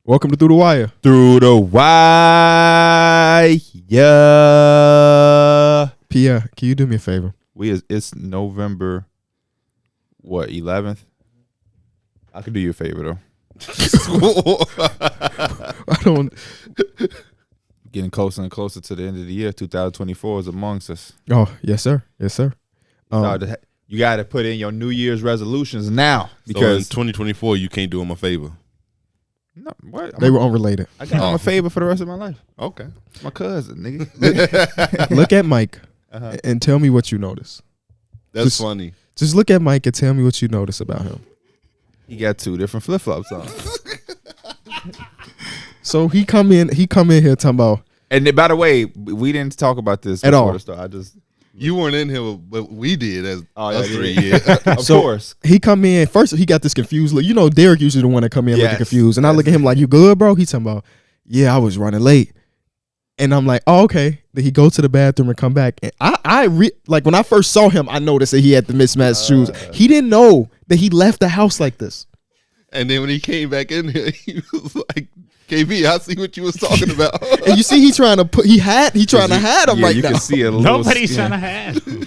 Welcome to Through the Wire. Through the Wire. Pierre, can you do me a favor? It's November, 11th? I could do you a favor, though. I don't. Getting closer and closer to the end of the year. 2024 is amongst us. Oh, yes, sir. Yes, sir. You got to put in your New Year's resolutions now. Because in 2024, you can't do them a favor. No, what? They were unrelated. I got him a favor for the rest of my life. Okay. My cousin, nigga. Look at Mike and tell me what you notice. That's funny. Just look at Mike and tell me what you notice about him. He got 2 different flip-flops on. So he come in here talking about. And then, by the way, we didn't talk about this at all. The start. You weren't in here, but we did as us 3 yeah. years. Of course. He come in first. He got this confused look. You know, Darrick usually the one that come in looking confused, and I look at him like, "You good, bro?" He talking about, "Yeah, I was running late," and I'm like, "Oh, okay." Then he go to the bathroom and come back, and like when I first saw him, I noticed that he had the mismatched shoes. He didn't know that he left the house like this. And then when he came back in here, he was like, KB, I see what you was talking about. And you see he trying to hide him right you now. Can see a little Nobody's trying to hide him.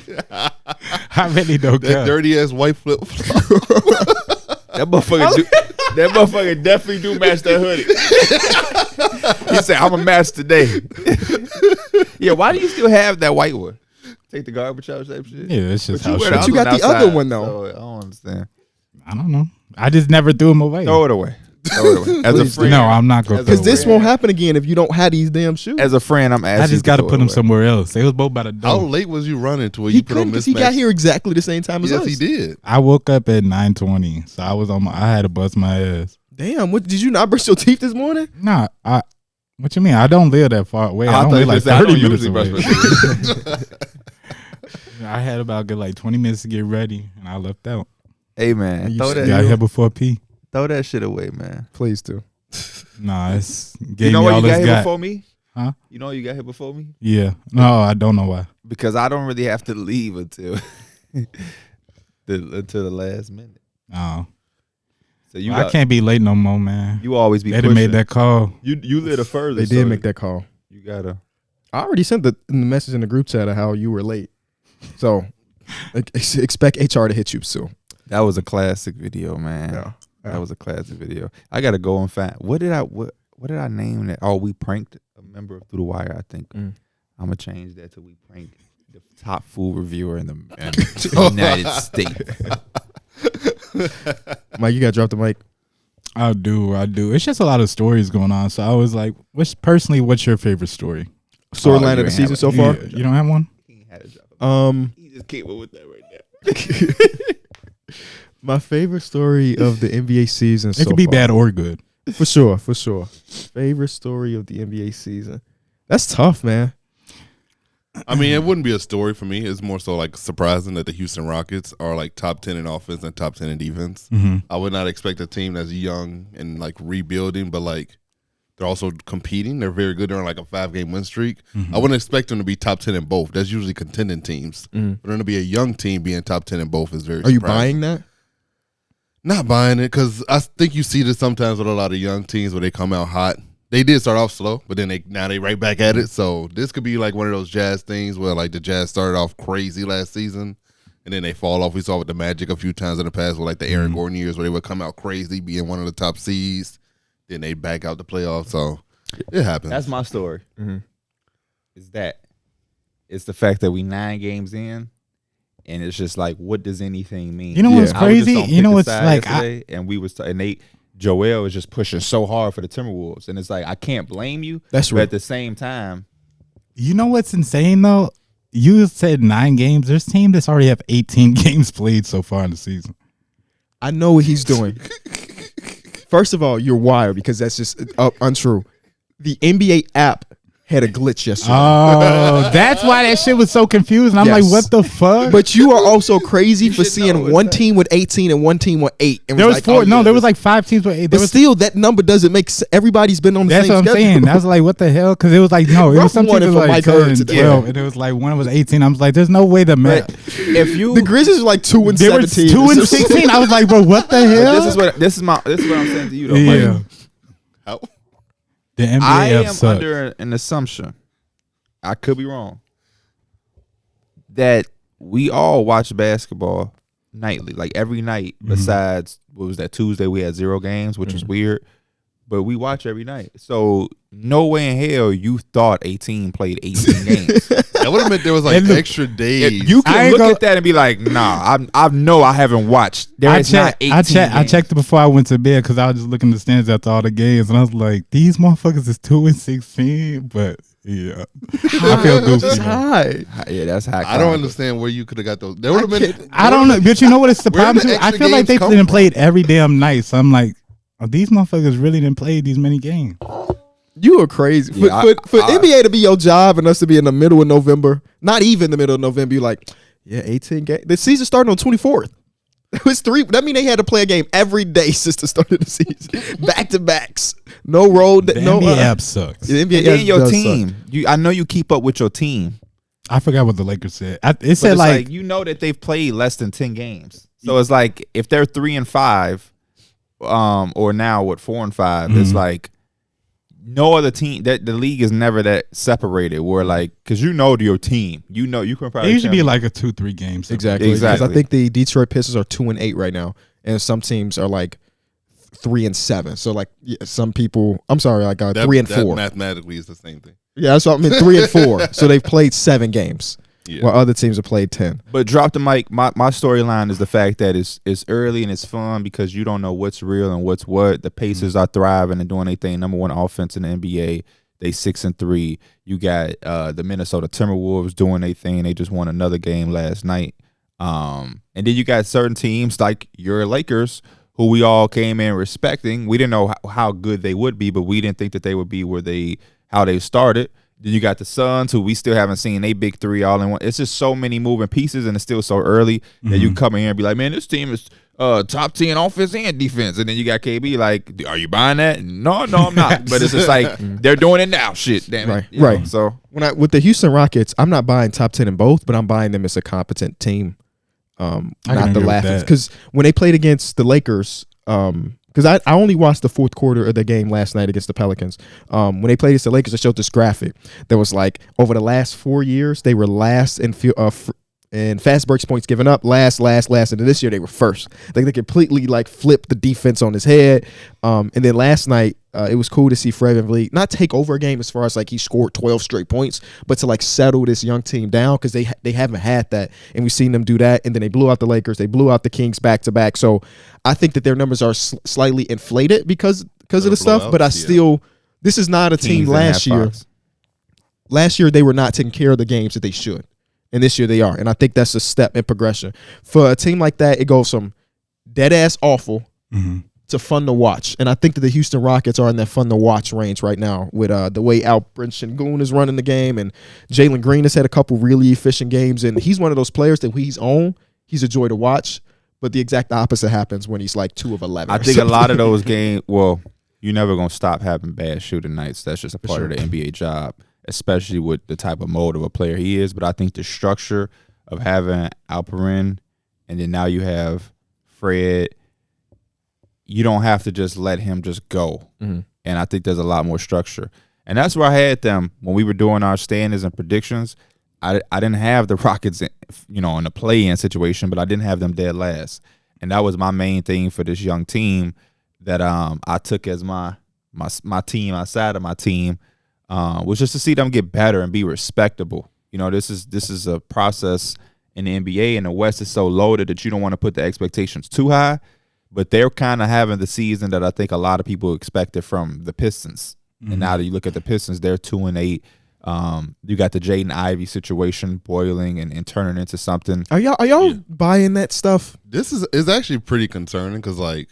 I really don't care. That dirty ass white flip flop. That motherfucker definitely do match that hoodie. He said, I'm a match today. Yeah, why do you still have that white one? Take the garbage out type shit? Yeah, it's just how But you got the outside, other one though. So I don't understand. I don't know. I just never threw him away. Throw it away. As a friend, No, I'm not going to. Because this won't happen again if you don't have these damn shoes. As a friend, I'm asking. I just got to put him somewhere else. They was both by the How door. late was you running to where He you put on couldn't because mismatch? he got here exactly the same time as us. Yes, he did. I woke up at 9:20, so I was on. I had to bust my ass. Damn, what did you not brush your teeth this morning? Nah, what you mean? I don't live that far away. I don't live like 30 minutes away. I had about good like 20 minutes to get ready, and I left out. Hey man, Got here before P. Throw that shit away, man. Please do. Nah, it's gave You know me why all you got this here got. before me? Huh? You know why you got here before me? Yeah. No, I don't know why. Because I don't really have to leave until the last minute. Oh. So I can't be late no more, man. You always be They pushing. done made that call. You live the furthest. They did make that call. You gotta. I already sent the message in the group chat of how you were late. So expect HR to hit you soon. That was a classic video, man. Yeah. That was a classic video. I gotta go and find what did I name that? Oh, we pranked a member of Through the Wire, I think. I'm gonna change that to we pranked the top food reviewer in the United States. Mike, you gotta drop the mic. I do. It's just a lot of stories going on. So I was like, what's your favorite story? Storyline of the season so far? You don't have one? He had to drop it. He just came up with that right now. My favorite story of the NBA season so It could be far. bad or good. For sure. Favorite story of the NBA season. That's tough, man. I mean, it wouldn't be a story for me. It's more so like surprising that the Houston Rockets are like top 10 in offense and top 10 in defense. Mm-hmm. I would not expect a team that's young and like rebuilding, but like they're also competing. They're very good. They're on like a 5-game win streak. I wouldn't expect them to be top 10 in both. That's usually contending teams. For them to be a young team being top 10 in both is very Are you surprising. buying that? Not buying it because I think you see this sometimes with a lot of young teams where they come out hot. They did start off slow, but then they right back at it. So this could be like one of those Jazz things where like the Jazz started off crazy last season and then they fall off. We saw with the Magic a few times in the past with like the Aaron Gordon years where they would come out crazy, being one of the top seeds, then they back out the playoffs. So it happens. That's my story. It's the fact that we 9 games in. And it's just like, what does anything mean? You know what's crazy? You know what's like, and we was Joel was just pushing so hard for the Timberwolves, and it's like I can't blame you. That's but right. At the same time, you know what's insane though? You said 9 games. There's teams that's already have 18 games played so far in the season. I know what he's doing. First of all, you're wired because that's just untrue. The NBA app had a glitch yesterday. Oh, that's why that shit was so confusing. I'm Yes. like, what the fuck? But you are also crazy for seeing one team with 18 and one team with 8. And there was like, 4. oh, yeah, there was like 5 teams with 8. But still, that number doesn't make sense. Everybody's been on the That's same what I'm schedule. saying. I was like, what the hell? Because it was like, no, it Ruff was some won teams it was for like Mike Hurd 10, today. 12, and it was like one was 18. I was like, there's no way the math. if you The Grizzlies are like 2 and They were 17. 2 and 16. I was like, bro, what the hell? this is what I'm saying to you though. Yeah. Like, How? The NBA I am sucks. under an assumption. I could be wrong. That we all watch basketball nightly, like every night. Besides, what was that Tuesday? We had 0 games, which was weird. But we watch every night. So no way in hell you thought a team played 18 games. That would have meant there was like extra days. You can look at that and be like, nah, I haven't watched. I checked it before I went to bed because I was just looking at the stands after all the games, and I was like, these motherfuckers is 2-16, but yeah, I feel goofy. That's high. Yeah, that's high. I don't understand where you could have got those. There would have been. I don't know, but you know what? It's the Where problem did too. the I extra feel like they games come didn't from? play it every damn night, so I'm like, oh, these motherfuckers really didn't play these many games. You are crazy. Yeah, for NBA to be your job and us to be in the middle of November, not even the middle of November, you're like, yeah, 18 games. The season started on 24th. It was 3. That mean they had to play a game every day since the start of the season. Back to backs. No road. The NBA app sucks. The NBA And then app your does team. suck. I know you keep up with your team. I forgot what the Lakers said. It But said it's like you know that they've played less than 10 games. So it's like if they're 3-5, or now what 4-5, it's like no other team that the league is never that separated. Where like because you know your team, you can probably it usually be like a 2-3 games. Exactly. Because I think the Detroit Pistons are 2-8 right now, and some teams are like 3-7. So like some people, I'm sorry, like 3-4. That mathematically is the same thing. Yeah, that's what I mean. 3-4. So they've played 7 games, Yeah. while other teams have played 10. But drop the mic. My storyline is the fact that it's early and it's fun because you don't know what's real and what's what. The Pacers are thriving and doing their thing. Number 1 offense in the NBA. They 6-3. You got the Minnesota Timberwolves doing their thing. They just won another game last night. And then you got certain teams like your Lakers, who we all came in respecting. We didn't know how good they would be, but we didn't think that they would be how they started. Then you got the Suns, who we still haven't seen a big 3 all in one. It's just so many moving pieces, and it's still so early that you come in here and be like, man, this team is top 10 offense and defense. And then you got KB like, are you buying that? No, I'm not. But it's just like they're doing it now. Shit, damn it. Right. Know, so With the Houston Rockets, I'm not buying top 10 in both, but I'm buying them as a competent team. Not the laughing. Because when they played against the Lakers, because I only watched the fourth quarter of the game last night against the Pelicans. When they played against the Lakers, they showed this graphic that was like over the last 4 years, they were last in fast breaks points given up, last, and then this year they were first. Like they completely like flipped the defense on his head. And then last night, it was cool to see Fred VanVleet not take over a game as far as like he scored 12 straight points, but to like settle this young team down because they haven't had that, and we've seen them do that. And then they blew out the Lakers, they blew out the Kings back to back. So I think that their numbers are slightly inflated because of the stuff. But this is not a team last year. Last year they were not taking care of the games that they should, and this year they are. And I think that's a step in progression for a team like that. It goes from dead ass awful to fun to watch. And I think that the Houston Rockets are in that fun to watch range right now with the way Alperen Sengun is running the game, and Jalen Green has had a couple really efficient games, and he's one of those players that when he's on, he's a joy to watch. But the exact opposite happens when he's like 2 of 11. I think a lot of those games, well, you're never going to stop having bad shooting nights. That's just a part of the NBA job, especially with the type of mode of a player he is. But I think the structure of having Alperen, and then now you have Fred, you don't have to just let him just go. And I think there's a lot more structure. And that's where I had them when we were doing our standings and predictions. I didn't have the Rockets, in the play-in situation, but I didn't have them dead last. And that was my main thing for this young team that I took as my team outside of my team, was just to see them get better and be respectable. This is a process in the NBA, and the West is so loaded that you don't want to put the expectations too high. But they're kind of having the season that I think a lot of people expected from the Pistons. And now that you look at the Pistons, they're 2-8. You got the Jaden Ivey situation boiling and turning into something. Are y'all buying that stuff? This is actually pretty concerning because like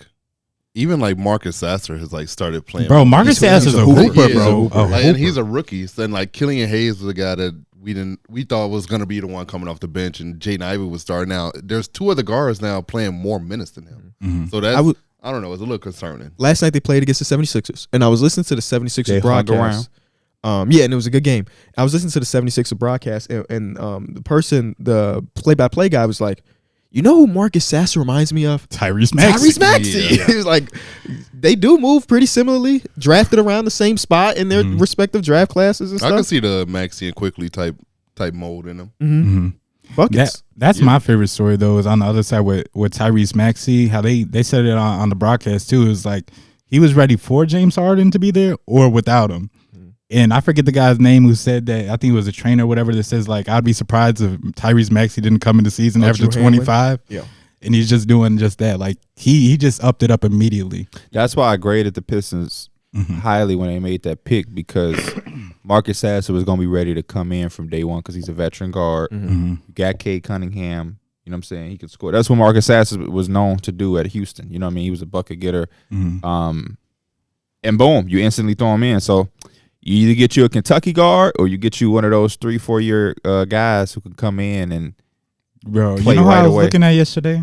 even like Marcus Sasser has like started playing. Bro, Marcus Sasser's a hooper, bro. And he's a rookie. So, and like Killian Hayes was a guy that we thought was gonna be the one coming off the bench, and Jaden Ivey was starting out. There's 2 other guards now playing more minutes than him. So that's I don't know, it's a little concerning. Last night they played against the 76ers, and I was listening to the 76ers broadcast. And it was a good game. I was listening to the 76ers broadcast, and the play-by-play guy was like, You know who Marcus Sasser reminds me of? Tyrese Maxey. Tyrese Maxey. Yeah. It's like they do move pretty similarly, drafted around the same spot in their respective draft classes and I stuff. can see the Maxey and Quickly type mold in them. Buckets. That's my favorite story though. Is on the other side with Tyrese Maxey. How they said it on the broadcast too. Is like he was ready for James Harden to be there or without him. And I forget the guy's name who said that. I think it was a trainer or whatever that says like I'd be surprised if Tyrese Maxey didn't come in the season after 25. Yeah. And he's just doing just that. Like he just upped it up immediately. That's why I graded the Pistons highly when they made that pick, because Marcus Sasser was going to be ready to come in from day one because he's a veteran guard. You got Cade Cunningham. You know what I'm saying? He could score. That's what Marcus Sasser was known to do at Houston. You know what I mean? He was a bucket getter. And boom, you instantly throw him in. So you either get you a Kentucky guard or you get you one of those 3-4 year guys who can come in and Bro, play you know right what I was away. looking at yesterday?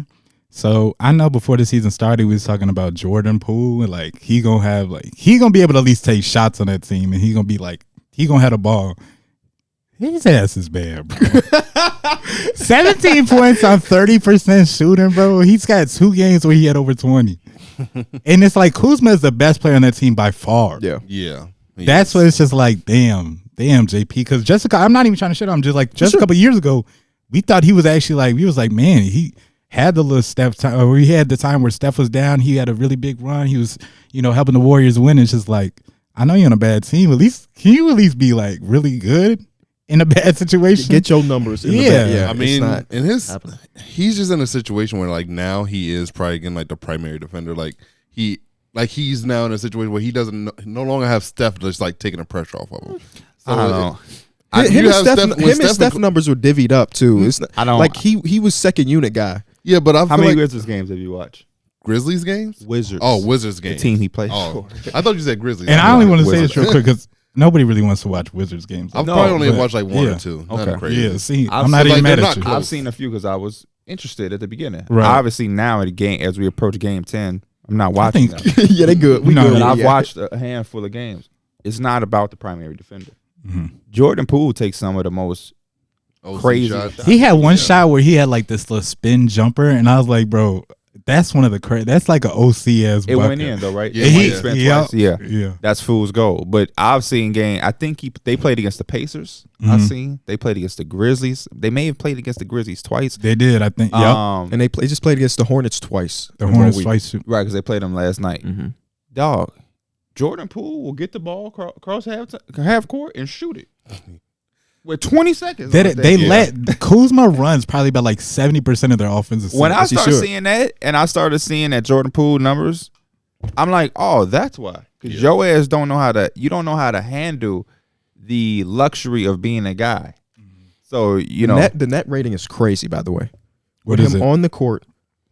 So I know before the season started, we was talking about Jordan Poole, and like he gonna be able to at least take shots on that team, and he gonna have the ball. His ass is bad, bro. 17 points on 30% shooting, bro. He's got 2 games where he had over 20, and it's like Kuzma is the best player on that team by far. Yeah. That's what it's just like. Damn, JP. Because Jessica, I'm not even trying to shit on him. Just like a couple years ago, we thought he was actually like, we was like, man, he had the little Steph time, or he had the time where Steph was down. He had a really big run. He was, helping the Warriors win. It's just like, I know you're on a bad team. Can you at least be like really good in a bad situation? Get your numbers. In the Yeah. back. I mean, it's not happening. he's just in a situation where like now he is probably again like the primary defender. He's now in a situation where he doesn't no longer have Steph just like taking the pressure off of him. So I don't know. Him and Steph numbers were divvied up too. It's not, I don't like he was second unit guy. Yeah, but I How feel many like Wizards games have you watched? Grizzlies games. Wizards. Oh, Wizards The games. team he plays Oh, for. I thought you said Grizzlies. And I only want to say Wizards. this real quick because nobody really wants to watch Wizards games. I've No, probably only but- watched like one yeah. or two. Okay. Nothing crazy. Yeah, see, I've I'm not seen, even like, mad they're at you. not close. I've seen a few because I was interested at the beginning. Right. I obviously now at the game as we approach game 10, I'm not watching them. Yeah, they good. We No, good. But I've yeah. watched a handful of games. It's not about the primary defender. Jordan Poole takes some of the most OC crazy shots. He had one shot where he had like this little spin jumper, and I was like, bro, that's one of the that's like an OC ass. It went in though, right? Yeah, It he- spent yeah. twice. Yeah. Yeah. That's fool's goal. But I've seen game. I think they played against the Pacers. I've seen they played against the Grizzlies. They may have played against the Grizzlies twice. They did, I think. Yeah. And they just played against the Hornets twice. The in 1 Hornets week. twice. Right, because they played them last night. Dog, Jordan Poole will get the ball across half court and shoot it with 20 seconds. They let Kuzma runs probably about like 70% of their offensive. When I Yes, he started should. seeing that, and I started seeing that Jordan Poole numbers, I'm like, oh, that's why. Because your ass don't know how to handle the luxury of being a guy. So the net rating is crazy, by the way. What With is him it? on the court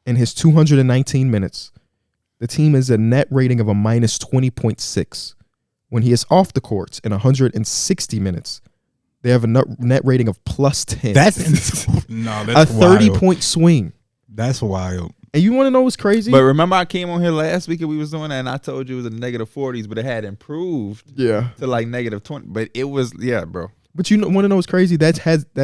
in his 219 minutes, the team is a net rating of a minus 20.6. When he is off the court in 160 minutes, they have a net rating of plus 10. That's a that's 30-point swing. That's wild. And you want to know what's crazy? But remember, I came on here last week and we was doing that, and I told you it was a negative 40s, but it had improved yeah. to like negative 20. But it was, bro. But you want to know what's crazy? That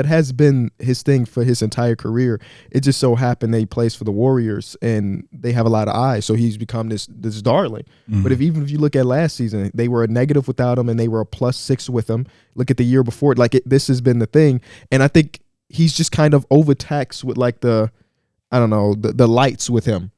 has been his thing for his entire career. It just so happened that he plays for the Warriors and they have a lot of eyes, so he's become this darling. But even if you look at last season, they were a negative without him and they were a +6 with him. Look at the year before, this has been the thing, and I think he's just kind of overtaxed with like the lights with him,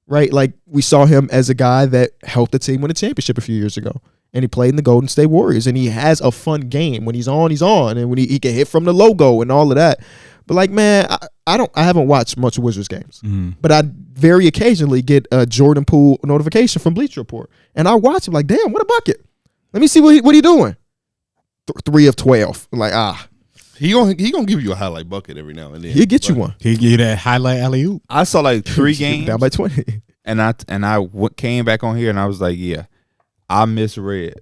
right? Like we saw him as a guy that helped the team win a championship a few years ago. And he played in the Golden State Warriors, and he has a fun game. When he's on, and when he can hit from the logo and all of that. But like, man, I haven't watched much Wizards games, but I very occasionally get a Jordan Poole notification from Bleacher Report, and I watch him like, damn, what a bucket! Let me see what he doing. 3 of 12, like He gonna give you a highlight bucket every now and then. he'll get you one. He give you that highlight alley oop. I saw like 3 games down by 20. and I came back on here and I was like, yeah, I misread.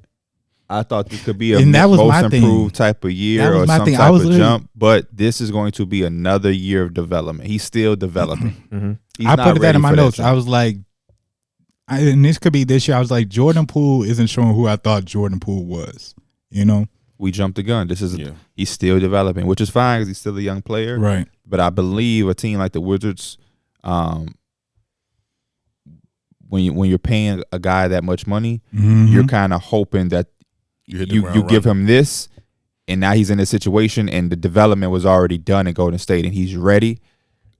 I thought this could be a And that was most my thing. improved type of year That was or my some thing. I type was of literally- jump, but this is going to be another year of development. He's still developing. He's I not put that ready in my for notes. jump. I was like, and this could be this year. I was like, Jordan Poole isn't showing who I thought Jordan Poole was. You know, we jumped the gun. He's still developing, which is fine because he's still a young player. Right. But I believe a team like the Wizards, when you're paying a guy that much money, you're kind of hoping that you give him this, and now he's in a situation, and the development was already done in Golden State, and he's ready.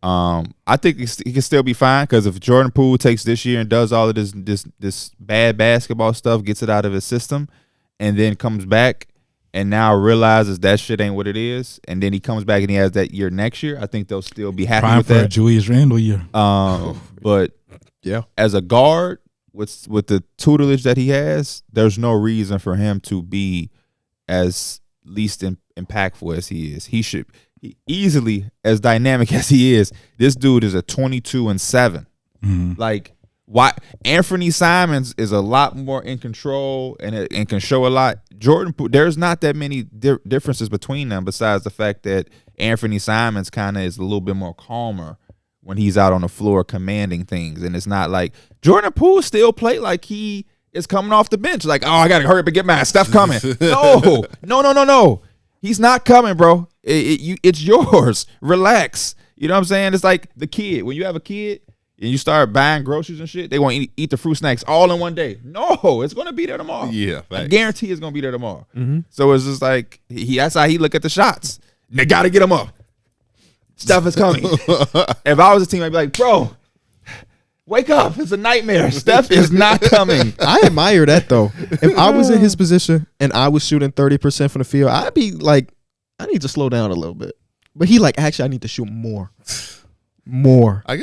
I think he can still be fine because if Jordan Poole takes this year and does all of this bad basketball stuff, gets it out of his system, and then comes back and now realizes that shit ain't what it is, and then he comes back and he has that year next year, I think they'll still be happy with that. For a Julius Randle year. But yeah, as a guard with the tutelage that he has, there's no reason for him to be as least impactful as he is. He easily, as dynamic as he is, this dude is a 22-7. Like, why? Anthony Simons is a lot more in control and can show a lot. Jordan, there's not that many differences between them besides the fact that Anthony Simons kind of is a little bit more calmer when he's out on the floor commanding things, and it's not like Jordan Poole still play like he is coming off the bench. Like, oh, I gotta hurry up and get mine. Steph coming. No. He's not coming, bro. It's yours. Relax. You know what I'm saying? It's like the kid. When you have a kid and you start buying groceries and shit, they want to eat the fruit snacks all in one day. No, it's going to be there tomorrow. Yeah, I guarantee it's going to be there tomorrow. So it's just like, that's how he look at the shots. They got to get them up. Steph is coming. If I was a team, I'd be like, bro, wake up. It's a nightmare. Steph is not coming. I admire that, though. If I was in his position and I was shooting 30% from the field, I'd be like, I need to slow down a little bit. But he like, actually, I need to shoot more. I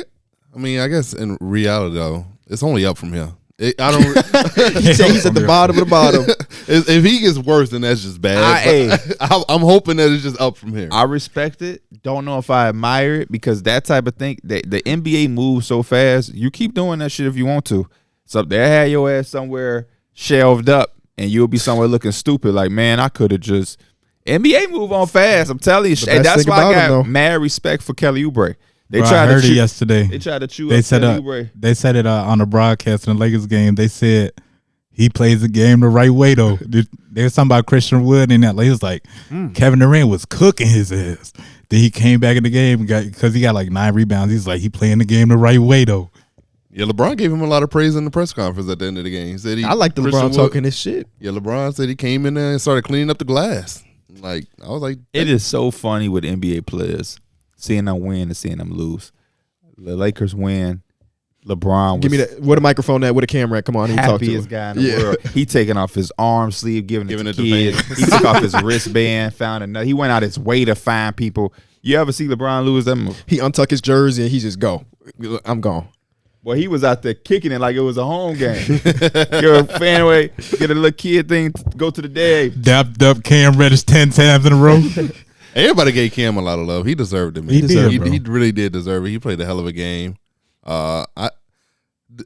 guess in reality, though, it's only up from here. He say he's at the bottom of the bottom. If he gets worse, then that's just bad. I'm hoping that it's just up from here. I respect it. Don't know if I admire it because that type of thing, the NBA moves so fast. You keep doing that shit if you want to. So they'll have your ass somewhere shelved up, and you'll be somewhere looking stupid. Like, man, I could have just. NBA move on fast. I'm telling you, and that's why I got mad respect for Kelly Oubre. I heard it yesterday. They tried to chew up Kelly Oubre. They said it on the broadcast in the Lakers game. They said he plays the game the right way, though. They were talking about Christian Wood in that. He was like, Kevin Durant was cooking his ass. Then he came back in the game because he got like 9 rebounds. He's like, he playing the game the right way, though. Yeah, LeBron gave him a lot of praise in the press conference at the end of the game. He said I like the LeBron talking his shit. Yeah, LeBron said he came in there and started cleaning up the glass. Like, I was like, it is so funny with NBA players, seeing them win and seeing them lose. The Lakers win. LeBron give me that with a microphone at with a camera at. Come on, he happiest guy in the world. He taking off his arm sleeve, giving it to kids. He took off his wristband, found another. He went out his way to find people. You ever see LeBron lose them? He untuck his jersey and he just go. I'm gone. Well, he was out there kicking it like it was a home game. You're a fan away, get a little kid thing, go to the day. Dapped up Cam Reddish 10 times in a row. Everybody gave Cam a lot of love. He deserved it, man. He really did deserve it. He played a hell of a game.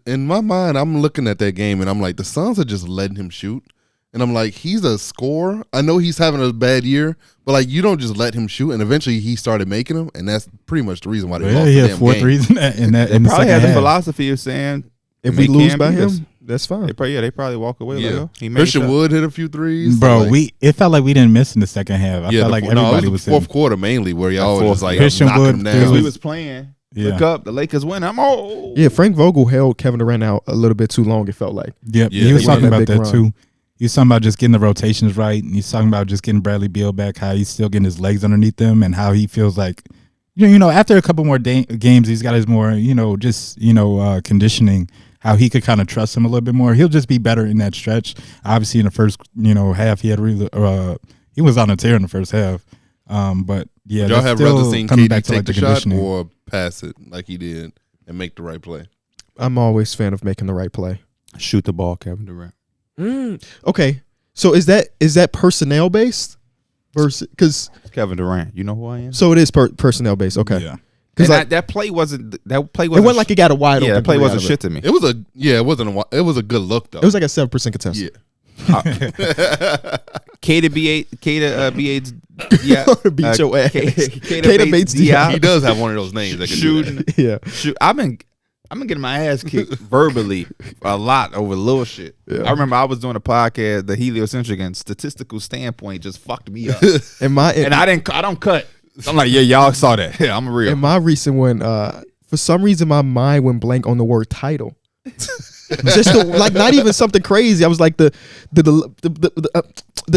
In my mind, I'm looking at that game and I'm like, the Suns are just letting him shoot. And I'm like, he's a scorer. I know he's having a bad year, but like, you don't just let him shoot. And eventually, he started making them, and that's pretty much the reason why they lost the damn game. He had 4 threes in that. They probably had the philosophy of saying, if we lose by him, that's fine. They probably walk away. Yeah. Like, Christian Wood hit a few threes. Bro, it felt like we didn't miss in the second half. I felt like everybody was fourth quarter mainly where y'all was just like Christian knocking Wood, him down. We was playing. Yeah. Look up, the Lakers win. Yeah, Frank Vogel held Kevin Durant out a little bit too long, it felt like. Yep. He was talking about that too. He was talking about just getting the rotations right, and he's talking about just getting Bradley Beal back, how he's still getting his legs underneath him, and how he feels like, after a couple more games, he's got his more, conditioning, how he could kind of trust him a little bit more. He'll just be better in that stretch. Obviously, in the first, half, he had he was on a tear in the first half. But yeah, y'all have rather seen KD take the shot or pass it like he did and make the right play? I'm always a fan of making the right play. Shoot the ball, Kevin Durant. Okay, so is that personnel based versus because Kevin Durant? You know who I am. So it is personnel based. Okay, yeah. Because that play wasn't. It wasn't like it got a wide open. Yeah, that play wasn't shit to me. It was a good look though. It was like a 7% contest. Yeah. K to B8. Yeah, beat your ass. K to Bates. He does have one of those names that can shooting. Do that. Yeah, shoot. I've I'm getting my ass kicked verbally a lot over little shit. Yeah. I remember I was doing a podcast, the heliocentric and statistical standpoint just fucked me up. And I don't cut. I'm like, yeah, y'all saw that. Yeah, I'm real. in my recent one, for some reason my mind went blank on the word title. Just like not even something crazy. I was like the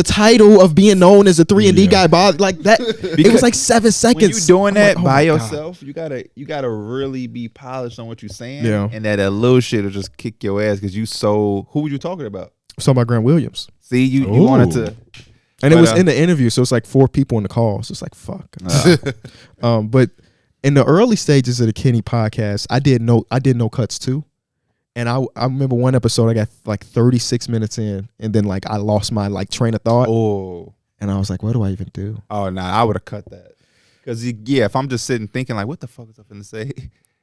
title of being known as a 3-and-D guy, Bob. Like that. It was like 7 seconds. When you doing that by my yourself, you gotta really be polished on what you're saying. Yeah. And that little shit will just kick your ass because you so. Who were you talking about? So my Grant Williams. See, you wanted to. And it was in the interview, so it's like 4 people on the call. So it's like fuck. But in the early stages of the Kenny podcast, I did no cuts too. And I remember one episode I got like 36 minutes in, and then like I lost my like train of thought. Oh. And I was like, what do I even do? Oh no, I would have cut that. Cause if I'm just sitting thinking like, what the fuck is I finna say,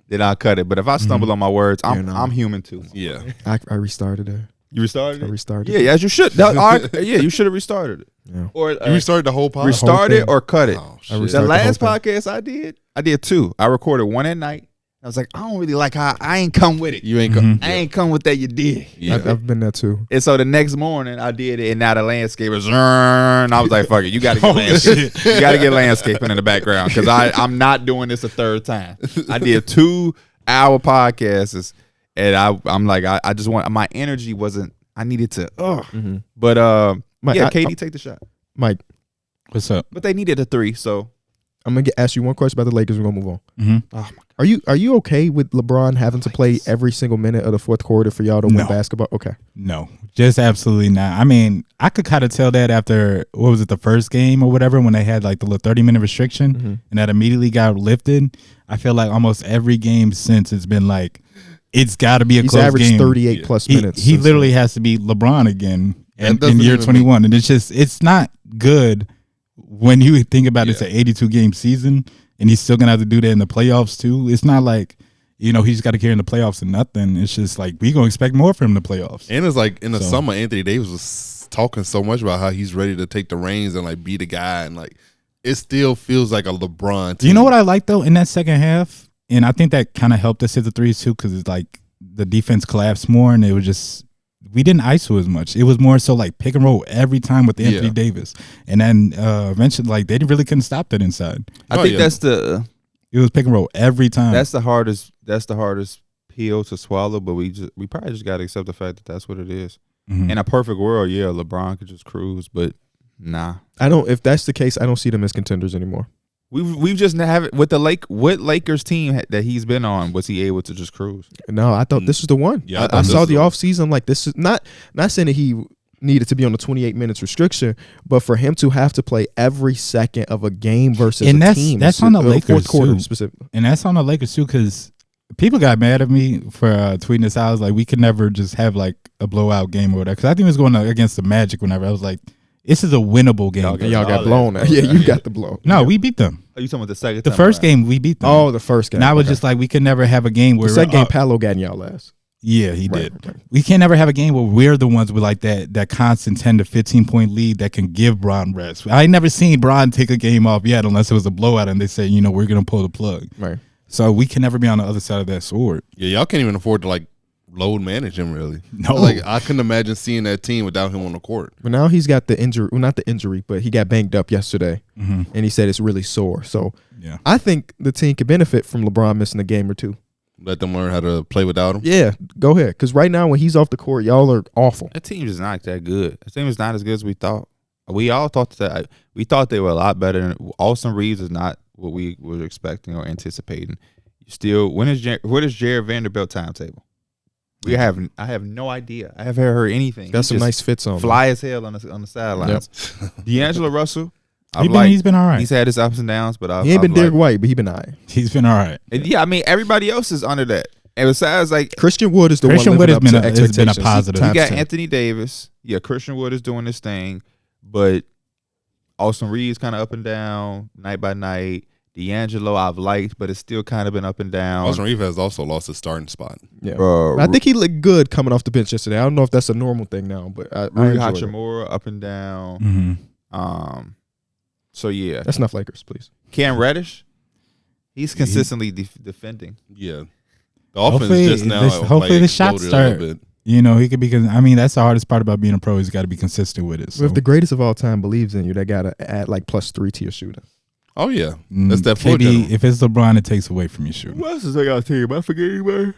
then I'll cut it. But if I stumble on my words, I'm human too. Yeah. I restarted it. You restarted it? I restarted it? Yeah, as you should. You should have restarted it. Yeah. Or You restarted the whole podcast? Restart it or cut it. Oh, I shit. restarted The last whole podcast I did 2. I recorded one at night. I was like, I don't really like how I ain't come with it. You ain't come. I ain't come with that you did. Yeah. I've been there too. And so the next morning I did it, and now the landscape was. I was like, fuck it, you got to get landscape. You got to get landscaping in the background because I'm not doing this a third time. I did 2-hour podcasts, and I'm like, I just want my energy wasn't. I needed to. But Mike, yeah, Katie, take the shot. Mike, What's up? But they needed a 3, so I'm gonna ask you one question about the Lakers. We're gonna move on. Mm-hmm. oh my Are you okay with LeBron having to play every single minute of the fourth quarter for y'all to win basketball? Okay. No, just absolutely not. I mean, I could kind of tell that after, what was it, the first game or whatever, when they had like the little 30-minute restriction and that immediately got lifted. I feel like almost every game since it's been like, it's got to be a He's close averaged game. 38 plus minutes. He literally has to be LeBron again in year even 21. And it's not good when you think about it's an 82-game season and he's still going to have to do that in the playoffs too. It's not like, he's got to carry in the playoffs and nothing. It's just like, we going to expect more from the playoffs. And it's like in the summer, Anthony Davis was talking so much about how he's ready to take the reins and like be the guy. And like, it still feels like a LeBron team. You know what I like though in that second half? And I think that kind of helped us hit the threes too, because it's like the defense collapsed more and it was just, we didn't ISO as much. It was more so like pick and roll every time with Anthony Davis. And then eventually like they really couldn't stop that inside. I think It was pick and roll every time. That's the hardest pill to swallow, but we probably just got to accept the fact that that's what it is. In a perfect world, LeBron could just cruise, but nah. If that's the case, I don't see them as contenders anymore. We've just have it with what Lakers team that he's been on, was he able to just cruise? No, I thought this was the one. Yeah, I saw the offseason like this is not saying that he needed to be on the 28 minutes restriction, but for him to have to play every second of a game versus a team. That's on the Lakers fourth quarter too. Specifically. And that's on the Lakers too, because people got mad at me for tweeting this out. I was like, we could never just have like a blowout game or whatever. Because I think it was going against the Magic whenever. I was like, this is a winnable game. Y'all got blown. Yeah, you got the blow. No, we beat them. Are you talking about the second? The first game, we beat them. Oh, the first game. And I was just like, we could never have a game where the second game, Paolo got in y'all last. Yeah, he did. Right. We can't never have a game where we're the ones with like that constant 10 to 15 point lead that can give Bron rest. I ain't never seen Bron take a game off yet unless it was a blowout and they said, we're going to pull the plug. Right. So we can never be on the other side of that sword. Yeah, y'all can't even afford to like load manage him really. No. Like I couldn't imagine seeing that team without him on the court. But now he's got the injury, well, not the injury, but he got banged up yesterday, and he said it's really sore. So yeah, I think the team could benefit from LeBron missing a game or two. Let them learn how to play without him. Yeah, go ahead. Because right now when he's off the court, y'all are awful. That team is not that good. That team is not as good as we thought. We all thought that. We thought they were a lot better. Austin Reeves is not what we were expecting or anticipating. Still, what is Jared Vanderbilt timetable? I have no idea. I haven't heard anything. Got some nice fits on. Fly as hell on the sidelines. D'Angelo Russell, he's been all right. He's had his ups and downs, but he ain't been Darrick White, but he been all right. He's been all right. Yeah, I mean everybody else is under that. And besides, like Christian Wood is the Christian one Wood living has up been to has been a expectations. positive. you got 10. Anthony Davis. Yeah, Christian Wood is doing this thing, but Austin Reeves kind of up and down night by night. D'Angelo I've liked, but it's still kind of been up and down. Austin Reeves has also lost his starting spot. Yeah, I think he looked good coming off the bench yesterday. I don't know if that's a normal thing now, but I Rui enjoyed it. Hachimura up and down. So yeah, That's enough Lakers, please. Cam Reddish, he's consistently defending. Yeah. The offense Hopefully, just now. hopefully the shots exploded a start. little bit. You know, he could be. I mean, that's the hardest part about being a pro. He's got to be consistent with it. So. Well, if the greatest of all time believes in you, they gotta add like +3 to your shooting. Oh yeah, that's that floor KD, general. if it's LeBron, it takes away from your shooting. What else is I gotta tell you about for game, man?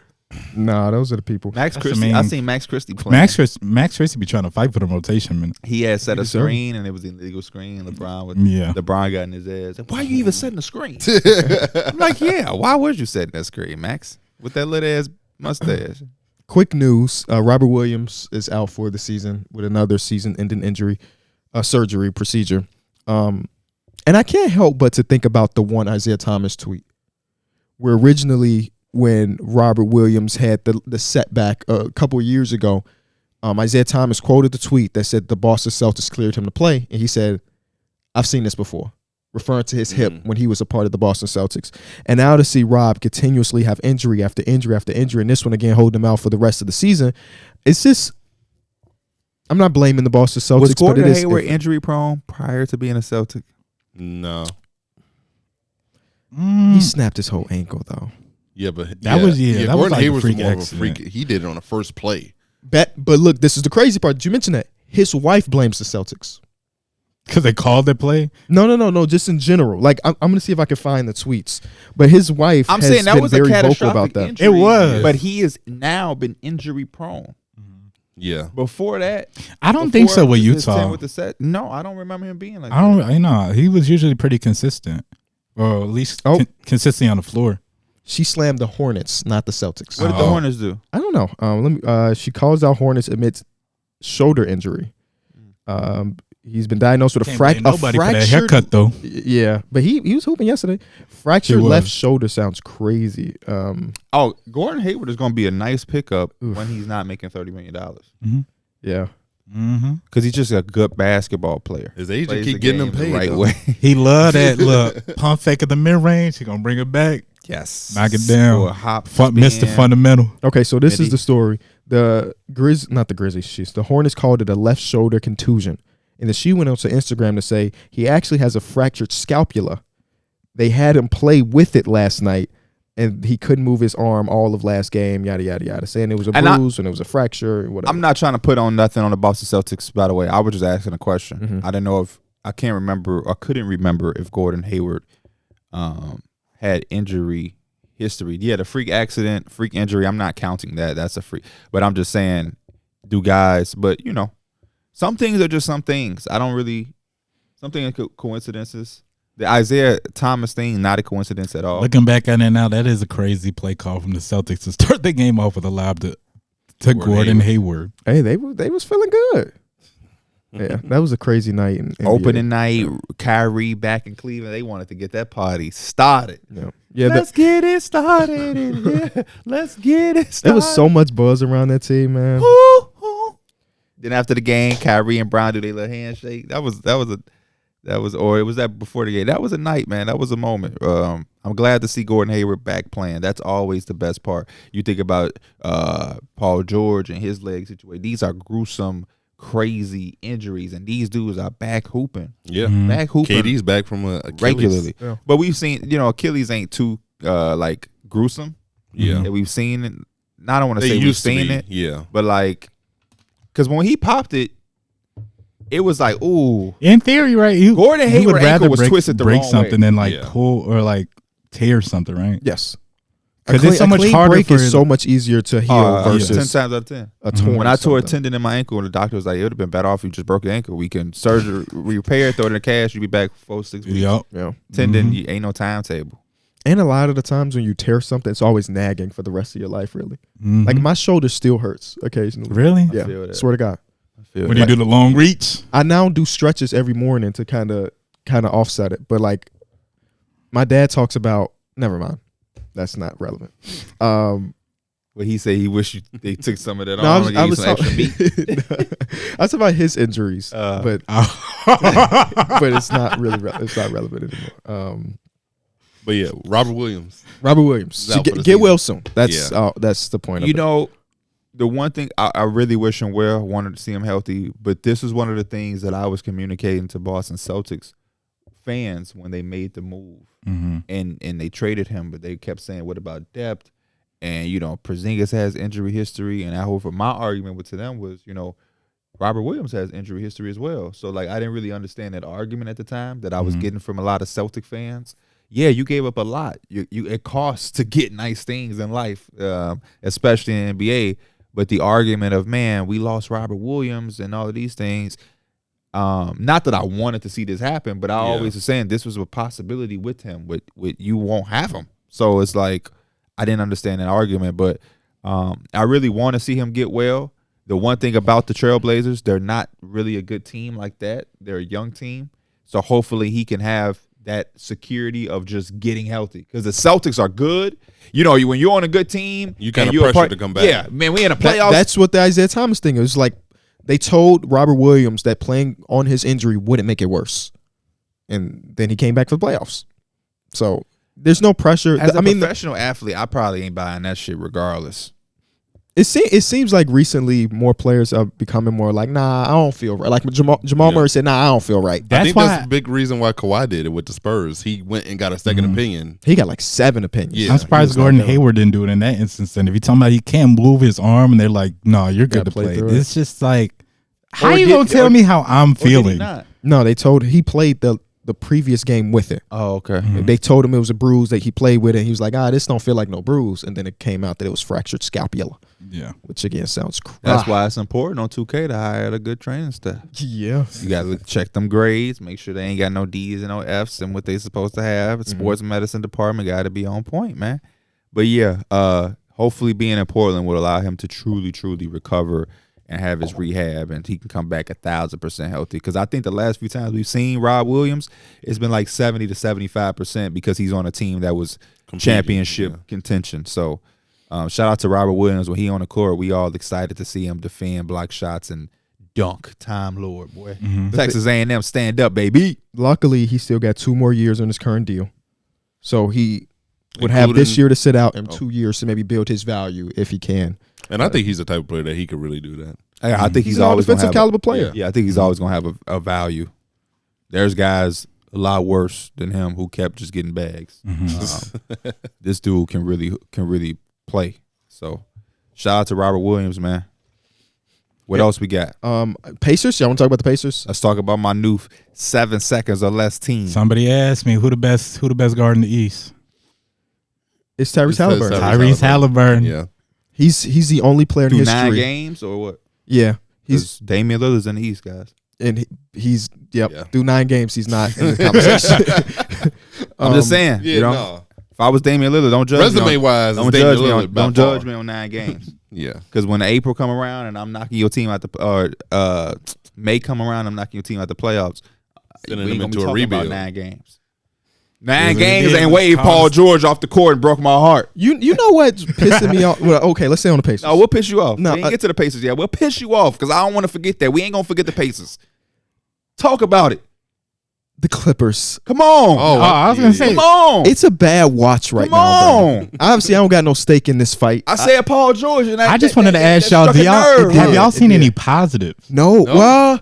Nah, those are the people. Max That's Christie. the main- I seen Max Christie play. Max Christie be trying to fight for the rotation, man. He had set He a deserved screen and it was an illegal screen. Yeah. LeBron got in his ass. Why are you even setting a screen? I'm like, yeah. Why was you setting that screen, Max? With that little ass mustache. Quick news: Robert Williams is out for the season with another season-ending injury, surgery procedure. And I can't help but to think about the one Isaiah Thomas tweet, where originally when Robert Williams had the setback a couple of years ago, Isaiah Thomas quoted the tweet that said the Boston Celtics cleared him to play, and he said, "I've seen this before," referring to his hip when he was a part of the Boston Celtics. And now to see Rob continuously have injury after injury after injury, and this one again holding him out for the rest of the season, it's just, I'm not blaming the Boston Celtics, Was Gordon but it is Hayward injury prone prior to being a Celtic? No. He snapped his whole ankle though. Yeah, but That was Gordon like a Hayward's freak more of a accident. freak. He did it on the first play. But look, this is the crazy part. Did you mention that his wife blames the Celtics? Because they called the play. No. Just in general. Like I'm gonna see if I can find the tweets. But his wife I'm has saying that been was a very vocal catastrophic about that. injury. It was. But he has now been injury prone. Yeah. Before that, I don't think so with his stint Utah. with the set. No, I don't remember him being like I don't. You know, he was usually pretty consistent, or at least consistently on the floor. She slammed the Hornets, not the Celtics. What did the Hornets do? I don't know. Let me. She calls out Hornets amidst shoulder injury. He's been diagnosed with a Can't blame nobody for that fractured haircut though. Yeah, but he was hooping yesterday. Fractured was. left shoulder sounds crazy. Oh, Gordon Hayward is going to be a nice pickup when he's not making $30 million. Yeah. Because he's just a good basketball player. His agent Plays keep the getting him game the paid right though. way. He loved that look pump fake at the mid range. He gonna bring it back, Yes. knock it down. Or a hop Mr. spin. Fundamental. Okay, so this Eddie. is the story. The Hornets called it a left shoulder contusion. And then she went on to Instagram to say he actually has a fractured scapula. They had him play with it last night, and he couldn't move his arm all of last game, yada, yada, yada, saying it was a bruise and it was a fracture and whatever. I'm not trying to put on nothing on the Boston Celtics, by the way. I was just asking a question. I didn't know if I can't remember or couldn't remember if Gordon Hayward had injury history. Yeah, the freak accident, freak injury, I'm not counting that. That's a freak. But I'm just saying, but you know, some things are just some things. I don't really, some things are coincidences. The Isaiah Thomas thing, not a coincidence at all. Looking back at it now, that is a crazy play call from the Celtics to start the game off with a lob to Gordon Hayward. Hey, they was feeling good. Yeah, that was a crazy night. In NBA. Opening night, Kyrie back in Cleveland. They wanted to get that party started. Yeah, Let's get it started in here. Let's get it started. there was so much buzz around that team, man. Ooh, ooh. Then after the game, Kyrie and Brown do their little handshake. Or it was that before the game. That was a night, man. That was a moment. I'm glad to see Gordon Hayward back playing. That's always the best part. You think about Paul George and his leg situation. These are gruesome, crazy injuries, and these dudes are back hooping. Yeah. Back hooping. KD's back from Achilles. Regularly. Yeah. But we've seen, Achilles ain't too like gruesome. Yeah. And we've seen it. I don't want to They say we've used to seen be. it. Yeah. But like, because when he popped it, it was like, ooh. In theory, right? Gordon he would Hayward rather ankle was break, twisted the break wrong something way. than like Yeah. pull or like tear something, right? Yes. 'Cause it's so much harder break for is so much easier to heal 10 versus times out of 10. a torn. When I tore a something. tendon in my ankle, and the doctor was like, it would have been better off if you just broke your ankle. We can surgery, repair, throw it in the cash, you'll be back 4-6 weeks. Yep. Yeah. Tendon, you ain't no timetable. And a lot of the times when you tear something, it's always nagging for the rest of your life, really. Mhm. Like my shoulder still hurts occasionally. Really? Yeah. feel that. Swear to God. Feel When you that. do the long reach, I now do stretches every morning to kind of offset it. But like my dad talks about, never mind. That's not relevant. Well, he said he wished they took some of that No, on and I gave you was some extra meat. I was talking about his injuries, but it's not really it's not relevant anymore. But yeah, Robert Williams. Robert Williams, He's out for the get season. well soon. That's Yeah. that's the point. You of it. know, the one thing I really wish him well, wanted to see him healthy, but this is one of the things that I was communicating to Boston Celtics fans when they made the move mm-hmm. and they traded him, but they kept saying, what about depth? And, Porzingis has injury history. And my argument to them was, Robert Williams has injury history as well. So, like, I didn't really understand that argument at the time that I was getting from a lot of Celtic fans. Yeah, you gave up a lot. It costs to get nice things in life, especially in NBA. But the argument of, man, we lost Robert Williams and all of these things, not that I wanted to see this happen, but I always was saying this was a possibility with him. With you won't have him. So it's like I didn't understand that argument. But I really want to see him get well. The one thing about the Trailblazers, they're not really a good team like that. They're a young team. So hopefully he can have that security of just getting healthy. Because the Celtics are good. When you're on a good team, you kind of pressure to come back. Yeah, man, we in a playoffs. That's what the Isaiah Thomas thing is. Like, they told Robert Williams that playing on his injury wouldn't make it worse. And then he came back for the playoffs. So there's no pressure. As a professional athlete, I probably ain't buying that shit regardless. It seems like recently more players are becoming more like, nah, I don't feel right. Like Jamal Murray said, nah, I don't feel right. I think that's a big reason why Kawhi did it with the Spurs. He went and got a second opinion. He got like 7 opinions. Yeah. I'm surprised Gordon Hayward didn't do it in that instance. And if you're talking about he can't move his arm and they're like, no, you're good to play. It's just like, how you going to tell me how I'm feeling? No, they told he played the previous game with it. Oh, okay. They told him it was a bruise that he played with it. And he was like, this don't feel like no bruise. And then it came out that it was fractured scapula. Yeah. Which, again, sounds crazy. That's why it's important on 2K to hire a good training staff. Yeah. You got to check them grades, make sure they ain't got no D's and no F's and what they supposed to have. Sports medicine department got to be on point, man. But, yeah, hopefully being in Portland will allow him to truly, truly recover and have his rehab, and he can come back 1,000% healthy. Because I think the last few times we've seen Rob Williams, it's been like 70 to 75% because he's on a team that was championship contention. So shout out to Robert Williams. When he on the court, we all excited to see him defend, block shots, and dunk. Time Lord, boy. Texas A&M, stand up, baby. Luckily, he still got 2 more years on his current deal. So he would have this year to sit out and 2 years to maybe build his value if he can. And I think he's the type of player that he could really do that. I think he's an always defensive caliber player. Yeah, I think he's always going to have a value. There's guys a lot worse than him who kept just getting bags. This dude can really play. So shout out to Robert Williams, man. What else we got? Pacers. Y'all want to talk about the Pacers? Let's talk about my new 7 seconds or less team. Somebody asked me who the best guard in the East. It's Tyrese Halliburton. Tyrese Halliburton. Yeah. He's the only player in history. 9 games or what? Yeah. He's Damian Lillard's in the East, guys. And he's through 9 games he's not in the conversation. I'm just saying, if I was Damian Lillard, don't judge me. Resume wise, don't judge me on 9 games. Yeah. Because when April come around and I'm knocking your team out May come around, I'm knocking your team out the playoffs. Sending them into a rebuild. About 9 games. 9 games and waved Paul George off the court and broke my heart. You know what's pissing me off? Well, okay, let's stay on the Pacers. No, we'll piss you off. No, we ain't get to the Pacers yet. We'll piss you off because I don't want to forget that. We ain't going to forget the Pacers. Talk about it. The Clippers. Come on. I was going to say. Come on. It's a bad watch right now. Come on. Obviously, I don't got no stake in this fight. I said Paul George. And I just wanted to ask y'all, have y'all seen any positives? No. Well,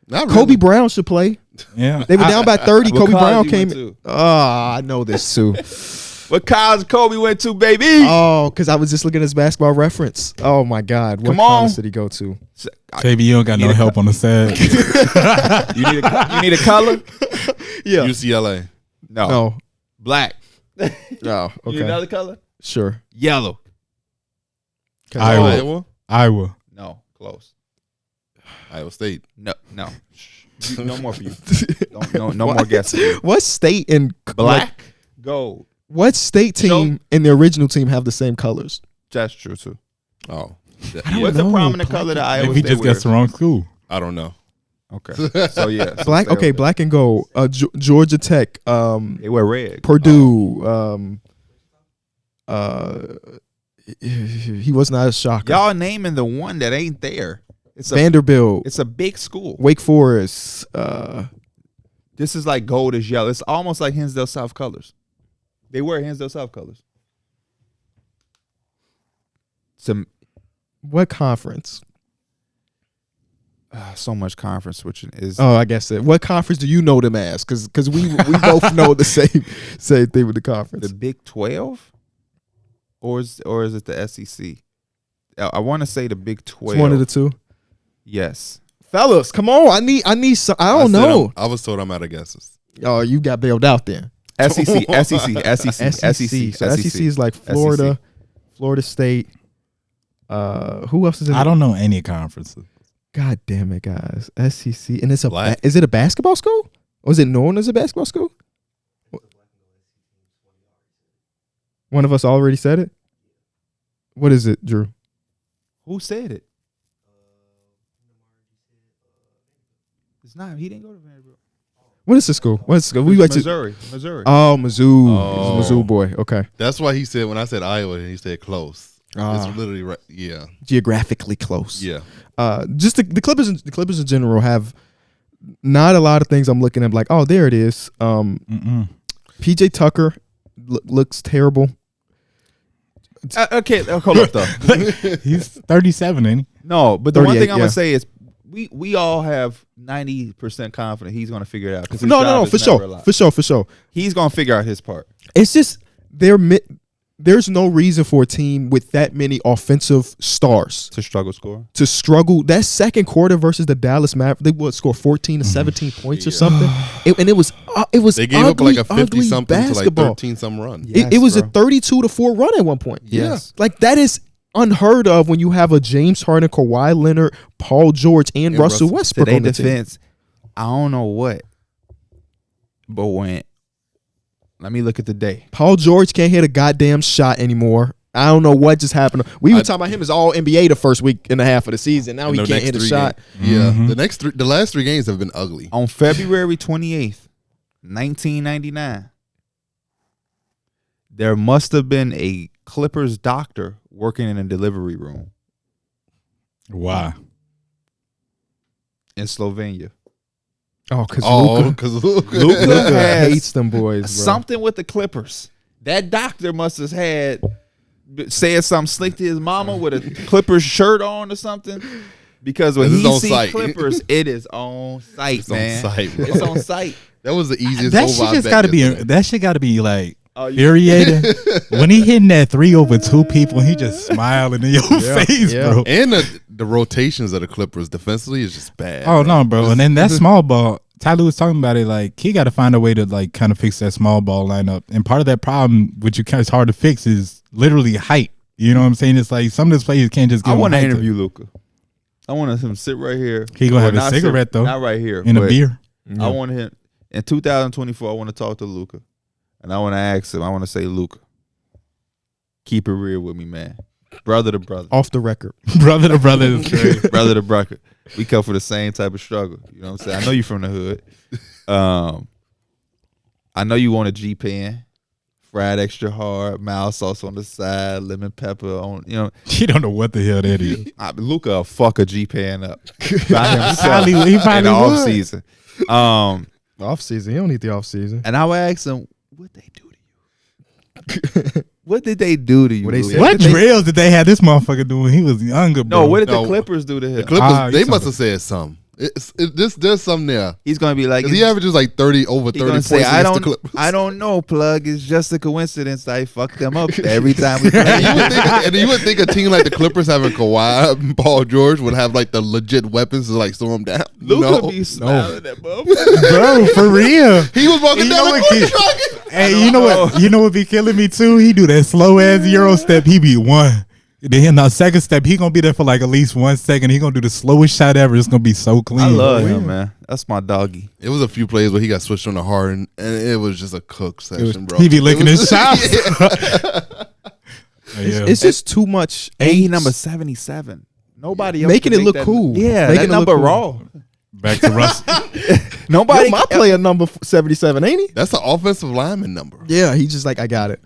not really. Kobe Brown should play. Yeah. They were down by 30. Kobe Brown came in. I know this too. What college Kobe went to, baby? Oh, because I was just looking at his basketball reference. Oh, my God. What college did he go to? Baby, you don't got no help on the side. You need a color? Yeah. UCLA. No. Black. Oh, okay. You need another color? Sure. Yellow. Iowa. No. Close. Iowa State. No. No more for you. No more guesses. What state in black? Gold. What state team and the original team have the same colors? That's true too. Oh. What's the prominent color that Iowa Maybe he just gets the wrong school. I don't know. Okay. So yeah. Black. Okay, black and gold. Georgia Tech. They wear red. Purdue. He was not a shocker. Y'all naming the one that ain't there. It's Vanderbilt. It's a big school. Wake Forest. This is like gold is yellow. It's almost like Hinsdale South colors. They wear Hinsdale South colors. What conference? So much conference switching is. Oh, I guess it. What conference do you know them as? Because we both know the same thing with the conference. The Big 12. or is it the SEC? I want to say the Big 12. It's one of the two. Yes. Fellas, come on. I need some. I don't know. I was told I'm out of guesses. Oh, you got bailed out then. SEC. So SEC is like Florida, Florida State. Who else is in I don't know any conferences. God damn it, guys. SEC. And it's Black. is it a basketball school? Or is it known as a basketball school? One of us already said it? What is it, Drew? Who said it? It's not. He didn't go to Vanderbilt. What is the school? What is the school? We went to Missouri. Oh, Mizzou. Oh. He's a Mizzou boy. Okay. That's why he said when I said Iowa, he said close. It's literally right. Yeah. Geographically close. Yeah. Just the Clippers in general have not a lot of things I'm looking at like, oh, there it is. PJ Tucker looks terrible. Okay, hold up though. He's 37, ain't he? No, but the one 38, thing I'm yeah. gonna say is we all have 90% confident he's gonna figure it out. 'Cause his No, job is for never a lot. sure. He's gonna figure out his part. It's just there's no reason for a team with that many offensive stars To struggle score. to struggle. That second quarter versus the Dallas Mavericks, they would score 14 to 17 points or something. It was They gave up ugly, like a 50 something to like basketball. 13 some run. Yeah. It was bro. a 32-4 run at one point. Yes. Like that is unheard of when you have a James Harden, Kawhi Leonard, Paul George, and Russell To Westbrook their on the team. defense, I don't know what, but let me look at the day. Paul George can't hit a goddamn shot anymore. I don't know what just happened. We were talking about him as all NBA the first week and a half of the season. Now he And the can't next hit a 3 shot. games. Yeah. The last 3 games have been ugly. On February 28th, 1999, there must have been a Clippers doctor working in a delivery room Why? in Slovenia. Oh, because Luka because Luka has hates them boys, bro. something with the Clippers. That doctor must have said something slick to his mama with a Clippers shirt on or something. Because when It's he on sees site. Clippers, it is on site, It's on man. site, bro. It's on site. that was the easiest. That over shit I just bet gotta be. yesterday. That shit gotta be like Oh, you- infuriating when he hitting that 3 over 2 people. And he just smiling in your face, yeah. bro. And the rotations of the Clippers defensively is just bad. Oh no, bro. And then that small ball. Tyler was talking about it. Like he got to find a way to like kind of fix that small ball lineup. And part of that problem, which it's hard to fix, is literally height. You know what I'm saying? It's like some of those players can't just. I Give want to him height interview Luka. I want him to sit right here. He gonna Or have a not cigarette, though. Not right here. in a but beer. I want him in 2024. I want to talk to Luka, and I want to ask him. I want to say, Luka, keep it real with me, man. Brother to brother. Off the record. Brother to brother is crazy. Brother to brother. We come for the same type of struggle. You know what I'm saying? I know you from the hood. I know you want a G-Pan. Fried extra hard, mild sauce on the side, lemon pepper on, you know. He don't know what the hell that is. Luka will fuck a G-Pan up by himself He in probably the off would. season. Off season. He don't need the off season. And I would ask him, what they do to you? What did they do to you? What they Luka? said? What drills did they have this motherfucker doing when he was younger, bro? No, what did the No. Clippers do to him? The Clippers, Ah, they you must talking- have said something. There's something there. He's gonna be like, 'Cause he averages like 30 over 30 he's gonna points say, against the Clippers. I don't know, plug. It's just a coincidence. I fuck them up every time we And play. you would think a team like the Clippers having Kawhi and Paul George would have like the legit weapons to like slow him down. Luka No. be smiling at motherfucker. Bro, for real. He was walking You down know the what, court kid? trying. Hey, you know what? You know what be killing me too? He do that slow ass Euro step. He be one. Then the second step, he gonna be there for like at least 1 second. He gonna do the slowest shot ever. It's gonna be so clean. I love him, man. That's my doggy. It was a few plays where he got switched on the Harden, and it was just a cook session, bro. He be licking It his was- shots. Yeah. It's just too much. And he angst. number 77. Nobody else Making can it make look that- cool. Yeah, Making that it look number cool. raw. Back to Russ. Nobody. Yo, my player number 77, ain't he? That's an offensive lineman number. Yeah, he just like, I got it.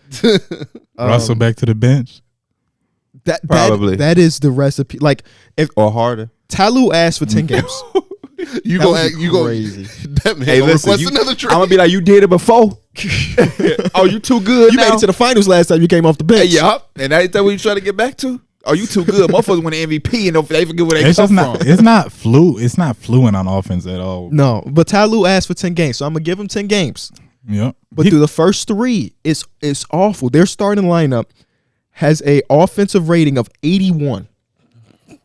Russell back to the bench. Probably. that is the recipe. Like if or harder. Talu asked for 10 games, You That go would act. be You go. crazy. That man Hey, gonna listen, request another trade. I'm gonna be like, you did it before. Oh, you too good you now. made it to the finals last time you came off the bench. Hey, yup. And that what you trying to get back to? Oh, you too good. Motherfuckers win the MVP and they forget where they It's come just not. from. It's not flu. It's not fluent on offense at all. No, but Talu asked for 10 games, so I'm gonna give him 10 games. Yep. But through the first 3, it's awful. Their starting lineup has a offensive rating of 81.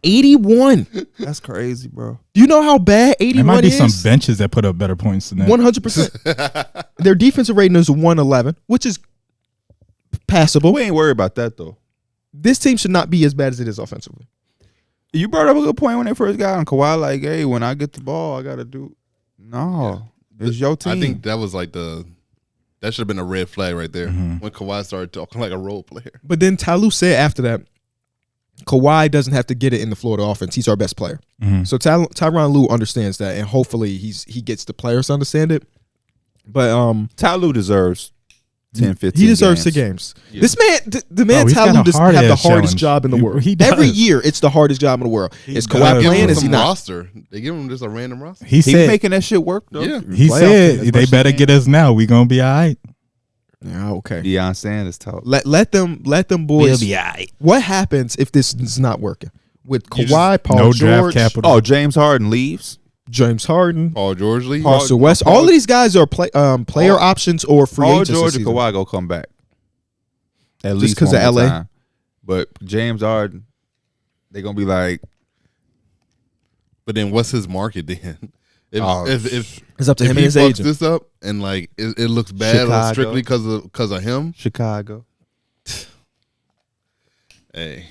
81. That's crazy, bro. Do you know how bad 81 is? There might be some benches that put up better points than that. 100%. Their defensive rating is 111, which is passable. We ain't worried about that though. This team should not be as bad as it is offensively. You brought up a good point when they first got on Kawhi. Like, hey, when I get the ball, I gotta do. No, it's your team. I think that was like that should have been a red flag right there Mm-hmm. when Kawhi started talking like a role player. But then Tyloo said after that, Kawhi doesn't have to get it in the Florida offense. He's our best player. Mm-hmm. So Tyronn Lue understands that, and hopefully he gets the players to understand it. But Ty Lue deserves 10, 15 he deserves games. 10 games. Yeah. This man, the man he's got Ty Lue a does have the hard-ass hardest challenge. job in the world. He does. Every year, it's the hardest job in the world. Is does. Kawhi Give playing? him Is he some not? roster. They give him just a random roster. he He's said making that shit work though. Yeah. he Playoff said team, they better get us now. We gonna be all right. Yeah, okay. Deion Sanders talk. Let them boys. all right. What happens if this is not working with You Kawhi, Paul No George, draft capital. Oh, James Harden leaves. James Harden, Paul George league. Russell West? All of these guys are player options or free Paul agents. this George and season. Kawhi go come back. At Just least 'cause one of more LA? time. But James Harden, they gonna be like, But then what's his market then? If It's up to if him he and his fucks agent. this up and like it looks bad Chicago. strictly because of him, Chicago. hey,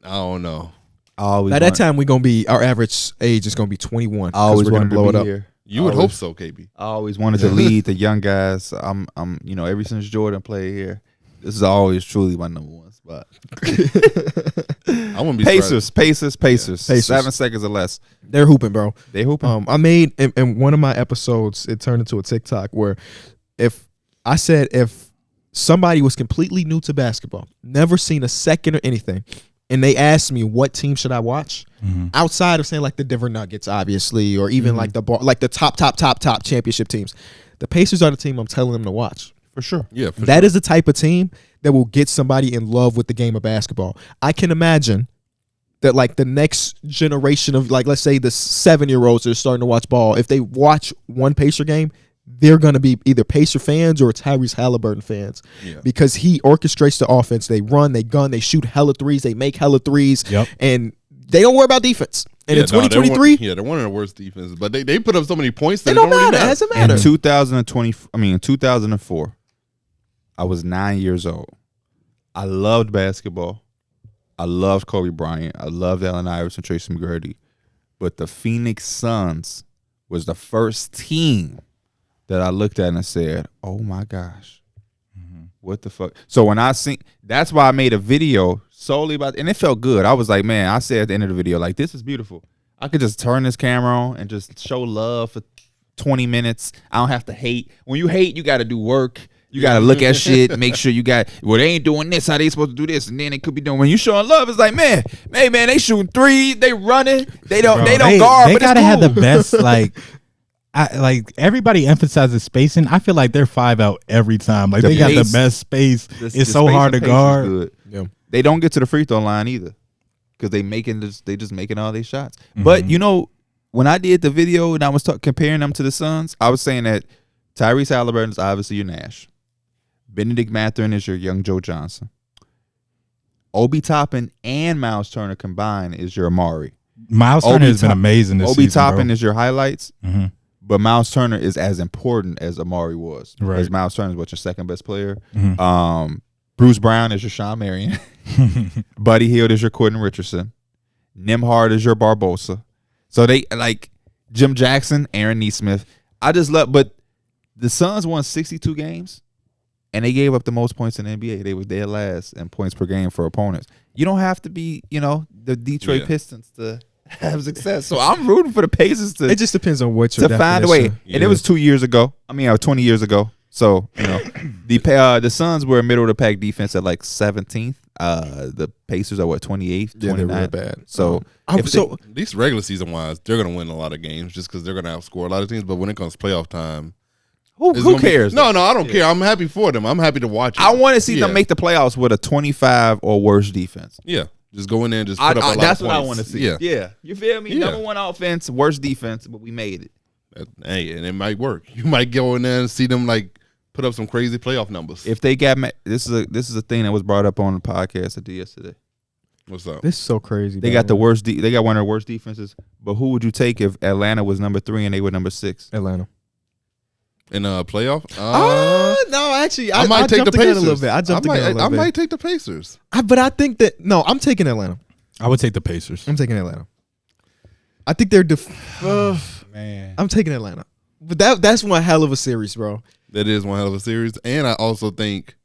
I don't know. I always By that want- time, our average age is gonna be 21. I always we're gonna wanted blow to it be up. here. You would hope so, KB. I always wanted to lead the young guys. I'm ever since Jordan played here, this is always truly my number one spot. I wouldn't be Pacers. Pacers. 7 seconds or less. They're hooping, bro. They hooping. I made in one of my episodes, it turned into a TikTok where if somebody was completely new to basketball, never seen a second or anything, and they asked me what team should I watch, outside of saying like the Denver Nuggets, obviously, or even like the top championship teams, the Pacers are the team I'm telling them to watch. For sure. Yeah, for That sure. is the type of team that will get somebody in love with the game of basketball. I can imagine that like the next generation of like, let's say the 7-year-olds that are starting to watch ball, if they watch one Pacer game, they're going to be either Pacer fans or Tyrese Halliburton fans because he orchestrates the offense. They run, they gun, they shoot hella threes, they make hella threes, and they don't worry about defense. And in 2023, they're one of the worst defenses, but they put up so many points that it it don't don't really matter. It matter. doesn't matter. In 2004, I was 9 years old. I loved basketball. I loved Kobe Bryant. I loved Allen Iverson, Tracy McGrady. But the Phoenix Suns was the first team that I looked at and I said, oh my gosh, what the fuck? So when I seen, that's why I made a video solely about, and it felt good. I was like, man, I said at the end of the video, like, this is beautiful. I could just turn this camera on and just show love for 20 minutes. I don't have to hate. When you hate, you got to do work. You got to look at shit, make sure you got, well, they ain't doing this, how they supposed to do this, and then they could be doing, when you showing love, it's like, man, hey, man, they shooting threes, they running, they don't guard, They but gotta it's have cool. the best like everybody emphasizes spacing. I feel like they're 5 out every time. Like The they got the pace- best space. The It's so space hard to and pace is guard. good. Yeah. They don't get to the free throw line either because they just making all these shots. But you know, when I did the video and I was comparing them to the Suns, I was saying that Tyrese Halliburton is obviously your Nash. Benedict Mathurin is your young Joe Johnson. Obi Toppin and Miles Turner combined is your Amari. Miles Turner has been amazing this Obi season. Toppin is your highlights, Mhm. but Miles Turner is as important as Amari was. Right. Because Miles Turner is what, your second best player. Mhm. Bruce Brown is your Sean Marion. Buddy Hield is your Quentin Richardson. Nembhard is your Barbosa. So they like Jim Jackson, Aaron Nesmith. I just love, but the Suns won 62 games and they gave up the most points in the NBA. They were dead last in points per game for opponents. You don't have to be, the Detroit Pistons to have success. So I'm rooting for the Pacers to It just depends on what your to find a way. definition. And it was 2 years ago. 20 years ago. So, the Suns were a middle of the pack defense at like 17th. The Pacers are 28th, 29th. Yeah, they were bad. So, At least regular season wise, they're gonna win a lot of games just because they're gonna outscore a lot of teams. But when it comes to playoff time, who cares? No, I don't care. I'm happy for them. I'm happy to watch it. I want to see Yeah. them make the playoffs with a 25 or worse defense. Yeah, just go in there and just put up a lot That's of what I points. want to see. Yeah. You feel me? Yeah. Number one offense, worst defense, but we made it. Hey, and it might work. You might go in there and see them like put up some crazy playoff numbers. If they got this is a thing that was brought up on the podcast I did yesterday. What's up? This is so crazy. They got the worst. They got one of the worst defenses. But who would you take if Atlanta was number 3 and they were number 6? Atlanta. In a playoff? No, actually, I might take the Pacers. A little bit. I might take the Pacers. But I think that I'm taking Atlanta. I would take the Pacers. I'm taking Atlanta. I think they're Man, I'm taking Atlanta. But that's one hell of a series, bro. That is one hell of a series. And I also think,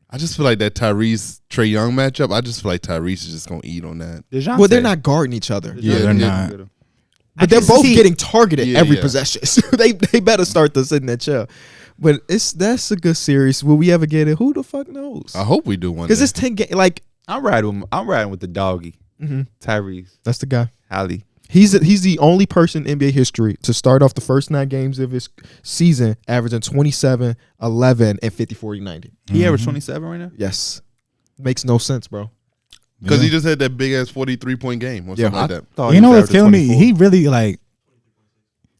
I just feel like that Tyrese-Trae Young matchup, I just feel like Tyrese is just going to eat on that. Well, they're not guarding each other. Yeah, they're not. But they're both getting targeted every yeah. possession. So they better start to sit in that chair. But that's a good series. Will we ever get it? Who the fuck knows? I hope we do one day. Because it's 10 games. Like, I'm riding with the doggy. Tyrese. That's the guy. Hallie. He's the only person in NBA history to start off the first 9 games of his season averaging 27, 11, and 50, 40, 90. He averaged 27 right now? Yes. Makes no sense, bro. Because he just had that big-ass 43-point game or something like that. You know what's killing me? He really, like...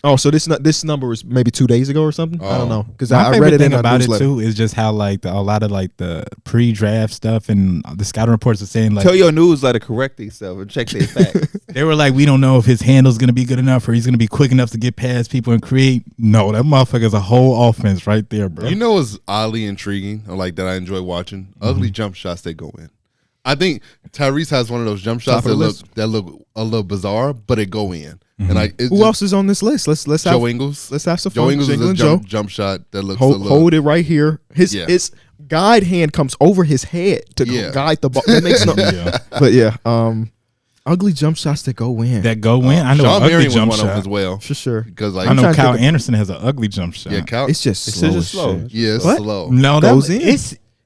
Oh, so this number was maybe 2 days ago or something? I don't know. Because I read it thing in a about newsletter. it, too, is just how, like, a lot of, like, the pre-draft stuff and the scouting reports are saying, like... Tell your newsletter to correct themselves and check their facts. They were like, we don't know if his handle's going to be good enough or he's going to be quick enough to get past people and create. No, that motherfucker's a whole offense right there, bro. You know what's oddly intriguing, or like that I enjoy watching? Ugly jump shots that go in. I think Tyrese has one of those jump shots that look a little bizarre, but it go in. And who else is on this list? Let's have Joe Ingles. Let's have some fun. Joe Ingles is a Joe. jump shot that looks Hold it right here. His guide hand comes over his head to guide the ball. That makes no. But ugly jump shots that go in. I know Sean an ugly Marion jump was one of shot them as well. For sure. Because like I know Kyle Anderson has an ugly jump shot. Yeah, Kyle. It's just slow. slow. Yeah, it's What? slow. No, Goes in.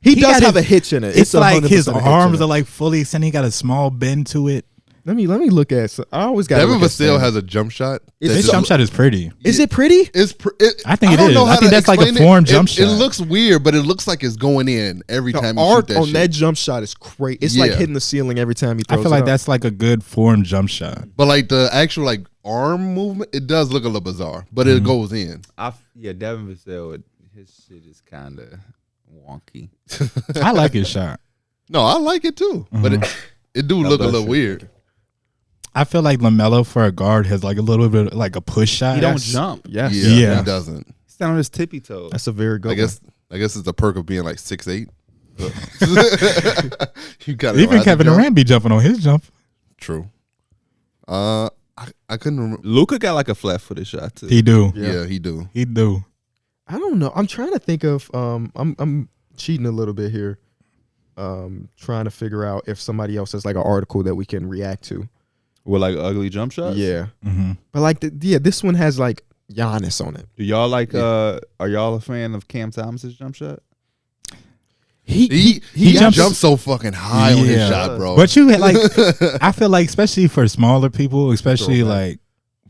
He does got have a hitch in it. It's like 100% his a hitch arms in are it. like fully extended. He got a small bend to it. Let me look at. I always got. Devin Vassell has a jump shot. His jump shot is pretty. Is it pretty? I think it is. I think that's like a form jump shot. It looks weird, but it looks like it's going in every time you shoot Art that on shit. that jump shot is crazy. It's like hitting the ceiling every time he I throws. feel like it that's like a good form jump shot. But like the actual like arm movement, it does look a little bizarre, but it goes in. Devin Vassell, his shit is kind of wonky. I like his shot. No, I like it too, but it do look a little weird. I feel like LaMelo for a guard has like a little bit like a push shot. He don't jump. Yes. Yeah, he doesn't. He's down on his tippy toes. That's a very good. I guess it's a perk of being like 6'8". You got Even Kevin Durant be jumping on his jump. True. I couldn't remember. Luka got like a flat-footed shot too. He do. Yeah, he do. He do. I don't know. I'm trying to think of. I'm cheating a little bit here. Trying to figure out if somebody else has like an article that we can react to. With like ugly jump shots. Yeah. But like this one has like Giannis on it. Do y'all like? Are y'all a fan of Cam Thomas's jump shot? He jumps so fucking high on his shot, bro. But you like, I feel like especially for smaller people, especially like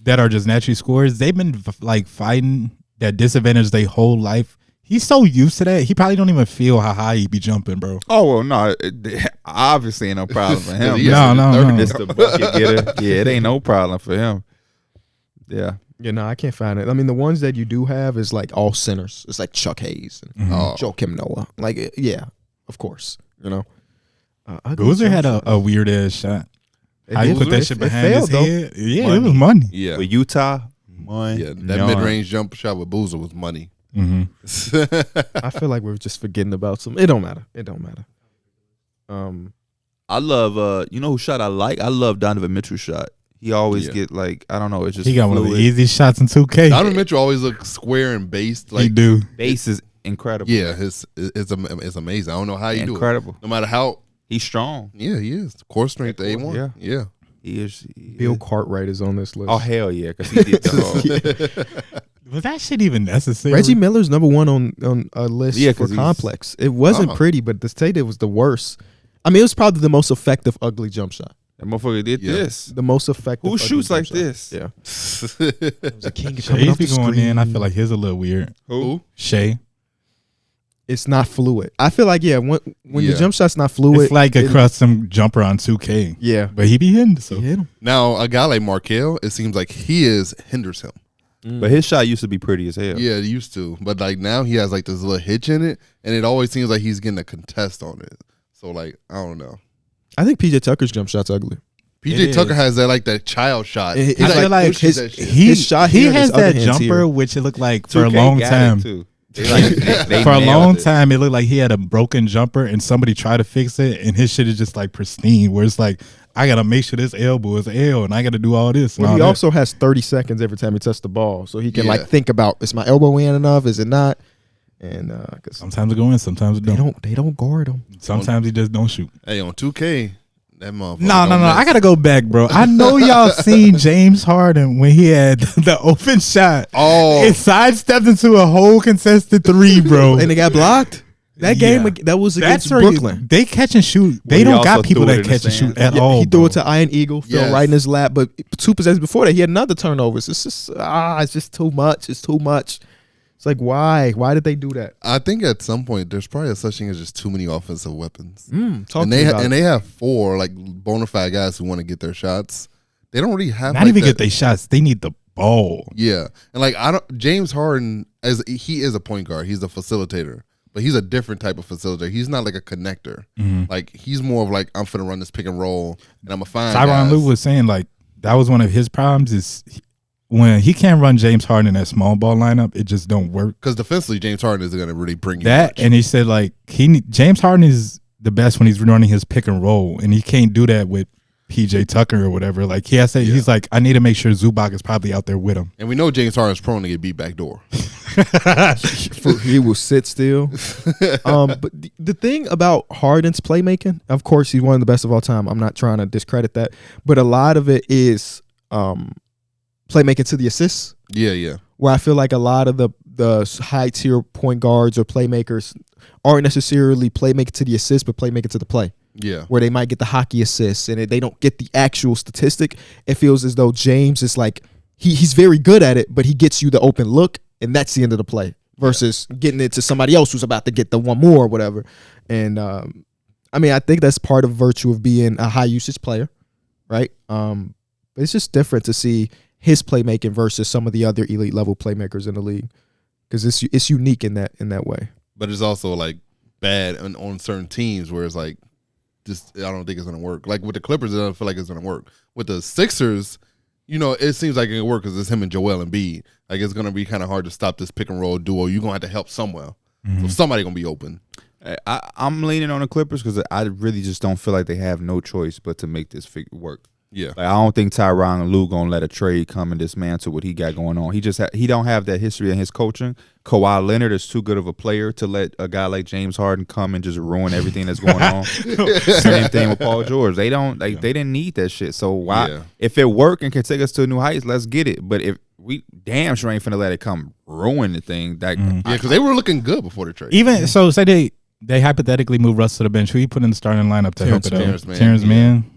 that are just naturally scorers, they've been like fighting that disadvantage their whole life. He's so used to that, he probably don't even feel how high he be jumping, bro. Oh well, no, obviously ain't no problem for him. No. It's the bucket getter. Yeah, it ain't no problem for him. Yeah. Yeah, no, I can't find it. I mean, the ones that you do have is like all centers. It's like Chuck Hayes and Joakim Noah. Like, yeah, of course. You know, Boozer had a weird ass shot. How you put that shit behind his head? Yeah, it was money. Yeah, with Utah, money. Yeah, that mid-range jump shot with Boozer was money. I feel like we're just forgetting about some. It don't matter. I love. You know who shot I like? I love Donovan Mitchell's shot. He always get like, I don't know. It's just he got one of the easiest shots in 2K. Donovan Mitchell always looks square and based. Like, he do. Base is incredible. Yeah, it's amazing. I don't know how you do it. Incredible. No matter how he's strong. Yeah, he is. Core strength A1. Yeah. He is. Bill Cartwright is on this list. Oh hell yeah, because he did the whole. Was that shit even necessary? Reggie Miller's number one on a list for Complex. It wasn't pretty, but to say that it was the worst. I mean, it was probably the most effective ugly jump shot. That motherfucker did this. The most effective. Who shoots like this? Yeah. It was a king coming Shea off be the going screen. in. I feel like his a little weird. Who? Shea. It's not fluid. I feel like when your jump shot's not fluid, it's like a custom jumper on 2K. Yeah, but he be hitting. So he hit him. Now a guy like Markel, it seems like hinders him. But his shot used to be pretty as hell. Yeah, it used to. But like now he has like this little hitch in it, and it always seems like he's getting a contest on it. So like I don't know. I think PJ Tucker's jump shot's ugly. PJ Tucker has that child shot. I feel like his shot. He here, has his other that hand's jumper, here. which it looked like for a long time. For For a long time, it looked like he had a broken jumper, and somebody tried to fix it, and his shit is just like pristine. Where it's like, I gotta make sure this elbow is L, and I gotta do all this. Well, he also has 30 seconds every time he touches the ball, so he can Yeah. like think about, is my elbow in enough? Is it not? And cause sometimes it go in, sometimes it don't. they don't guard him. Sometimes he just don't shoot. Hey, on 2K, that motherfucker. No. don't I miss. gotta go back, bro. I know y'all seen James Harden when he had the open shot. Oh, It sidestepped into a whole contested three, bro. And they got blocked. That game, that was against Brooklyn. They catch and shoot. They he don't also got people threw it that in the catch and shoot stands. at all. He threw bro. it to Iron Eagle, fell Yes. right in his lap. But 2 possessions before that, he had another turnover. It's just it's just too much. It's too much. It's like, why? Why did they do that? I think at some point there's probably such thing as just too many offensive weapons. Talk And to me about it. they have 4 like bona fide guys who want to get their shots. They don't really have Not like even that. get their shots. They need the ball. Yeah, and like James Harden he is a point guard. He's a facilitator, but he's a different type of facilitator. He's not like a connector. Like he's more of like, I'm finna run this pick and roll, and I'm gonna find. Tyronn guys. Lue was saying like that was one of his problems is when he can't run James Harden in that small ball lineup, it just don't work. Because defensively, James Harden isn't gonna really bring you That much. and he said like James Harden is the best when he's running his pick and roll, and he can't do that with PJ Tucker or whatever. Like he's like, I need to make sure Zubac is probably out there with him. And we know James Harden's prone to get beat back door. He will sit still. But the thing about Harden's playmaking, of course, he's one of the best of all time. I'm not trying to discredit that, but a lot of it is playmaking to the assists. Yeah. Where I feel like a lot of the high tier point guards or playmakers aren't necessarily playmaking to the assist, but playmaking to the play. Yeah. Where they might get the hockey assists and they don't get the actual statistic. It feels as though James is like he's very good at it, but he gets you the open look, and that's the end of the play. Versus getting it to somebody else who's about to get the one more or whatever. And I mean, I think that's part of virtue of being a high usage player, right? But it's just different to see his playmaking versus some of the other elite level playmakers in the league, because it's unique in that way. But it's also like bad on certain teams where it's like, just I don't think it's gonna work. Like with the Clippers, I don't feel like it's gonna work. With the Sixers, it seems like it can work because it's him and Joel Embiid. Like it's gonna be kind of hard to stop this pick and roll duo. You're gonna have to help somewhere. So somebody gonna be open. I'm leaning on the Clippers because I really just don't feel like they have no choice but to make this figure work. Yeah. Like I don't think Tyronn Lue gonna let a trade come and dismantle what he got going on. He just he don't have that history in his coaching. Kawhi Leonard is too good of a player to let a guy like James Harden come and just ruin everything that's going on. Same thing with Paul George. They don't they didn't need that shit. So why if it work and can take us to new heights, let's get it. But if we damn sure ain't finna let it come ruin the thing. That Yeah, because they were looking good before the trade. Even so, say they hypothetically move Russ to the bench. Who you put in the starting lineup to help it out? Terrence Mann.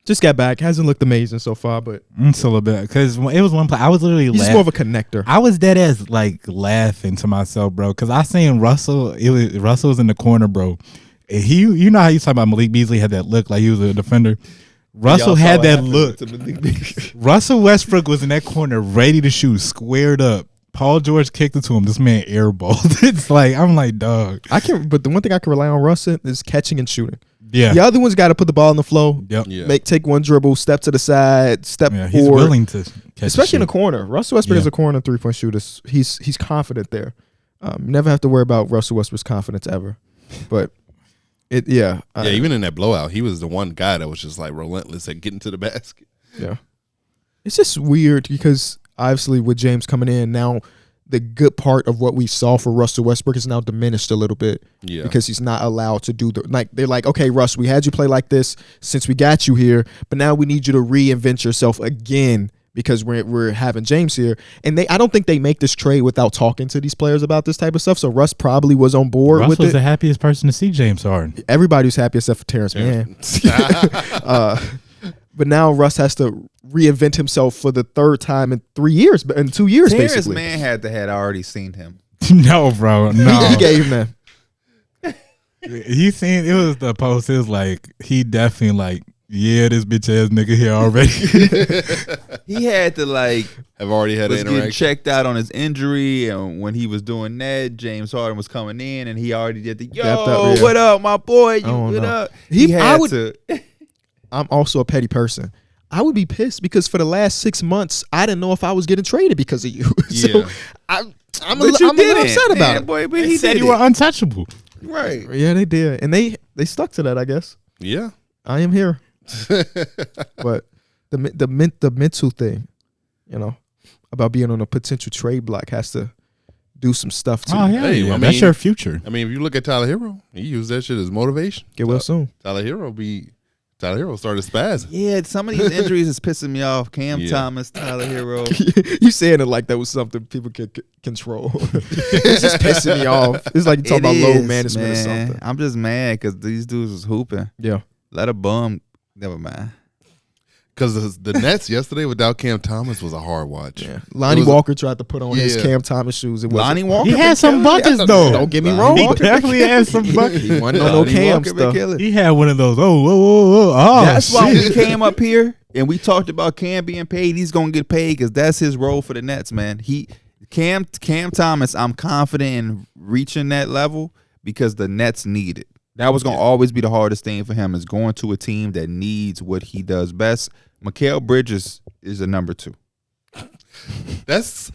Just got back. Hasn't looked amazing so far, but It's a little bit because it was one play. I was literally he's more of a connector. I was dead as like laughing to myself, bro, because I seen Russell. Russell was in the corner, bro. And you know how you talk about Malik Beasley had that look like he was a defender. Russell had that look. Russell Westbrook was in that corner, ready to shoot, squared up. Paul George kicked it to him. This man airballed. It's like I'm like, dog. But the one thing I can rely on Russ in is catching and shooting. Yeah. The other one's got to put the ball in the flow. Yep. Yeah. Take one dribble, step to the side, step Yeah, forward. he's willing to catch Especially in the the corner. Russell Westbrook is a corner 3-point shooter. He's confident there. Never have to worry about Russell Westbrook's confidence ever. But even in that blowout, he was the one guy that was just like relentless at getting to the basket. Yeah. It's just weird because obviously with James coming in now, the good part of what we saw for Russell Westbrook is now diminished a little bit. Yeah. Because he's not allowed to do they're like, okay, Russ, we had you play like this since we got you here, but now we need you to reinvent yourself again because we're having James here. And I don't think they make this trade without talking to these players about this type of stuff. So Russ probably was on board Russ with was it. the happiest person to see James Harden. Everybody was happy except for Terrence Mann. But now Russ has to reinvent himself for the third time in 2 years, Terrence basically. Mann had already seen him. No, bro. No. He gave him that. He seen it was the post. It was like he definitely like Yeah, this bitch ass nigga here already. He had to have already had an was getting interaction. checked out on his injury, and when he was doing that, James Harden was coming in, and he already did the yeah. what up, my boy? don't What know. up? He had to. I'm also a petty person. I would be pissed because for the last 6 months, I didn't know if I was getting traded because of you. So Yeah. I'm a But little upset about man, it. boy. But They he said said you were untouchable. right. Yeah, they did, and they stuck to that. I guess Yeah. I am here, but the mental thing, about being on a potential trade block has to do some stuff to Oh, you. yeah. Hey, I That's mean- your future. I mean, if you look at Tyler Hero, he used that shit as motivation. Get well soon. Tyler Hero started spazzing. Yeah, some of these injuries is pissing me off. Cam Yeah. Thomas, Tyler Hero. You saying it like that was something people could control. It's just pissing me off. It's like you talking about load management or something. I'm just mad because these dudes was hooping. Yeah. Let a bum. Never mind. Because the Nets yesterday without Cam Thomas was a hard watch. Yeah. Lonnie was a- Walker tried to put on his Yeah. Cam Thomas shoes. It wasn't. Lonnie Walker. He had some been killing it. buckets, though. Don't get me Lonnie wrong. He Walker definitely had some buckets. He wasn't on no Lonnie Cam Walker been stuff. killing it. He had one of those. Oh, That's why we shit. came up here and we talked about Cam being paid. He's gonna get paid because that's his role for the Nets, man. Cam Thomas, I'm confident in reaching that level because the Nets need it. That was gonna always be the hardest thing for him is going to a team that needs what he does best. Mikal Bridges is a number 2. That's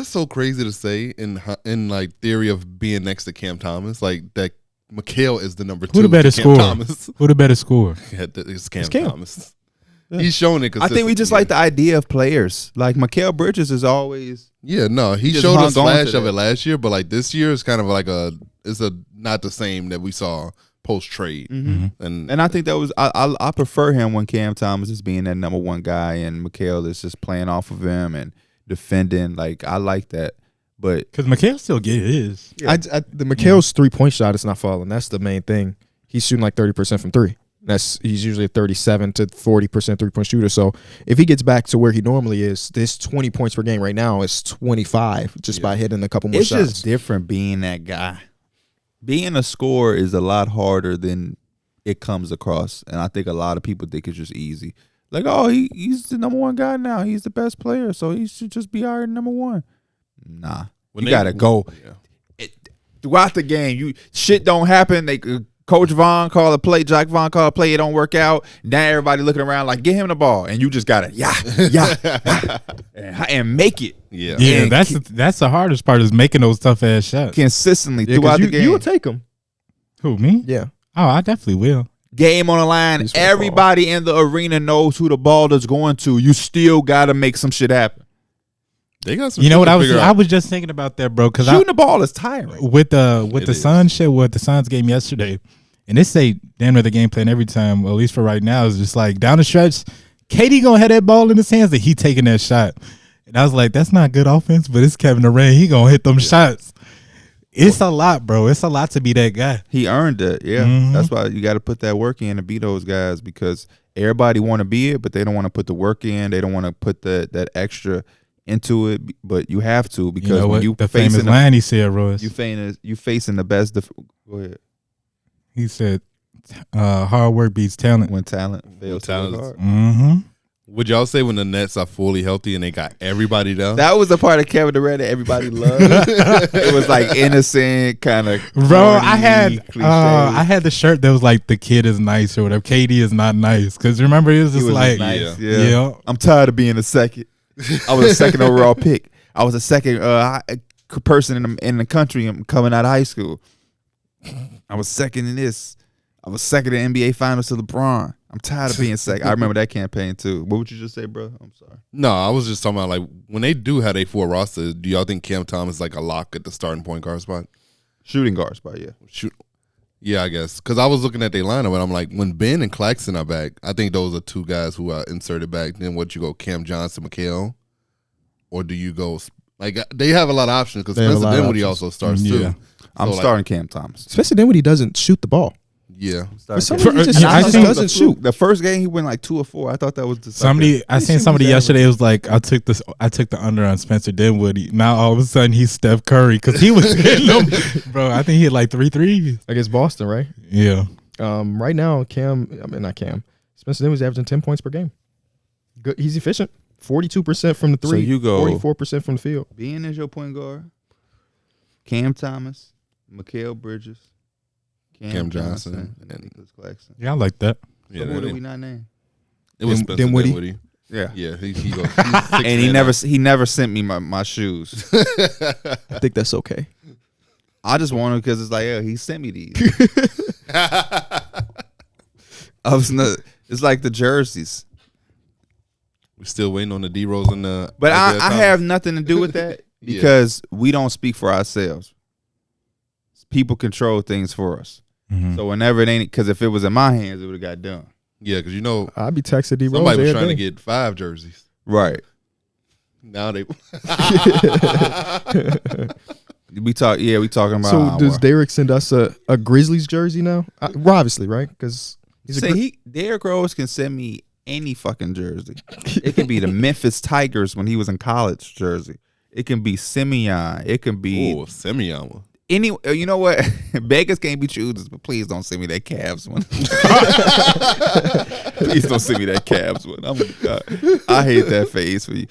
so crazy to say in like theory of being next to Cam Thomas. Like that Mikal is the number 2. Who the better to Cam scorer? Thomas. Who the better scorer? It's Cam, It's Cam. Thomas. He's shown it. I think we just like the idea of players. Like Mikal Bridges is always Yeah, no, he just showed hung us on to flash of that. it last year, but like this year is kind of like it's not the same that we saw post trade. And And I think that was I prefer him when Cam Thomas is being that number 1 guy and Mikal is just playing off of him and defending. Like I like that, but Because McHale still get his. The Mikal's 3-point shot is not falling. That's the main thing. He's shooting like 30% from 3. He's usually a 37 to 40% 3-point shooter. So if he gets back to where he normally is, this 20 points per game right now is 25 just by hitting a couple more it's shots. just different being that guy. Being a scorer is a lot harder than it comes across, and I think a lot of people think it's just easy. Like, oh, he's the number 1 guy now. He's the best player, so he should just be our number 1. Nah, When you they- gotta go. Yeah. Throughout the game, shit don't happen. Coach Vaughn call a play, Jack Vaughn call a play, it don't work out. Now everybody looking around like, get him the ball, and you just gotta and make it Yeah. Yeah, And that's the hardest part is making those tough ass shots. consistently Yeah, 'cause throughout the game. you will take him. Who, me? Yeah. Oh, I definitely will. Game on the line. He's gonna fall. Everybody in the arena knows who the ball is going to. You still gotta make some shit happen. They got some You know shit what to I was? figure I out. was just thinking about that, bro. Because Shooting the ball is tiring. with the It is. Suns shit, with the Suns game yesterday, and they say damn near the game plan every time. Well, at least for right now, is just like down the stretch. KD gonna have that ball in his hands that he taking that shot, and I was like, that's not good offense, but it's Kevin Durant. He gonna hit them shots. It's a lot, bro. It's a lot to be that guy. He earned it. Yeah, Mhm. that's why you got to put that work in to be those guys because everybody want to be it, but they don't want to put the work in. They don't want to put that extra into it, but you have to because You know when what? you The famous facing line he said, Royce. you facing the best. Go ahead. He said, "Hard work beats talent." When talent fails, to work talent- hard. Mm-hmm. Would y'all say when the Nets are fully healthy and they got everybody down? That was the part of Kevin Durant that everybody loved. It was like innocent, kind of. Bro, I had the shirt that was like the kid is nice or whatever. KD is not nice because remember it was just like nice. Yeah. Yeah. I'm tired of being a second. I was a second overall pick. I was a second person in the country coming out of high school. I was second in this. I was second in NBA Finals to LeBron. I'm tired of being second. I remember that campaign too. What would you just say, bro? I'm sorry. No, I was just talking about like when they do have a full roster, do y'all think Cam Thomas is like a lock at the starting point guard spot? Shooting guard spot, yeah. Shoot. Yeah, I guess. Because I was looking at their lineup and I'm like, when Ben and Claxton are back, I think those are 2 guys who are inserted back. Then what you go, Cam Johnson, Mikal? Or do you go, like, they have a lot of options because They have a Spencer lot of Dinwiddie options. also starts Yeah. too. I'm So, like, starting Cam Thomas. Especially then when he doesn't shoot the ball. Yeah. For some Starting reason, Cam he I just think- doesn't shoot. The first game he went like 2 or 4. I thought that was just I seen somebody yesterday. It was like I took the under on Spencer Dinwiddie. Now all of a sudden he's Steph Curry because he was hitting them, bro. I think he hit like 3 threes. Against Boston, right? Yeah, Right now, not Cam. Spencer Dinwiddie's averaging 10 points per game. Good. He's efficient. 42% from the three. So you go 44% from the field. being as your point guard, Cam Thomas, Mikal Bridges, Cam Johnson, and Nicholas Claxton. Yeah, I like that. So who did we not name? It was Spencer Dinwiddie. Dinwiddie. Yeah. Yeah, he goes. And he never sent me my shoes. I think that's okay. I just want him because it's like, he sent me these. It's like the jerseys. We're still waiting on the D-Rose and the. But I have nothing to do with that because we don't speak for ourselves. People control things for us. Mm-hmm. So whenever it ain't, because if it was in my hands, it would have got done. Yeah, because I'd be texting D-Rose. somebody was trying to get 5 jerseys. Right. Now they. We talking about. So does Darrick send us a Grizzlies jersey now? Well, obviously, right? Because Derrick Rose can send me any fucking jersey. It can be the Memphis Tigers when he was in college jersey. It can be Simeon. It can be Simeon. any. You know what? Beggars can't be choosers, but please don't send me that Cavs one. Please don't send me that Cavs one. I hate that face for you.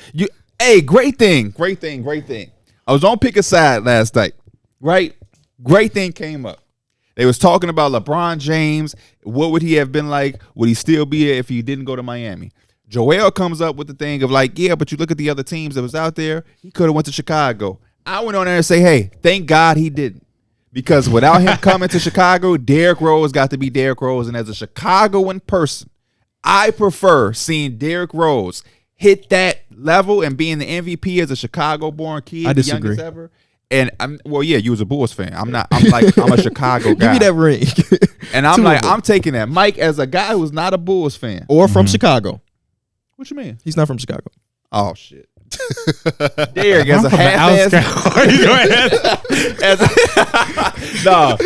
Hey, great thing. I was on Pick a Side last night, right? Great thing came up. They was talking about LeBron James. What would he have been like? Would he still be there if he didn't go to Miami? Joel comes up with the thing of like, yeah, but you look at the other teams that was out there. He could have went to Chicago. I went on there and say, hey, thank God he didn't. Because without him coming to Chicago, Derrick Rose got to be Derrick Rose. And as a Chicagoan person, I prefer seeing Derrick Rose hit that level and being the MVP as a Chicago-born kid, I the disagree. youngest ever. And you was a Bulls fan. I'm a Chicago guy. Give me that ring. And I'm taking that. Mike, as a guy who's not a Bulls fan. Or from Chicago. What you mean? He's not from Chicago. Oh, shit. Derrick, as a half-ass. No.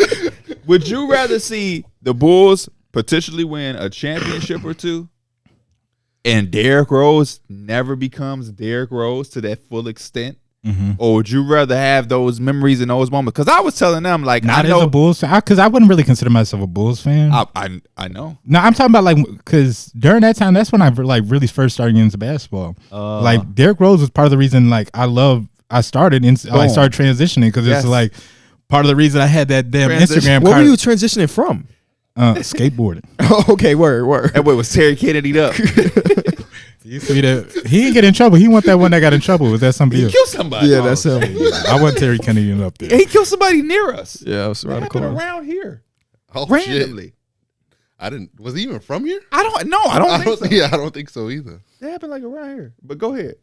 Would you rather see the Bulls potentially win a championship or two and Derrick Rose never becomes Derrick Rose to that full extent? Mm-hmm. Or would you rather have those memories in those moments? Because I was telling them, like, not I know as a Bulls fan, because I wouldn't really consider myself a Bulls fan. I know. No, I'm talking about like because during that time, that's when I like really first started getting into basketball. Like Derrick Rose was part of the reason like I started transitioning because it's like part of the reason I had that damn Instagram. What were you transitioning from? Skateboarding. Okay, word. That boy was Terry Kennedy up. You see that? He didn't get in trouble. He wasn't that one that got in trouble. Was that somebody else? He killed somebody. Yeah, that's him. I wasn't Terry Kennedy up there. He killed somebody near us. Yeah, I was around the corner. Around here. Oh, randomly. Shit. I didn't. Was he even from here? I don't think so. Yeah, I don't think so either. That happened like around here. But go ahead.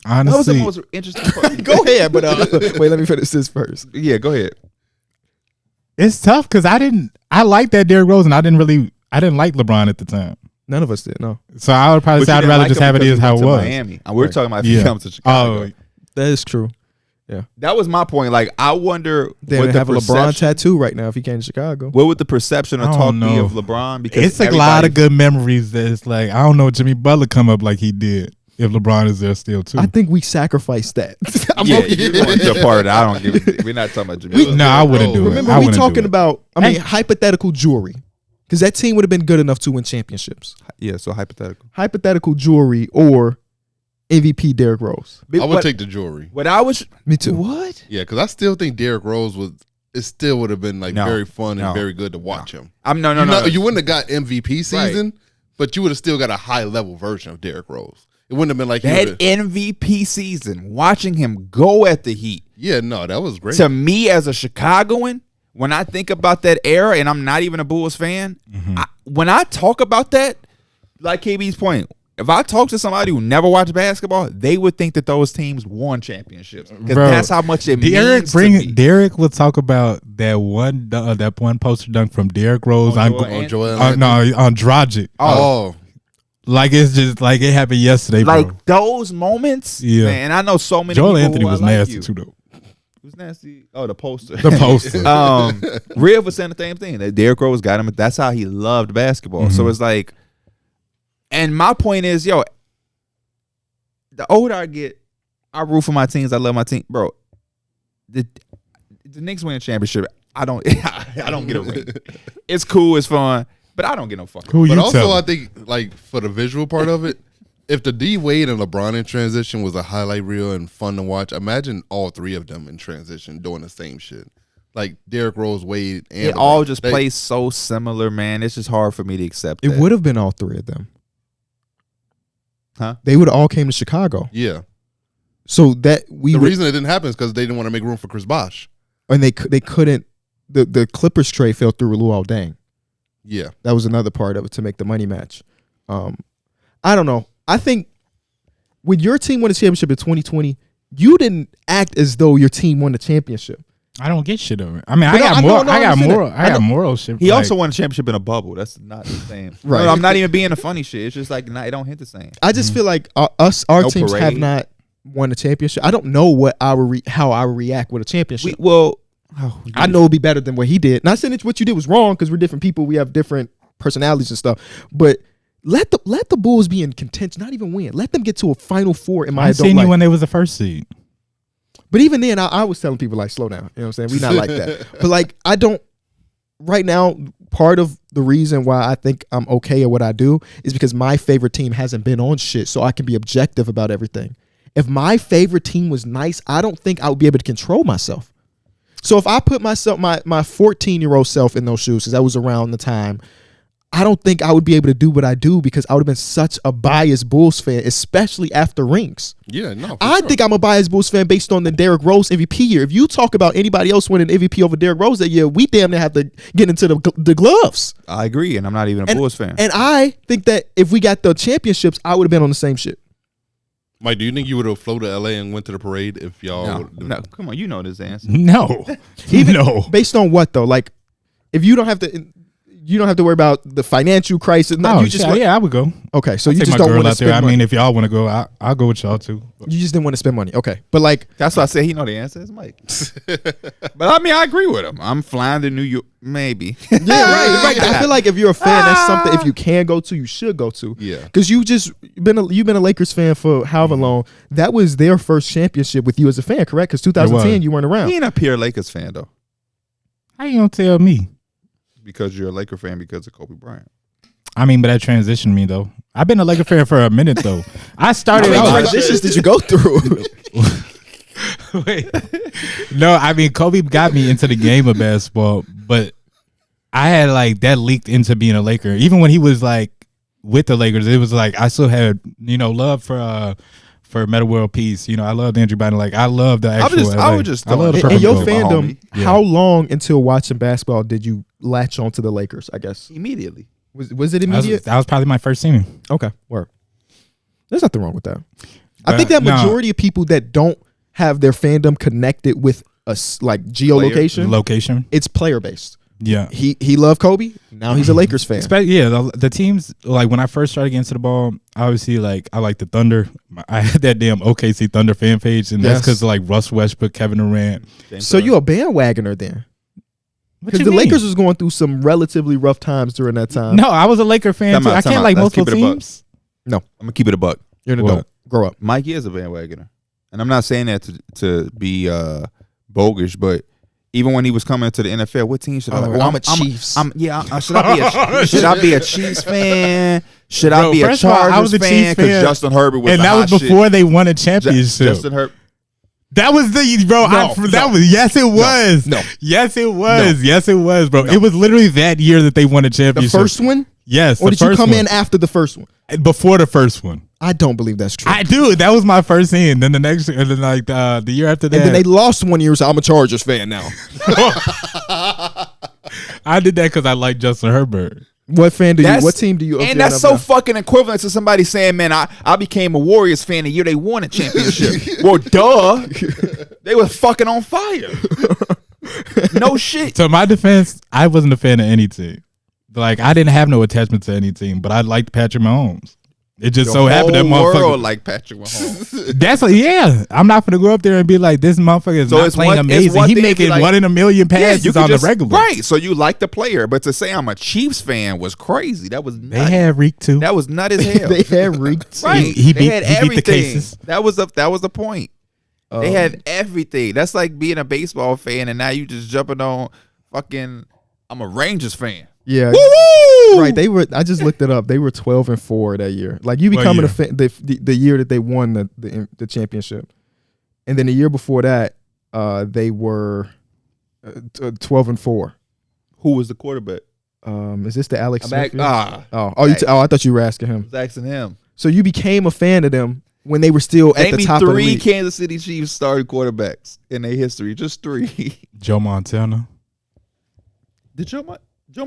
Honestly, that was the most interesting part. Go ahead, but wait, let me finish this first. Yeah, go ahead. It's tough because I liked that Derrick Rose and I didn't like LeBron at the time. None of us did, no. So I would probably say I'd rather just have it as how it was. Miami. And we're talking about if he comes to Chicago. Oh, that is true. Yeah. That was my point. Like, I wonder they would have a LeBron tattoo right now if he came to Chicago. What would the perception or talk be of LeBron? Because it's a lot of good memories that it's like, I don't know, Jimmy Butler come up like he did if LeBron is there still too. I think we sacrificed that. You're going to a part of that. I don't give it. We're not talking about Jimmy Butler. No, I wouldn't do it. Remember, we talking about, hypothetical jewelry. Because that team would have been good enough to win championships. Yeah, so hypothetical. Hypothetical jewelry or MVP Derrick Rose. I would take the jewelry. Me too. What? Yeah, because I still think Derrick Rose would have been like very fun and very good to watch him. No. You wouldn't have got MVP season, but you would have still got a high level version of Derrick Rose. It wouldn't have been like that MVP season. Watching him go at the Heat. Yeah, no, that was great. To me, as a Chicagoan, when I think about that era, and I'm not even a Bulls fan, when I talk about that, like KB's point, if I talk to somebody who never watched basketball, they would think that those teams won championships because that's how much it means to me. Derrick will talk about that one poster dunk from Derrick Rose on Dragic. Oh. Like it's just like it happened yesterday, bro. Like those moments, man. And I know so many. Joel people Anthony was nasty too, though. Who's nasty? Oh, the poster. The poster. Real was saying the same thing. That Derrick Rose got him. That's how he loved basketball. Mm-hmm. So it's like, and my point is, the older I get, I root for my teams. I love my team, bro. The Knicks win a championship. I don't get a ring. It's cool. It's fun. But I don't get no fucking. Who But you also, tell? I think like for the visual part of it, if the D Wade and LeBron in transition was a highlight reel and fun to watch, imagine all three of them in transition doing the same shit. Like Derrick Rose, Wade, and It LeBron. all just plays so similar, man. It's just hard for me to accept. It that. would have been all three of them. Huh? They would have all came to Chicago. Yeah. So that The reason it didn't happen is because they didn't want to make room for Chris Bosh. and they couldn't. The Clippers trade fell through Luol Deng. Yeah. That was another part of it to make the money match. I don't know. I think when your team won the championship in 2020, you didn't act as though your team won the championship. I don't get shit over it. I mean, But I got no, moral shit. He like, also won a championship in a bubble. That's not the same. Right. No, I'm not even being a funny shit. It's just like it don't hit the same. I just feel like our No teams have parade. not won the championship. I don't know what how I would react with a championship. I know it'd be better than what he did. Not saying that what you did was wrong because we're different people. We have different personalities and stuff. But let the Bulls be in contention, not even win. Let them get to a Final Four in my I adult seen life. you when they was the first seed. But even then, I was telling people like, slow down. You know what I'm saying? We not like that. But like, I don't. Right now, part of the reason why I think I'm okay at what I do is because my favorite team hasn't been on shit, so I can be objective about everything. If my favorite team was nice, I don't think I would be able to control myself. So if I put myself, my 14-year-old self in those shoes, because that was around the time, I don't think I would be able to do what I do because I would have been such a biased Bulls fan, especially after rings. Yeah, no. I think I'm a biased Bulls fan based on the Derrick Rose MVP year. If you talk about anybody else winning MVP over Derrick Rose that year, we damn near have to get into the gloves. I agree, and I'm not even a Bulls fan. And I think that if we got the championships, I would have been on the same shit. Mike, do you think you would have flown to LA and went to the parade if y'all no, come on, you know this answer. No, no. Based on what though? Like, if you don't have to worry about the financial crisis. Oh, You just yeah, I would go. okay. So I'll you take just my don't girl want to out there. spend I money. mean, if y'all want to go, I'll go with y'all too. You just didn't want to spend money. Okay, but like, That's why I said he know the answer. It's Mike. But I mean, I agree with him. I'm flying to New York, maybe. yeah, right. I feel like if you're a fan, that's something. If you can go to, you should go to. Yeah. Because you've been a Lakers fan for however long. That was their first championship with you as a fan, correct? Because 2010 you weren't around. He ain't a Pierre Lakers fan though, How you gonna tell me? because you're a Laker fan because of Kobe Bryant. I mean, but that transitioned me though. I've been a Laker fan for a minute though. I started How many out. transitions did you go through? Wait. No, I mean Kobe got me into the game of basketball, but I had like that leaked into being a Laker. Even when he was like with the Lakers, it was like I still had love for Meta World Peace. I loved Andrew Bynum. Like I love the actual. I would just I love the throw In purple your gold. fandom, Yeah. how long until watching basketball did you latch on to the Lakers? I guess Immediately. was it That was, immediate? that was probably my first team. Okay, word. There's nothing wrong with that. I But, think that no. majority of people that don't have their fandom connected with like geolocation, Location. it's player based. Yeah. He loved Kobe. Now he's a Lakers fan. The teams, like when I first started getting to the ball, obviously like I like the Thunder. I had that damn OKC Thunder fan page, and that's Yes. because like Russ Westbrook, Kevin Durant. So you a bandwagoner then? What Because you the mean? Lakers was going through some relatively rough times during that time. No, I was a Laker fan Time too. out, I time can't out. like Let's multiple keep it a buck. teams. I'm gonna keep it a buck. You're an What? adult. Grow up. Mikey is a bandwagoner, and I'm not saying that to be bogus, but even when he was coming to the NFL, what team should I like? I'm a Chiefs. Should I be a Chiefs fan? Should I Bro, be a first of all, I Chargers was a fan? Chiefs fan, Because Justin Herbert was And the that was hot before shit. they won a championship. Justin Herbert. That was the bro. Yes, it was. No. Yes, it was. Yes, it was, bro. It was literally that year that they won a The championship. first one? Yes. Or the did you first come one. in after the first one? Before the first one? I don't believe that's true. I do. That was my first team. Then the next, and then like the year after that, and then they lost 1 year, so I'm a Chargers fan now. I did that because I like Justin Herbert. What fan do you? That's- What team do you? And that's so fucking equivalent to somebody saying, "Man, I became a Warriors fan the year they won a championship." Well, duh, they was fucking on fire. No shit. To my defense, I wasn't a fan of any team. Like I didn't have no attachment to any team, but I liked Patrick Mahomes. It just so happened that whole motherfucker. world like Patrick Mahomes. That's yeah. I'm not gonna go up there and be like, this motherfucker is So not it's playing one- it's amazing. one He thing to be making like- 1 in a million passes you could on the just- regular. right? So you like the player, but to say I'm a Chiefs fan was crazy. That was They nut. had Reek too. That was nut as hell. they had reeked. Right? He They beat- had he beat the everything. cases. That was the point. They had everything. That's like being a baseball fan and now you just jumping on fucking. I'm a Rangers fan. Yeah. Woo! Right, they were. I just looked it up. They were 12-4 that year. Like you becoming a fan the year that they won the championship, and then the year before that, they were 12-4. Who was the quarterback? Is this the Alex Smith? I thought you were asking him. was asking him. So you became a fan of them when they were still at the top of the league. Name me 3 Kansas City Chiefs starting quarterbacks in their history. Just 3. Joe Montana. Did Joe Montana?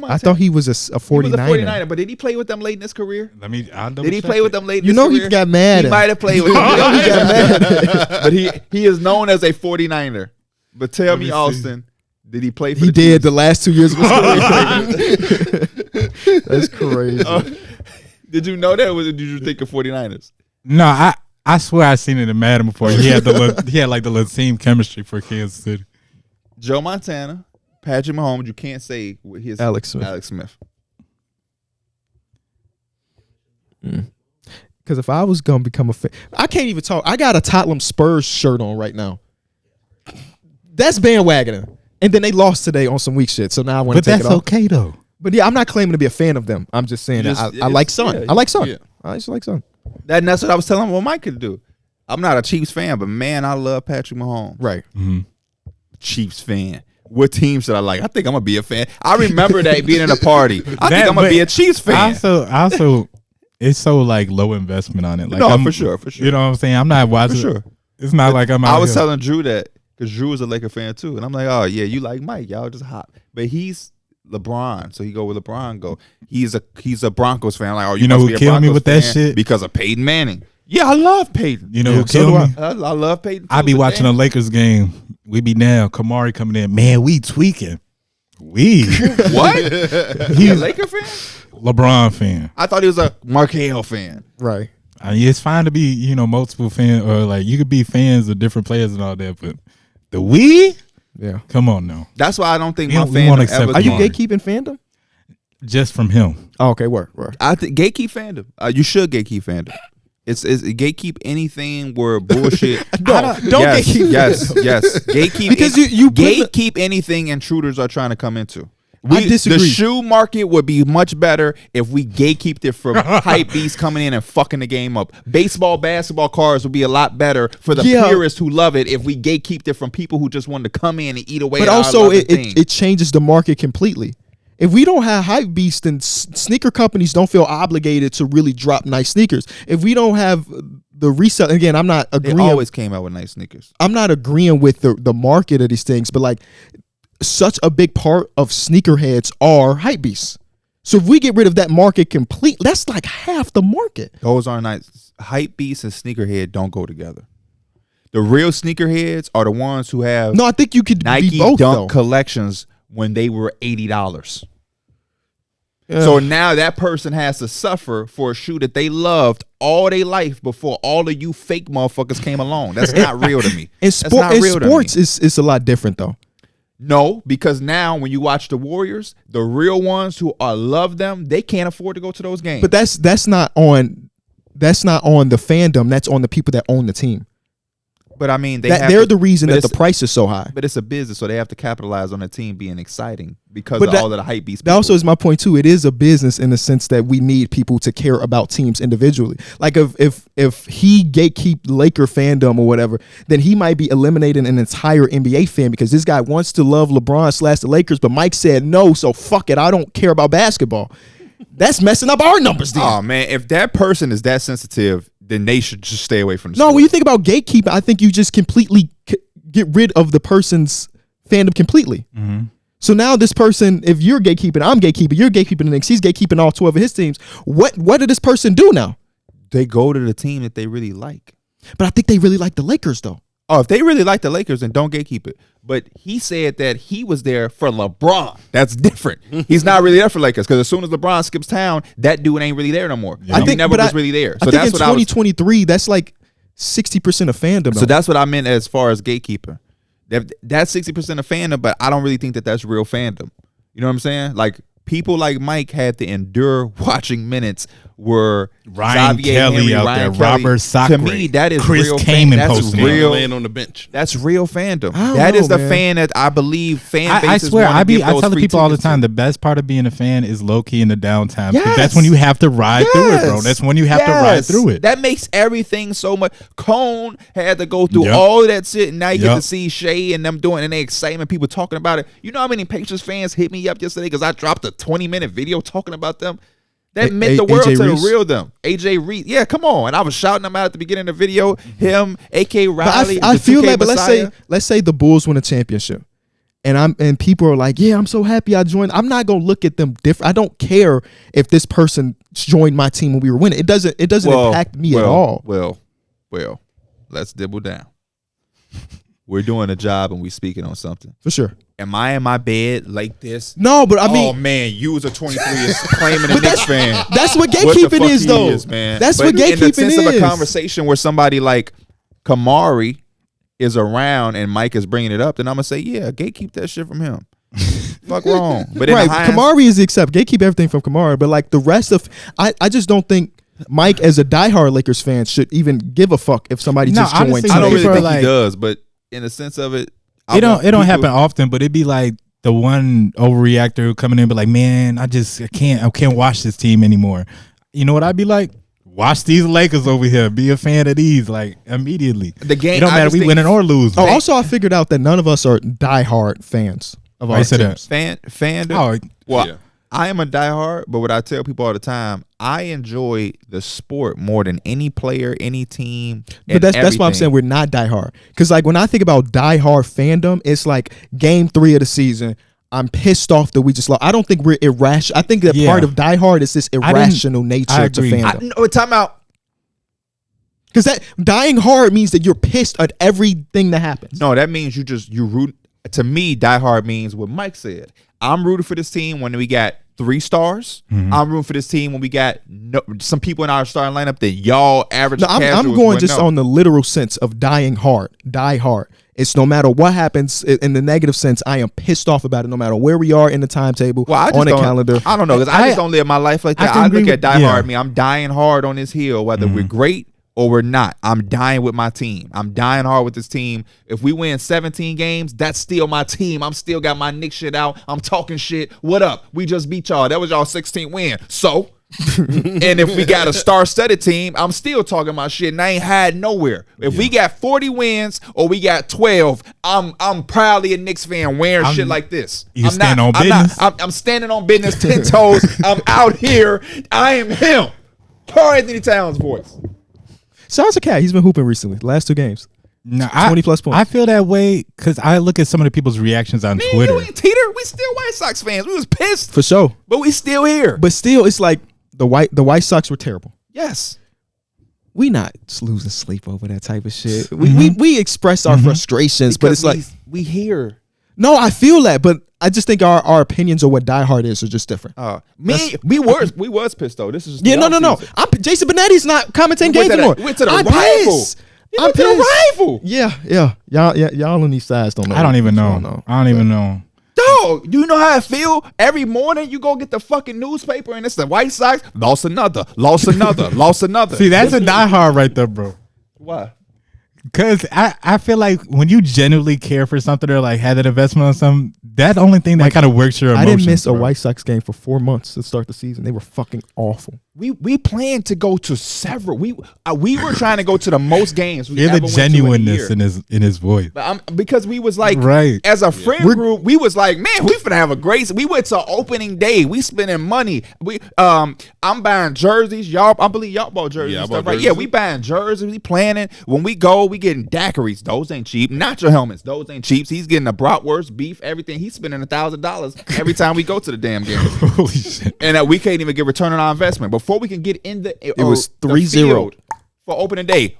I thought he was a 49er. He was a 49er, but did he play with them late in his career? Did he play with them late in his career? You know he got mad. He might have played with them. You know he got mad. But he is known as a 49er. But tell me, Austin, did he play for the did Chiefs? the last 2 years of his career. That's crazy. Did you know that, or did you think of 49ers? No, I swear I seen it in Madden before. He had like the little team chemistry for Kansas City. Joe Montana, Patrick Mahomes. You can't say his Alex Smith. Because if I was gonna become a fan, I can't even talk. I got a Tottenham Spurs shirt on right now. That's bandwagoning. And then they lost today on some weak shit. So now I want to take it off. But that's okay though. But yeah, I'm not claiming to be a fan of them. I'm just saying that I like Son. Yeah, I like Son. yeah. I just like Son. That's what I was telling him what Mike could do. I'm not a Chiefs fan, but man, I love Patrick Mahomes. Right. Mm-hmm. Chiefs fan. What team should I like? I think I'm gonna be a fan. I remember that being in a party. I think I'm gonna be a Chiefs fan. Also, it's so like low investment on it. Like, no, for sure. You know what I'm saying? I'm not watching. For sure. It's not like I'm out I was here. telling Drew that because Drew is a Laker fan too, and I'm like, oh yeah, you like Mike? Y'all just hot, but he's LeBron, so he go where LeBron go. He's a Broncos fan. I'm like, oh, you know who killed me with that fan shit? Because of Peyton Manning. Yeah, I love Peyton. You know who killed me? I love Peyton. I be watching a Lakers game. We be down. Kamari coming in. Man, we tweaking. We what? He a Laker fan? LeBron fan. I thought he was a Markel fan. Right. I mean, it's fine to be, multiple fans, or like you could be fans of different players and all that, but the we? Yeah. Come on now. That's why I don't think We my won't fandom accept ever. Are you Kamari. gatekeeping fandom? Just from him. Oh, okay, work. I think gatekeep fandom. You should gatekeep fandom. It's gatekeep anything where bullshit. Don't yes, gatekeep. Yes. Gatekeep Because you gatekeep anything intruders are trying to come into. I disagree. The shoe market would be much better if we gatekeeped it from hype beasts coming in and fucking the game up. Baseball, basketball cards would be a lot better for the purists who love it if we gatekeeped it from people who just wanted to come in and eat away. But also, it changes the market completely. If we don't have hype beasts, then sneaker companies don't feel obligated to really drop nice sneakers. If we don't have the resale, again, I'm not agreeing. They always came out with nice sneakers. I'm not agreeing with the market of these things, but like such a big part of sneakerheads are hype beasts. So if we get rid of that market completely, that's like half the market. Those are nice. Hype beasts and sneakerhead don't go together. The real sneakerheads are the ones who have No, I think you could Nike be both, Dunk though. collections when they were $80. Yeah. So now that person has to suffer for a shoe that they loved all their life before all of you fake motherfuckers came along. That's not real to me. In That's not real to sports, me. it's a lot different though. No, because now when you watch the Warriors, the real ones who love them, they can't afford to go to those games. But that's not on the fandom. That's on the people that own the team. But I mean, they're the reason that the price is so high. But it's a business, so they have to capitalize on the team being exciting because But of all of the hype beasts. That also is my point too. It is a business in the sense that we need people to care about teams individually. Like if he gatekeep Laker fandom or whatever, then he might be eliminating an entire NBA fan because this guy wants to love LeBron / the Lakers, but Mike said no, so fuck it. I don't care about basketball. That's messing up our numbers then. Oh man, if that person is that sensitive, then they should just stay away from the No, sport. when you think about gatekeeping, I think you just completely get rid of the person's fandom completely. Mm-hmm. So now this person, if you're gatekeeping, I'm gatekeeping, you're gatekeeping the Knicks, he's gatekeeping all 12 of his teams. What did this person do now? They go to the team that they really like. But I think they really like the Lakers though. Oh, if they really like the Lakers, then don't gatekeep it. But he said that he was there for LeBron. That's different. He's not really there for Lakers because as soon as LeBron skips town, that dude ain't really there no more. Yeah. He never was really there. So I think that's in what I was. 2023, that's like 60% of fandom. So that's what I meant as far as gatekeeper. That's 60% of fandom, but I don't really think that that's real fandom. You know what I'm saying? Like people like Mike had to endure watching minutes were Ryan Xavier Kelly Henry, out Ryan there, Kelly. Robert Sacre, To me, that is Chris real Kaman That's posting. real. Laying on the bench. That's real fandom. I don't That is know, the man. fan that I believe fan I bases swear, wanna I give tell those the free people all the tickets to. time, the best part of being a fan is low key in the downtime. Yes. That's when you have to ride through it, bro. Yes. That's when you have to ride through it. That makes everything so much. Cone had to go through Yep. all of that shit, and now you get Yep. to see Shay and them doing, and they excitement, people talking about it. You know how many Patriots fans hit me up yesterday because I dropped a 20-minute video talking about them? That meant the world AJ to the Reese? real them. AJ Reese. Yeah, come on. And I was shouting them out at the beginning of the video. Him, AK But Riley. I the feel 2K like, but Messiah. let's say the Bulls win a championship, and people are like, yeah, I'm so happy I joined. I'm not gonna look at them different. I don't care if this person joined my team when we were winning. It doesn't impact me at all. Well, let's dibble down. We're doing a job and we speaking on something. For sure. Am I in my bed like this? No, but I Oh mean, man, you was a 23 is claiming a Knicks fan. that's what What the gatekeeping fuck is, he though. man. That's But what gatekeeping in the sense of a is. conversation where somebody like Kamari is around and Mike is bringing it up, then I'm gonna say, yeah, gatekeep that shit from him. Fuck wrong. But in Right, the hindsight- Kamari is the except. Gatekeep everything from Kamari, but like the rest of, I just don't think Mike, as a diehard Lakers fan, should even give a fuck if somebody No, just joined. honestly, I don't really People are think like- he does, but in the sense of it, It don't happen often, but it'd be like the one overreactor coming in, and be like, man, I can't watch this team anymore. You know what I'd be like? Watch these Lakers over here. Be a fan of these, like immediately. The game. It don't I matter just we think winning or losing. Oh, also I figured out that none of us are diehard fans of Why our you say that? teams. fandom. Oh, Well, Yeah. I am a diehard, but what I tell people all the time, I enjoy the sport more than any player, any team. But that's why I'm everything. saying we're not diehard. Because like when I think about diehard fandom, it's like game 3 of the season. I'm pissed off that we just lost. I don't think we're irrational. I think that Yeah. part of diehard is this irrational nature to agree. fandom. No, time out. Because that dying hard means that you're pissed at everything that happens. No, that means you root. To me, diehard means what Mike said. I'm rooting for this team when we got 3 stars. Mm-hmm. I'm rooting for this team when we got some people in our starting lineup that y'all average. No, I'm casuals going wouldn't just know. on the literal sense of dying hard, die hard. It's no matter what happens in the negative sense, I am pissed off about it no matter where we are in the timetable, Well, I just on the don't- calendar. I don't know because I just don't live my life like I that. can I agree look at with- die yeah. hard. Me, I'm dying hard on this hill, whether we're great or we're not. I'm dying with my team. I'm dying hard with this team. If we win 17 games, that's still my team. I'm still got my Knicks shit out. I'm talking shit. What up? We just beat y'all. That was y'all 16th win. So, and if we got a star-studded team, I'm still talking my shit and I ain't hiding nowhere. If we got 40 wins or we got 12, I'm proudly a Knicks fan wearing shit like this. You I'm stand not, on I'm not- business. I'm standing on business 10 toes. I'm out here. I am him. Carl Anthony Towns' voice. Shout out to Cat. He's been hooping recently. The last 2 games. no, 20 plus points. I feel that way because I look at some of the people's reactions on Me and Twitter. you ain't teeter. We still White Sox fans. We was pissed, For sure. but we still here. But still, it's like the White Sox were terrible. Yes. We not losing sleep over that type of shit. We express our frustrations, but it's like we here. no, I feel that, but I just think our opinions of what Die Hard is are just different. We was pissed though. This is just Yeah, the no. offseason. Jason Benetti's not commentating We went games to the- anymore. we went to the I'm rival. pissed. You I'm went to the pissed. rival. Yeah. Y'all on these sides don't know. I don't even know. know. I don't even know. Dog, do you know how I feel? Every morning you go get the fucking newspaper and it's the White Sox lost another, lost another. See, that's a diehard right there, bro. Why? Because I feel like when you genuinely care for something or like had an investment on something, that only thing that kind of works your I emotions. didn't miss a bro. White Sox game for 4 months to start the season. They were fucking awful. We planned to go to several. We were trying to go to the most games we Hear ever the went to in a genuineness year. in his voice. Because we was like, Right. as a friend group, we was like, man, we finna have a great. We went to opening day. We spending money. I'm buying jerseys. I believe y'all bought jerseys. Yeah, I and stuff, bought right? jerseys. Yeah, we buying jerseys. We planning. When we go, we getting daiquiris. Those ain't cheap. Nacho helmets. Those ain't cheap. He's getting a bratwurst, beef, everything. He's spending $1,000 every time we go to the damn game. Holy shit. And we can't even get return on our investment. Before we can get in it was the 3-0 field for opening day.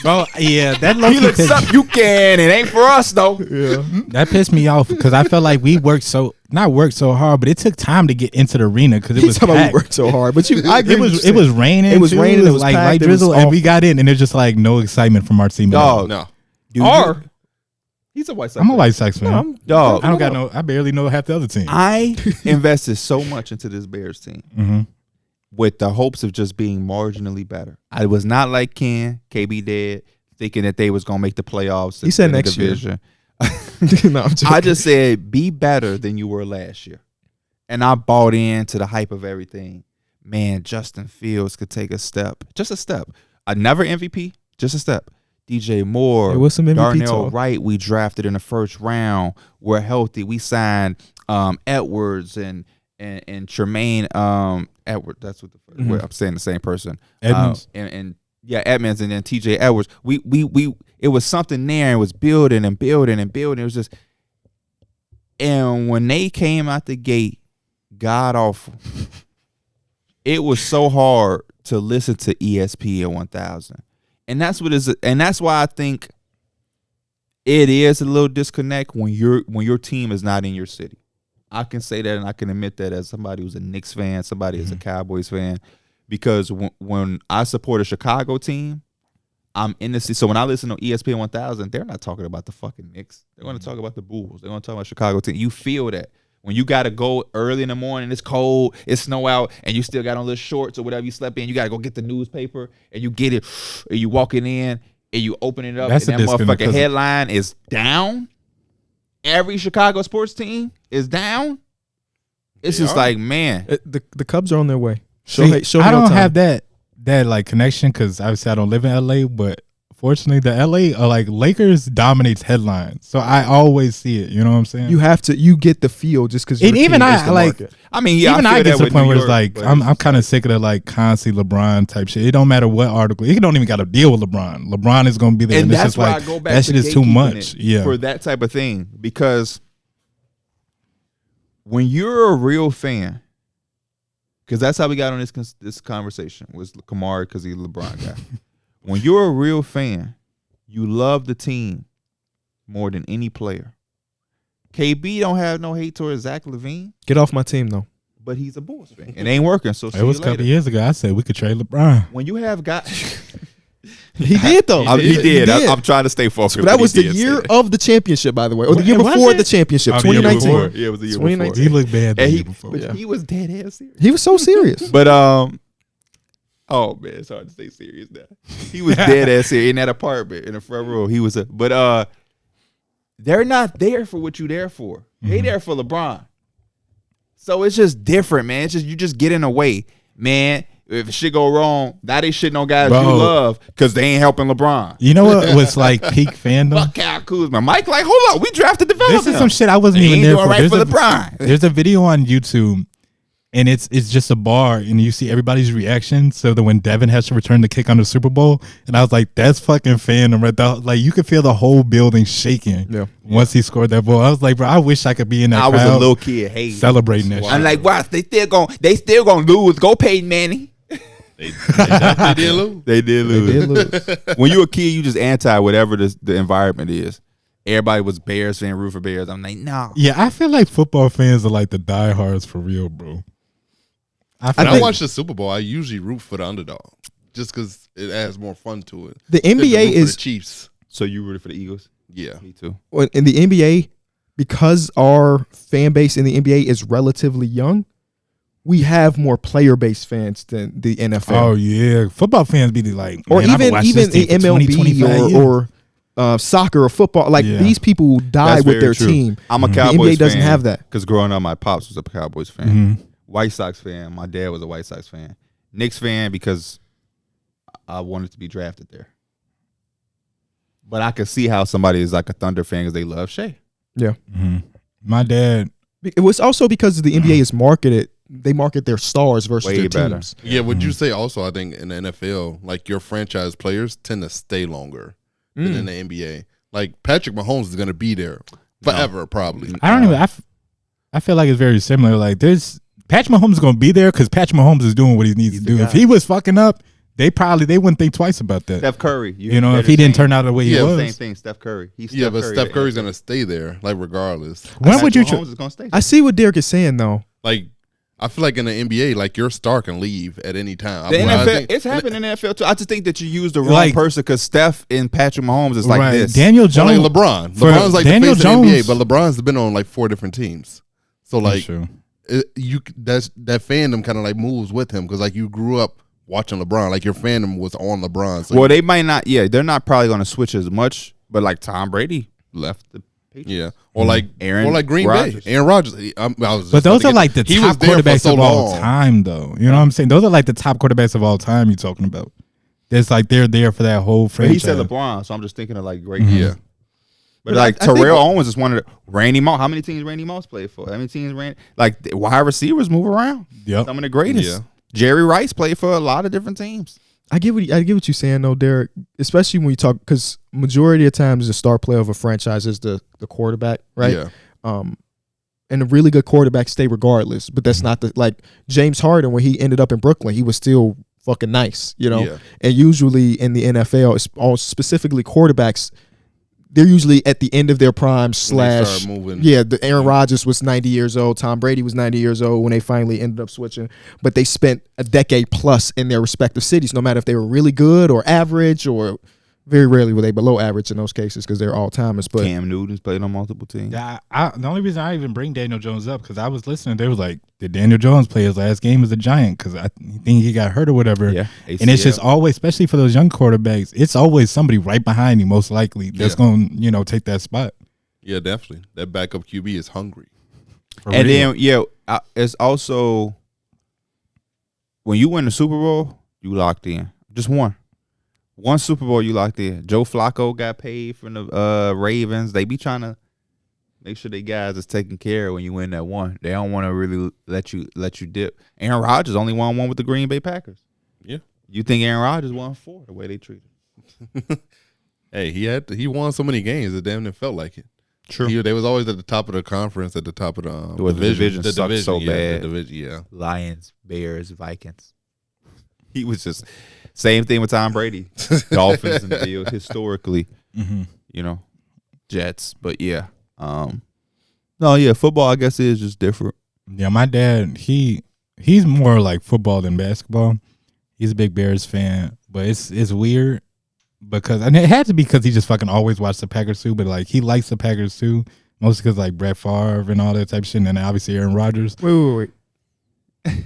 Well, yeah, that He low-key looks pissed, up, you can. It ain't for us though. that pissed me off because I felt like we worked so hard, but it took time to get into the arena because it He's was talking about we packed. worked so hard, but I agree. It was raining. It was too. raining, it was like packed, light it was drizzle, and we awful. got in, and there's just like no excitement from our team. at all. Dog. No. He's a White Sox I'm a fan. White Sox fan. Dog. I don't got no. I barely know half the other team. I invested so much into this Bears team. Mhm. with the hopes of just being marginally better. I was not like KB did, thinking that they was gonna make the playoffs. He said next year. No, I just said be better than you were last year, and I bought into the hype of everything. Man, Justin Fields could take a step, just a step. Never MVP, just a step. DJ Moore, There was some MVP Darnell talk. Wright, we drafted in the first round. We're healthy. We signed Edwards and Tremaine Edwards. That's what I'm saying. The same person. Edmonds. And Edmonds, and then TJ Edwards. We it was something there. It was building and building and building. It was just, and when they came out the gate, god awful. It was so hard to listen to ESPN 1000. And that's what is, and that's why I think it is a little disconnect when your team is not in your city. I can say that, and I can admit that as somebody who's a Knicks fan, somebody who's a Cowboys fan, because when I support a Chicago team, I'm in the city. So when I listen to ESPN 1000, they're not talking about the fucking Knicks. They're going to talk about the Bulls. They're going to talk about Chicago team. You feel that. When you got to go early in the morning, it's cold, it's snow out, and you still got on little shorts or whatever you slept in, you got to go get the newspaper, and you get it, and you walk it in, and you open it up, That's and that motherfucking headline is down. Every Chicago sports team is down. It's just like, man. The Cubs are on their way. I don't have that like connection because obviously I don't live in LA, but fortunately the LA like Lakers dominates headlines, so I always see it. You know what I'm saying? You get the feel just because. Even I like. Market. I mean, yeah, even I get to the point where it's like but I'm kind of sick of the like constantly LeBron type shit. It don't matter what article. It don't even got to deal with LeBron. LeBron is going to be there, and it's that's just why like I go back that to shit is too much. Yeah, for that type of thing, because when you're a real fan, because that's how we got on this conversation was Kamari because he's a LeBron guy. When you're a real fan, you love the team more than any player. KB don't have no hate towards Zach LaVine. Get off my team though. But he's a Bulls fan. It ain't working. So it was a couple years ago. I said we could trade LeBron. When you have guys, he did though. He did. I'm trying to stay focused. So that was the year of the championship, by the way, or the year before the championship, 2019. Yeah, it was the year before. 2019. He looked bad the year before. But he was dead ass serious. He was so serious. But oh man, it's hard to stay serious now. He was dead ass serious in that apartment in the front row. He was they're not there for what you there for. They there for LeBron. So it's just different, man. It's just you just get in the way, man. If shit go wrong, now they shitting on guys you love because they ain't helping LeBron. You know what was like peak fandom? Fuck Kyle Kuzma. Mike, like, hold up, we drafted development. This is some shit I wasn't even there for. Right for LeBron. There's a video on YouTube, and it's just a bar, and you see everybody's reaction. So that when Devin has to return the kick on the Super Bowl, and I was like, that's fucking fandom right there. Like you could feel the whole building shaking once he scored that ball. I was like, bro, I wish I could be in that crowd. I was a little kid, celebrating that. I'm like, wow, they still gonna lose. Go Peyton Manning. They did lose. They did lose. When you're a kid, you just anti whatever the environment is. Everybody was Bears fan, root for Bears. I'm like, no. Yeah, I feel like football fans are like the diehards for real, bro. When I watch the Super Bowl, I usually root for the underdog just because it adds more fun to it. The NBA is the Chiefs. So you rooted for the Eagles? Yeah, me too. In the NBA, because our fan base in the NBA is relatively young, we have more player-based fans than the NFL. Oh yeah, football fans be like, or even the MLB or soccer or football. Like these people die with their team. I'm a Cowboys fan. The NBA doesn't have that because growing up, my pops was a Cowboys fan. Mm-hmm. White Sox fan. My dad was a White Sox fan. Knicks fan because I wanted to be drafted there. But I could see how somebody is like a Thunder fan because they love Shea. Yeah. Mm-hmm. My dad. It was also because the NBA is marketed. They market their stars versus way their better. teams. Yeah, would you say also, I think in the NFL, like your franchise players tend to stay longer than in the NBA. Like Patrick Mahomes is going to be there forever, probably. I don't even. I feel like it's very similar. Like Patrick Mahomes is going to be there because Patrick Mahomes is doing what he needs to do. If he was fucking up, they wouldn't think twice about that. Steph Curry, you know, if he didn't turn out the way he was. Same thing. Steph Curry. Steph Curry's going to stay there, like regardless. When would you? Mahomes is going to stay there. I see what Darrick is saying though. Like. I feel like in the NBA, like your star can leave at any time. The NFL, it's happened in the NFL too. I just think that you use the wrong person because Steph and Patrick Mahomes is like this. Daniel Jones, like LeBron. LeBron's like Daniel the face Jones, of the NBA, but LeBron's been on like 4 different teams. So like that fandom kind of like moves with him because like you grew up watching LeBron, like your fandom was on LeBron. So they might not. Yeah, they're not probably going to switch as much. But like Tom Brady left the Patriots. Yeah, or like Green Rodgers. Bay, Aaron Rodgers. But those are like the top quarterbacks of all time, though. You know what I'm saying? Those are like the top quarterbacks of all time. You're talking about. It's like they're there for that whole franchise. He said LeBron, so I'm just thinking of like great. Yeah. But like Terrell Owens is one of the Randy Moss. How many teams Randy Moss played for? How many teams like wide receivers move around? Yep. Some of the greatest. Yeah. Jerry Rice played for a lot of different teams. I get what you're saying though, Darrick. Especially when you talk, because majority of times the star player of a franchise is the quarterback, right? Yeah. And a really good quarterback stay regardless. But that's not like James Harden when he ended up in Brooklyn, he was still fucking nice, you know. Yeah. And usually in the NFL, it's all specifically quarterbacks. They're usually at the end of their prime / the Aaron Rodgers was 90 years old. Tom Brady was 90 years old when they finally ended up switching. But they spent a decade plus in their respective cities, no matter if they were really good or average, or very rarely were they below average in those cases because they're all-timers. But Cam Newton's played on multiple teams. Yeah, the only reason I even bring Daniel Jones up because I was listening. They was like, did Daniel Jones play his last game as a Giant? Because I think he got hurt or whatever. Yeah, and it's just always, especially for those young quarterbacks, it's always somebody right behind you, most likely, that's going to take that spot. Yeah, definitely. That backup QB is hungry. And then, it's also when you win the Super Bowl, you locked in. Just one. One Super Bowl you locked in. Joe Flacco got paid from the Ravens. They be trying to make sure they guys is taken care of when you win that one. They don't want to really let you dip. Aaron Rodgers only won one with the Green Bay Packers. Yeah. You think Aaron Rodgers won 4 the way they treated him? Hey, he won so many games it damn near felt like it. True. They was always at the top of the conference, at the top of the division. The sucked division so bad. The division, yeah. Lions, Bears, Vikings. He was just same thing with Tom Brady. Dolphins and Bills historically. You know, Jets. But yeah. Football I guess is just different. Yeah, my dad, he's more like football than basketball. He's a big Bears fan, but it's weird because it had to be because he just fucking always watched the Packers too. But like he likes the Packers too, mostly because like Brett Favre and all that type of shit, and then obviously Aaron Rodgers. Wait.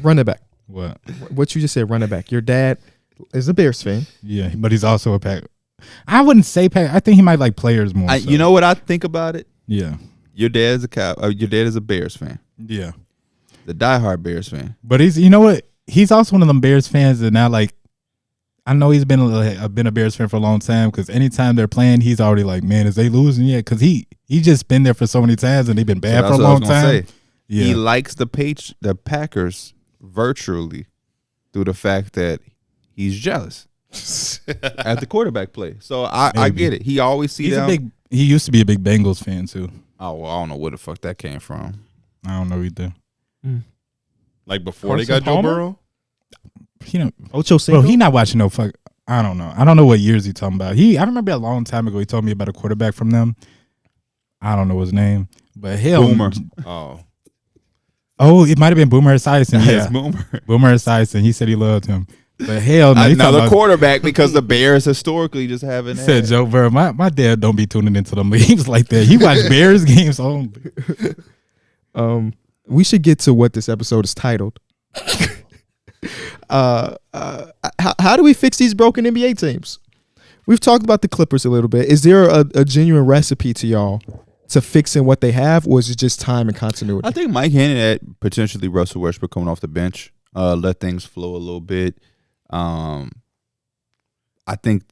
Run it back. What you just said? Run it back. Your dad is a Bears fan. Yeah, but he's also a Packer. I wouldn't say Packer. I think he might like players more. So. You know what I think about it? Yeah. Your dad is a Bears fan. Yeah. The diehard Bears fan. But you know what? He's also one of them Bears fans that now like, I know he's been a Bears fan for a long time because anytime they're playing, he's already like, man, is they losing yet? Because he just been there for so many times and they've been bad for a long time. Yeah. He likes the Packers virtually through the fact that he's jealous at the quarterback play. So I get it. He always sees them. He used to be a big Bengals fan too. Oh, well, I don't know where the fuck that came from. I don't know either. Like before they got Joe Burrow? Ocho Cinco? Bro, he not watching no fuck. I don't know. I don't know what years he talking about. I remember a long time ago he told me about a quarterback from them. I don't know his name. But Boomer. Oh, it might have been Boomer Esiason. Yeah, it's Boomer. Boomer Esiason. He said he loved him. But hell no. Another quarterback because the Bears historically just haven't said Joe Burrow. My dad don't be tuning into them games like that. He watched Bears games only. We should get to what this episode is titled. How do we fix these broken NBA teams? We've talked about the Clippers a little bit. Is there a genuine recipe to y'all to fixing what they have, or is it just time and continuity? I think Mike hinted at potentially Russell Westbrook coming off the bench, let things flow a little bit. I think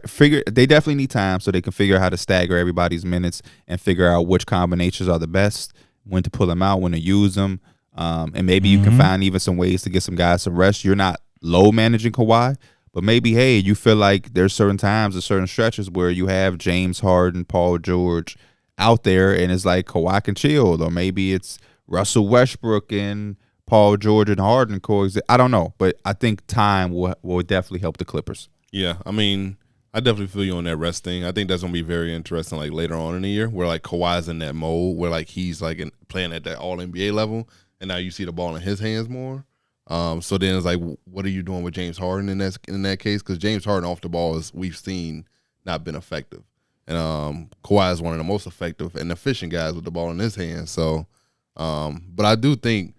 figure they definitely need time so they can figure out how to stagger everybody's minutes and figure out which combinations are the best, when to pull them out, when to use them, and maybe you can find even some ways to get some guys some rest. You're not low managing Kawhi, but maybe you feel like there's certain times or certain stretches where you have James Harden, Paul George out there, and it's like Kawhi can chill, or maybe it's Russell Westbrook and Paul George and Harden coexist. I don't know, but I think time will definitely help the Clippers. Yeah, I mean, I definitely feel you on that rest thing. I think that's gonna be very interesting, like later on in the year, where like Kawhi's in that mode where like he's like playing at that All NBA level, and now you see the ball in his hands more. So then it's like, what are you doing with James Harden in that case? Because James Harden off the ball we've seen not been effective, and Kawhi is one of the most effective and efficient guys with the ball in his hands. So But I do think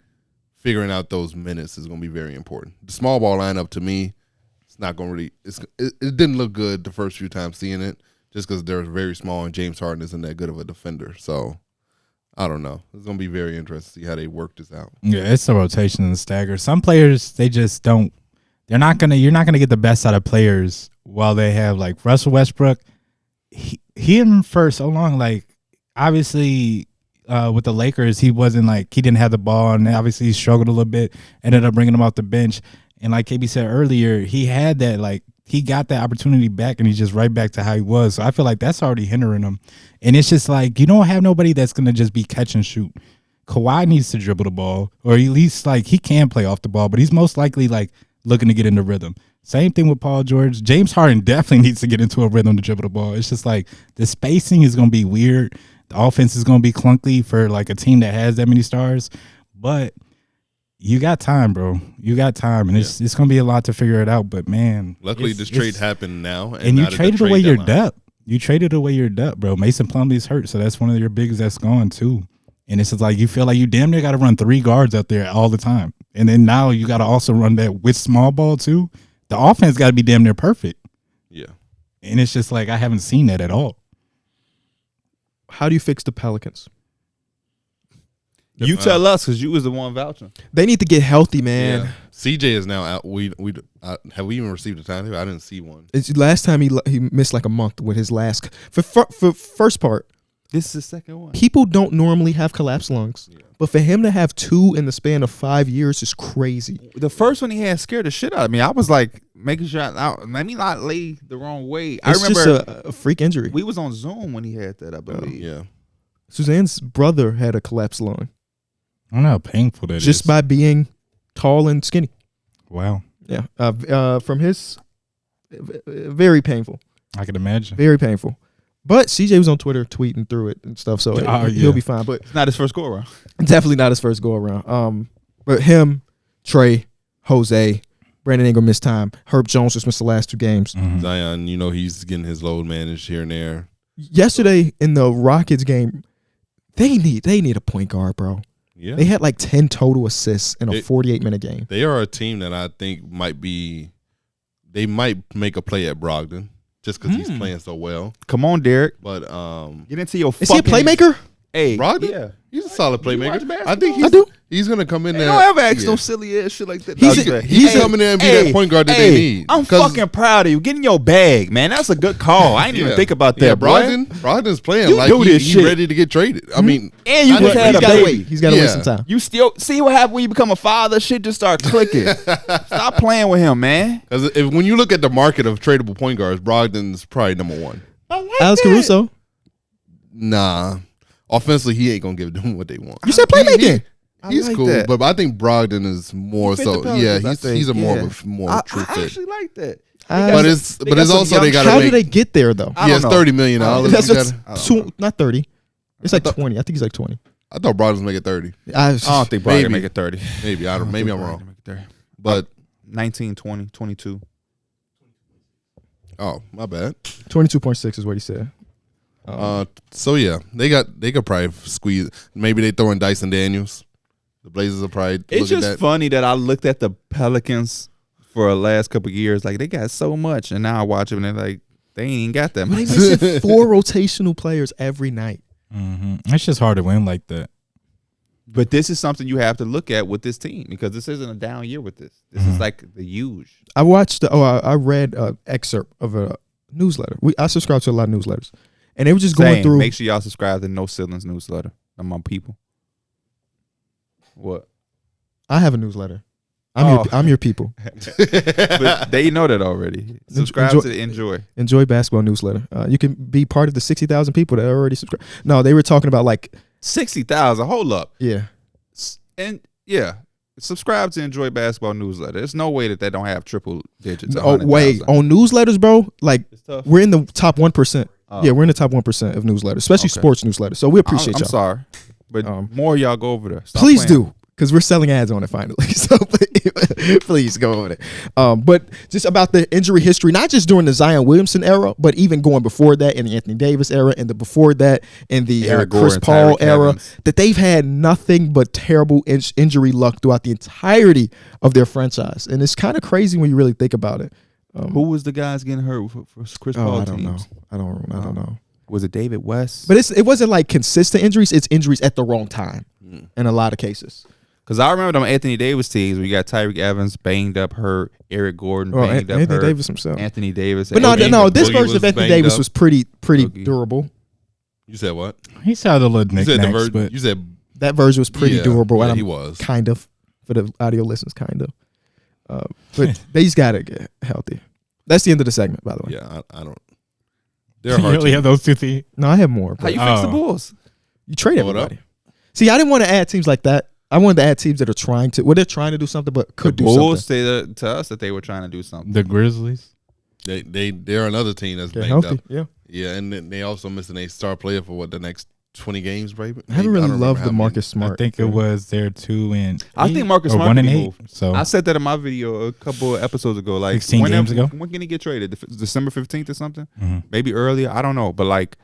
figuring out those minutes is going to be very important. The small ball lineup, to me, it's not going to really it didn't look good the first few times seeing it just because they're very small and James Harden isn't that good of a defender. So I don't know. It's going to be very interesting to see how they work this out. Yeah, it's a rotation and a stagger. Some players, they just don't. You're not gonna get the best out of players while they have like Russell Westbrook. He in for so long. Like obviously with the Lakers, he didn't have the ball, and obviously he struggled a little bit. Ended up bringing him off the bench, and like KB said earlier, he had that he got that opportunity back, and he's just right back to how he was. So I feel like that's already hindering him, and it's just like you don't have nobody that's gonna just be catch and shoot. Kawhi needs to dribble the ball, or at least he can play off the ball, but he's most likely looking to get into rhythm. Same thing with Paul George. James Harden definitely needs to get into a rhythm to dribble the ball. It's just the spacing is going to be weird. The offense is going to be clunky for a team that has that many stars. But you got time, bro. You got time, and it's going to be a lot to figure it out. But man, luckily this trade happened now, and you traded away your depth. You traded away your depth, bro. Mason Plumlee's hurt, so that's one of your bigs that's gone too. And it's just you feel like you damn near got to run 3 guards out there all the time. And then now you got to also run that with small ball too. The offense got to be damn near perfect. Yeah. And it's just I haven't seen that at all. How do you fix the Pelicans? You tell us because you was the one vouching. They need to get healthy, man. Yeah. CJ is now out. Have we even received a timetable? I didn't see one. It's last time he missed a month with his last for first part. This is the second one. People don't normally have collapsed lungs, but for him to have 2 in the span of 5 years is crazy. The first one he had scared the shit out of me. I was making sure let me not lay the wrong way. It's I remember just a freak injury. we was on Zoom when he had that, I believe. Yeah. Suzanne's brother had a collapsed lung. I don't know how painful that is. Just by being tall and skinny. Wow. Yeah. From his, very painful. I can imagine. Very painful. But CJ was on Twitter tweeting through it and stuff, so he'll be fine. But it's not his first go around. Definitely not his first go around. But him, Trey, Jose, Brandon Ingram missed time. Herb Jones just missed the last 2 games. Mm-hmm. Zion, he's getting his load managed here and there. Yesterday in the Rockets game, they need a point guard, bro. Yeah. They had 10 total assists in a 48-minute game. They are a team that I think they might make a play at Brogdon. Just because he's playing so well. Come on, Darrick. But get into your is he a playmaker? Hey, Brogdon? yeah. He's a solid playmaker. I think he's gonna come in there. Don't ever ask no silly ass shit like that. He's coming in and be that point guard that they need. I'm fucking proud of you. Get in your bag, man. That's a good call. I didn't even think about that, yeah, boy. Brogdon's playing You do this he's shit. ready to get traded. I mean, And you just had a baby. He's got to wait some time. You still see what happened when you become a father? Shit just start clicking. Stop playing with him, man. Because when you look at the market of tradable point guards, Brogdon's probably number 1. Alex Caruso. Nah. Offensively, he ain't gonna give them what they want. You said playmaking. He's like cool, that. but I think Brogdon is more so. Yeah, he's a more of a true I fit. actually like that. But it's also they got to How make. do they get there though? He has $30 million. Not 30. It's 20. I think he's 20. I thought Brogdon was making 30. I don't think Brogdon make it 30. Maybe maybe I'm wrong. But 19, 20, 22. Oh, my bad. 22.6 is what he said. So yeah, they could probably squeeze. Maybe they throw in Dyson Daniels. The Blazers will probably. It's just funny that I looked at the Pelicans for the last couple of years. They got so much, and now I watch them and they're they ain't even got that They much. missing 4 rotational players every night. Mm-hmm. It's just hard to win like that. But this is something you have to look at with this team because this isn't a down year with this. This is like the huge. I read an excerpt of a newsletter. I subscribe to a lot of newsletters. And they were just going through. Make sure y'all subscribe to No Ceilings newsletter. I'm on people. What? I have a newsletter. I'm your people. But they know that already. Subscribe to the Enjoy Basketball newsletter. You can be part of the 60,000 people that already subscribe. No, they were talking about 60,000. Hold up. Yeah. And yeah. Subscribe to Enjoy Basketball newsletter. There's no way that they don't have triple digits. Oh, wait. On newsletters, bro, we're in the top 1%. Oh. Yeah, we're in the top 1% of newsletters, especially sports newsletters. So we appreciate y'all. I'm sorry. But more y'all go over there. Stop please playing. do. because we're selling ads on it finally. So please go on it. But just about the injury history, not just during the Zion Williamson era, but even going before that in the Anthony Davis era, and the before that in the Chris Paul era, that they've had nothing but terrible injury luck throughout the entirety of their franchise. And it's kind of crazy when you really think about it. Who was the guys getting hurt for Chris Paul teams? I don't know. Was it David West? But it wasn't like consistent injuries. It's injuries at the wrong time in a lot of cases. Because I remember them Anthony Davis teams where you got Tyreek Evans banged up, hurt, Eric Gordon banged up, Anthony hurt, Davis himself. Anthony Davis. But no, this version of Anthony Davis was pretty durable. You said what? He said a little knickknacks, but you said that version was pretty durable. Yeah, and he was kind of for the audio listeners, kind of. But they just gotta get healthy. That's the end of the segment, by the way. Yeah, I don't. They're hard. You only have those two teams? No, I have more. How you fix the Bulls? You trade everybody. See, I didn't want to add teams like that. I wanted to add teams that are trying to. Well, they're trying to do something, but could do something. The Bulls say to us that they were trying to do something. The Grizzlies. They're another team that's banged healthy. Up. Yeah, and they also missing a star player for the next 20 games, right? I haven't really loved the Marcus Smart. I think it was there 2 and I think Marcus Smart 1 and 8. Moved. So I said that in my video a couple of episodes ago. Like 16 games ago. When can he get traded? December 15th or something? Mm-hmm. Maybe earlier. I don't know. But like,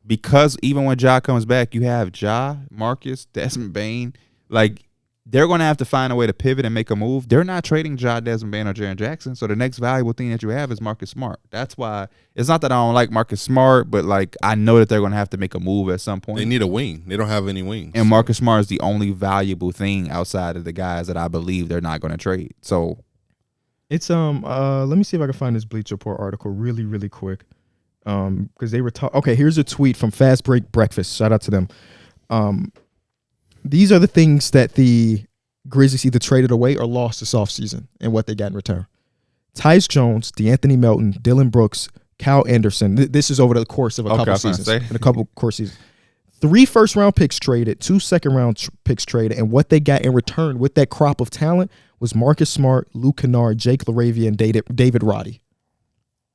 because even when Ja comes back, you have Ja, Marcus, Desmond Bane. Like, they're going to have to find a way to pivot and make a move. They're not trading Ja, Desmond Bane, or Jaren Jackson. So the next valuable thing that you have is Marcus Smart. That's why it's not that I don't like Marcus Smart, but like I know that they're going to have to make a move at some point. They need a wing. They don't have any wings. And Marcus Smart is the only valuable thing outside of the guys that I believe they're not going to trade. So it's let me see if I can find this Bleacher Report article really, really quick. Because they were talking. Okay, here's a tweet from Fast Break Breakfast. Shout out to them. These are the things that the Grizzlies either traded away or lost this offseason and what they got in return. Tyus Jones, DeAnthony Melton, Dillon Brooks, Kyle Anderson. This is over the course of a couple seasons. In a couple course seasons. 3 first-round picks traded, 2 second-round picks traded, and what they got in return with that crop of talent was Marcus Smart, Luke Kennard, Jake LaRavia, and David Roddy.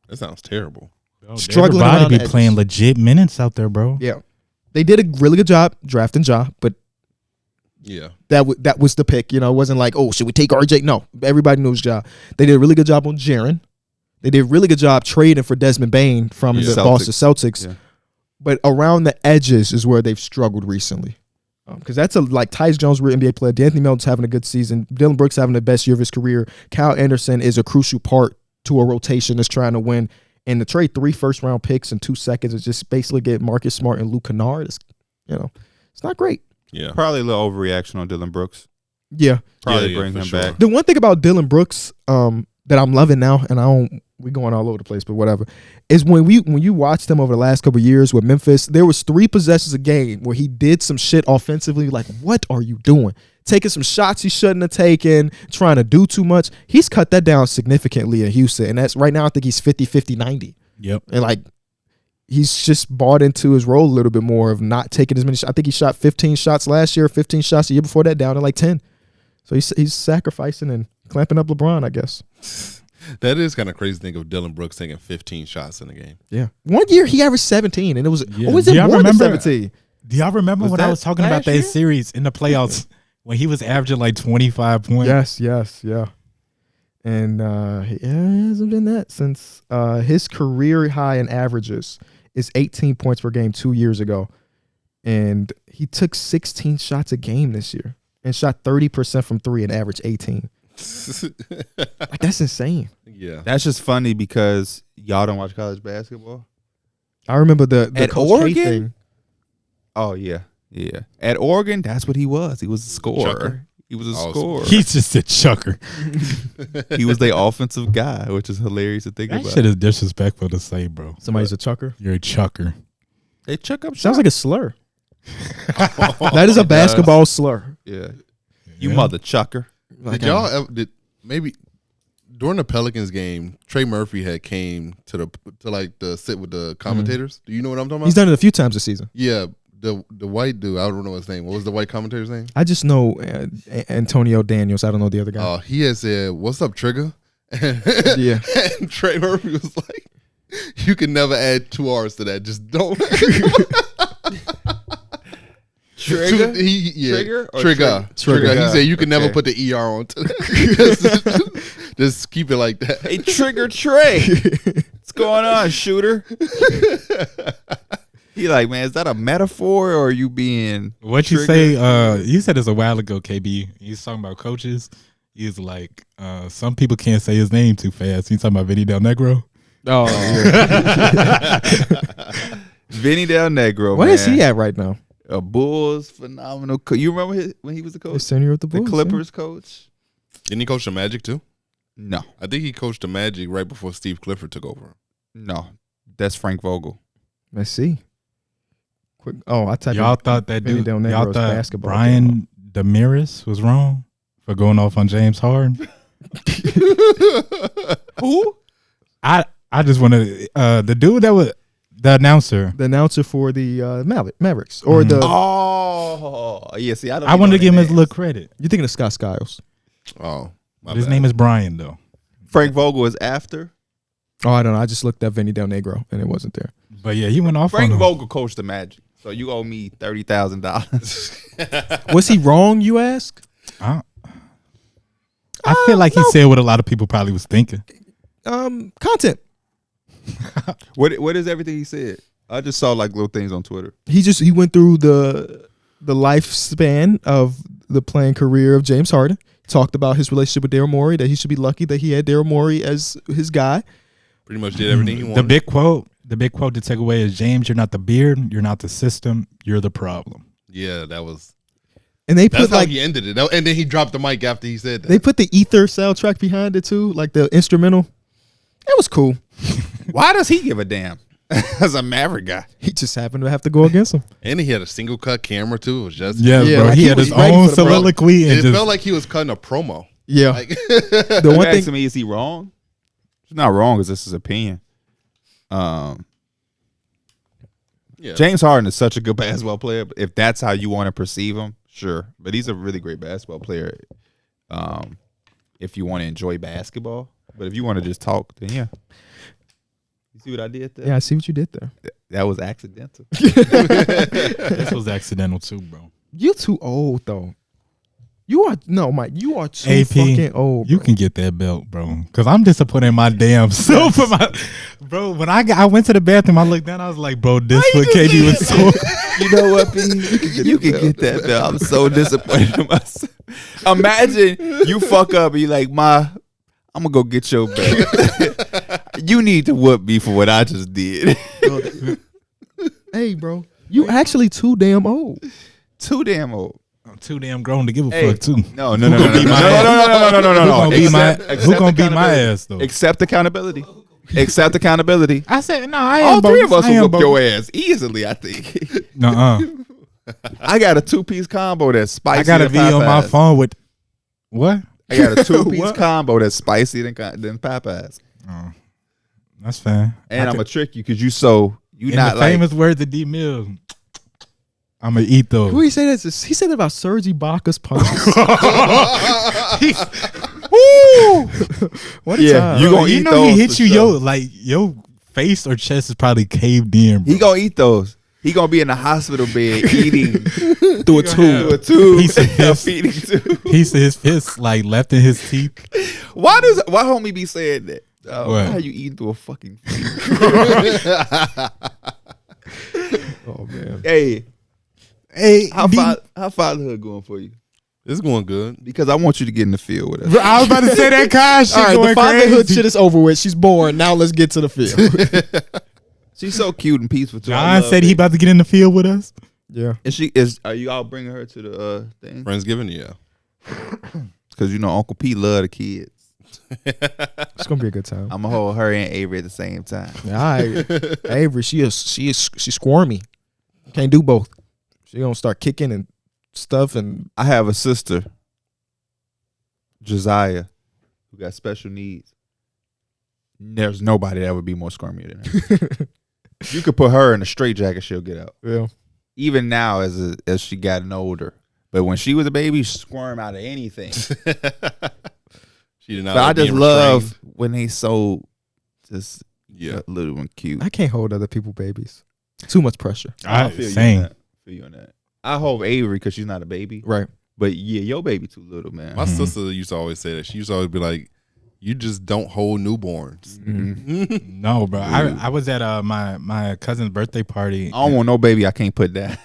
That sounds terrible. Struggling around be playing legit minutes out there, bro. Yeah. They did a really good job drafting Ja, but yeah, that was the pick. You know, it wasn't like, oh, should we take RJ? No, everybody knows Ja. They did a really good job on Jaren. They did a really good job trading for Desmond Bane from the Boston Celtics. Yeah. But around the edges is where they've struggled recently. Because that's like Tyus Jones, real NBA player. D'Anthony Melton's having a good season. Dillon Brooks having the best year of his career. Kyle Anderson is a crucial part to a rotation that's trying to win. And to trade 3 first-round picks in 2 seconds is just basically get Marcus Smart and Luke Kennard. It's not great. Yeah, probably a little overreaction on Dillon Brooks. Yeah, probably bring him back. The one thing about Dillon Brooks that I'm loving now, and we going all over the place, but whatever, is when you watch them over the last couple of years with Memphis, there was 3 possessions a game where he did some shit offensively. Like, what are you doing? Taking some shots he shouldn't have taken, trying to do too much. He's cut that down significantly in Houston, and that's right now I think he's 50-50-90. Yep. And like, he's just bought into his role a little bit more of not taking as many shots. I think he shot 15 shots last year, 15 shots the year before that, down to like 10. So he's sacrificing and clamping up LeBron, I guess. That is kind of crazy to think of Dillon Brooks taking 15 shots in a game. Yeah. One year he averaged 17, and it was always more than 17. Do y'all remember when I was talking about that series in the playoffs when he was averaging like 25 points? Yes, yeah. And he hasn't been that since his career high in averages is 18 points per game 2 years ago. And he took 16 shots a game this year and shot 30% from 3 and averaged 18. Like, that's insane. Yeah. That's just funny because y'all don't watch college basketball. I remember the Coach Oregon K thing. Oh, yeah. Yeah. At Oregon, that's what he was. He was a scorer. Chucker. He was a scorer. He's just a chucker. He was the offensive guy, which is hilarious to think about. That shit is disrespectful to say, bro. Somebody's a chucker? You're a chucker. They chuck up shots. Sounds like a slur. That is a basketball slur. Yeah. You mother chucker. Did y'all ever, maybe during the Pelicans game, Trey Murphy had came to sit with the commentators? Do you know what I'm talking about? He's done it a few times this season. Yeah. The white dude, I don't know his name. What was the white commentator's name? I just know Antonio Daniels. I don't know the other guy. He had said, "What's up, Trigger?" Yeah. And Trey Murphy was like, "You can never add 2 R's to that. Just don't." Trigger? Trigger. Or Trigger. He said you can never put the ER on. Just keep it like that. Hey, Trigger Trey. What's going on, shooter? He like, man, is that a metaphor or are you being What you triggered? say? You said this a while ago, KB. He's talking about coaches. He's like, some people can't say his name too fast. He's talking about Vinny Del Negro. Oh, yeah. Vinny Del Negro. Where man. is he at right now? A Bulls phenomenal. You remember when he was the coach? He's senior with the The Bulls. Clippers coach? Didn't he coach the Magic too? No, I think he coached the Magic right before Steve Clifford took over. no, that's Frank Vogel. Yeah. Let's see. Quick. Oh, I typed. Y'all thought that Vinny dude. Del Y'all Negro's thought basketball Brian Damaris was wrong for going off on James Harden. Who? I just want to the dude that was the announcer. the announcer for the Mavericks or the. Oh, yeah. See, I don't. I wanted to give him his little credit. You're thinking of Scott Skiles. Oh, my His bad. name is Brian though. Frank Vogel is after. Oh, I don't know. I just looked up Vinny Del Negro and it wasn't there. But yeah, he went off Frank on him. Vogel coached the Magic, so you owe me $30,000. Was he wrong? You ask. I feel like he said what a lot of people probably was thinking. Content. What is everything he said? I just saw like little things on Twitter. He went through the lifespan of the playing career of James Harden. Talked about his relationship with Daryl Morey, that he should be lucky that he had Daryl Morey as his guy. Pretty much did everything he wanted. The big quote to take away is, James, you're not the beard, you're not the system, you're the problem. Yeah, that was. And they That's put how like he ended it. And then he dropped the mic after he said that. they put the Ether soundtrack behind it too, like the instrumental. It was cool. Why does he give a damn? As a Maverick guy. He just happened to have to go against him. And he had a single cut camera too. It was just Yeah, Yeah, bro. like He he had was his ready own for the bro. soliloquy and It just felt like he was cutting a promo. Yeah. Like The You one asking thing me, is he wrong? He's not wrong, because this is his opinion. yeah. James Harden is such a good basketball player. But if that's how you want to perceive him, sure. But he's a really great basketball player. If you want to enjoy basketball, but if you want to just talk, then yeah. You see what I did there? Yeah, I see what you did there. That was accidental. this was accidental too, bro. You're too old though. Mike. You are too AP, fucking old. You Bro. can get that belt, bro. Cause I'm disappointed in my damn self. For bro, when I went to the bathroom, I looked down. I was like, bro, this what KD was so. You know what, P? You can get that belt. I'm so disappointed in myself. Imagine you fuck up and you like, I'm gonna go get your belt. You need to whoop me for what I just did. Hey, bro. You actually too damn old. Too damn old. I'm too damn grown to give a Hey, fuck too. No. Who gonna beat my ass though? Accept accountability. Accept accountability. I said no. I All am three bogus. of us I am will whoop bogus. your ass easily, I think. Nuh-uh. I got a 2-piece combo that's spicy. I got a than video on my Popeyes. phone with what? I got a 2-piece What? combo that's spicy than Popeyes. Oh, that's fine. And I I'm could- gonna trick you because you in not the like famous words of D Mills. I'm gonna eat those. Who he say that? He said that about Serge Ibaka's punches. Woo! What a Yeah, time. you Bro, gonna you eat know he those hit for you, sure. your face or chest is probably caved in. Bro. he gonna eat those. He gonna be in the hospital bed eating through a tube. through a tube. Piece of his- feeding tube. Piece of his fist like left in his teeth. Why homie be saying that? What? Why are you eating through a fucking Oh man. Hey, Hey, how fatherhood going for you? It's going good. Because I want you to get in the field with us. Bro, I was about to say that kind of shit All right, going the fatherhood crazy. shit is over with. She's born. Now let's get to the field. She's so cute and peaceful too. I John love said he it. about to get in the field with us. Yeah. Are you all bringing her to the thing? Friendsgiving, yeah. Because you know Uncle P love the kids. It's gonna be a good time. I'm gonna hold her and Avery at the same time. All right. Avery, she's squirmy. Can't do both. She gonna start kicking and stuff and I have a sister, Josiah, who got special needs. There's nobody that would be more squirmy than her. You could put her in a straitjacket, she'll get out. yeah. Even now, as she gotten older. But when she was a baby, she squirmed out of anything. She did not. But I like just being love restrained. when they so just Yeah. little and cute. I can't hold other people babies. Too much pressure. I feel you on Same. that. Feel you on that. I hope Avery because she's not a baby. Right. But yeah, your baby too little, man. My sister used to always say that. She used to always be like, "You just don't hold newborns." No, bro. I was at my cousin's birthday party. I don't want no baby. I can't put that.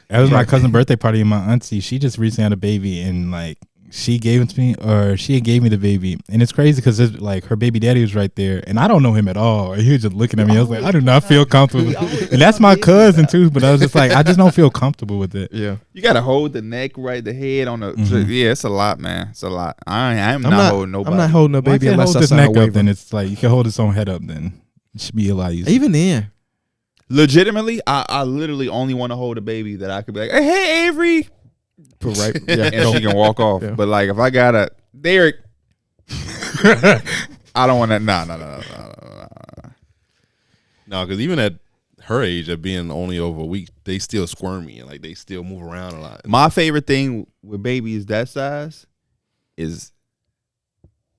That was my cousin's birthday party, and my auntie, she just recently had a baby, and like she gave it to me, or she gave me the baby, and it's crazy because like her baby daddy was right there, and I don't know him at all. And he was just looking at me. I was like, I do not feel comfortable, and that's my cousin too. But I was just like, I just don't feel comfortable with it. Yeah. You gotta hold the neck right, the head on the. Yeah, it's a lot, man. It's a lot. I'm not holding nobody. I'm not holding no baby Once unless hold I his sign a neck up, waiver. then it's like you can hold his own head up. Then it should be a lot easier. Even then, Legitimately, I literally only want to hold a baby that I could be like, hey Avery, but right, yeah, and she can walk off. Yeah. But like if I got a Darrick, I don't want to. No. No, because even at her age, at being only over a week, they still squirmy and like they still move around a lot. My favorite thing with babies that size is,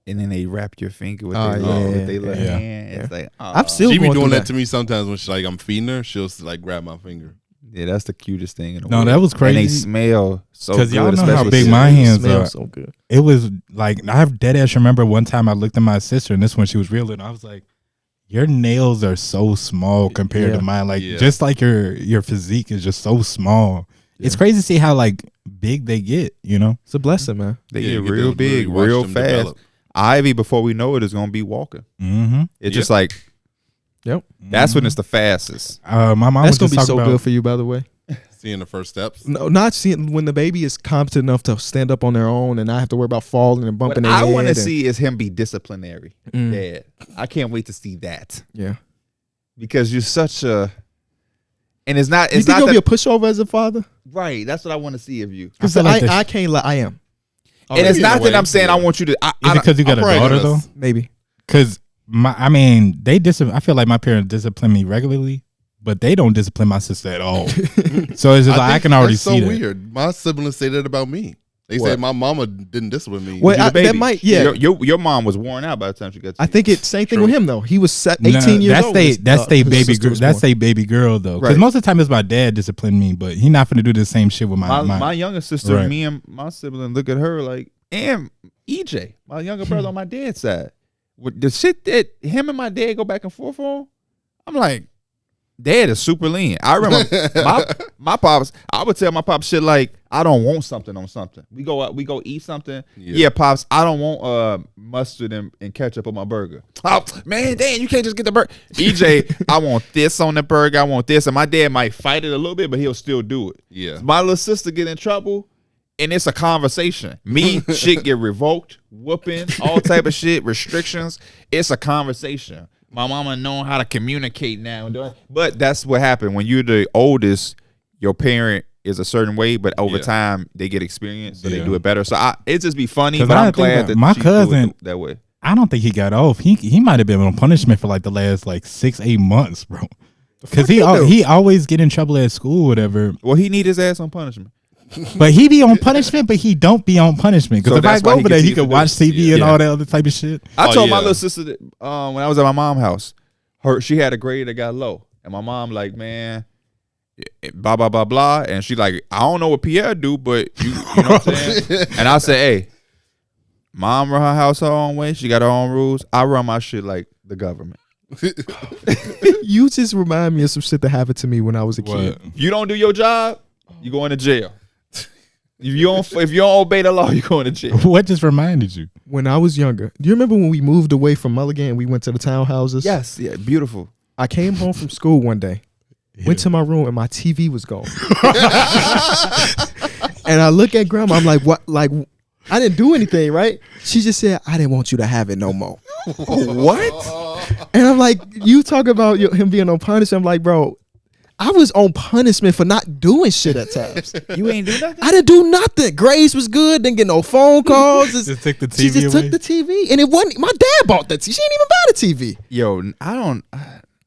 and then they wrap your finger with their little hand. It's like, I've still She be going doing through that to me sometimes when she like I'm feeding her. She'll like grab my finger. yeah, that's the cutest thing in the No, world. that was crazy. And they smell so good. Because y'all know how especially big with my cinnamon. hands Smells are. so good. It was like, I have dead ass remember one time I looked at my sister, and this when she was real little. I was like, your nails are so small compared to mine. Like, just like your physique is just so small. Yeah. It's crazy to see how like big they get, you know? It's a blessing, man. They Yeah, get you real to big, really watch real them fast. develop. Ivy, before we know it, is gonna be walking. Mm-hmm. It's just like, Yep. that's when it's the fastest. My mom That's was gonna just be talking so about, good for you, by the way. Seeing the first steps. No, not seeing when the baby is competent enough to stand up on their own and not have to worry about falling and bumping What their I head. want to and- see is him be disciplinary. Dad, I can't wait to see that Yeah. because you're such a, and it's not. You It's think not you'll that, be a pushover as a father? right. That's what I want to see of you. Because feel like I can't lie. I am. And it's in not a that way, I'm saying I want you to. is it because you got a probably daughter gonna though? Maybe. Because I feel like my parents discipline me regularly, but they don't discipline my sister at all. So it's just like, I think can already that's see so that. weird. My siblings say that about me. They What? said my mama didn't discipline me. Well, You're the baby. that might. Yeah. Your mom was worn out by the time she got to I you. think it's same thing True. with him though. He was 18 No, years old. That's they his baby sister girl. was That's born. they baby girl though. Because Right. most of the time it's my dad disciplined me, but he not finna do the same shit with my younger sister, Right. me and my sibling look at her like, and EJ, my younger brother on my dad's side, with the shit that him and my dad go back and forth on, I'm like, Dad is super lean. I remember my pops. I would tell my pops shit like, I don't want something on something. We go eat something. Yeah, pops, I don't want mustard and ketchup on my burger. Oh man, Dan, you can't just get the burger. EJ, I want this on the burger. I want this, and my dad might fight it a little bit, but he'll still do it. Yeah. My little sister get in trouble, and it's a conversation. Me, shit get revoked, whooping, all type of shit, restrictions. It's a conversation. My mama knowing how to communicate now. But that's what happened. When you're the oldest, your parent is a certain way, but over time, they get experience, so they do it better. So it just be funny, but I'm glad that my she cousin do it that way. I don't think he got off. He might have been on punishment for like the last like 6-8 months, bro. Because he always get in trouble at school, or whatever. Well, he need his ass on punishment. But he be on punishment, but he don't be on punishment. Because So if I that's go why he over there, he continue can to watch do it. TV and all that other type of shit. I Oh, told my yeah. little sister that when I was at my mom's house, she had a grade that got low, and my mom like, man, blah blah blah blah, and she like, I don't know what Pierre do, but you know what I'm saying. And I said, hey, mom run her house her own way. She got her own rules. I run my shit like the government. You just remind me of some shit that happened to me when I was a kid. If you don't do your job, you going to jail. If you don't obey the law, you going to jail. What just reminded you? When I was younger, do you remember when we moved away from Mulligan and we went to the townhouses? Yes, yeah, beautiful. I came home from school one day, went to my room, and my TV was gone. And I look at grandma, I'm like, what? Like, I didn't do anything, right? She just said, I didn't want you to have it no more. What? And I'm like, you talk about him being on punishment. I'm like, bro, I was on punishment for not doing shit at times. You ain't do nothing? I didn't do nothing. Grades was good. Didn't get no phone calls. Just took the TV She just away? took the TV, and it wasn't. My dad bought the TV. She didn't even buy the TV. Yo,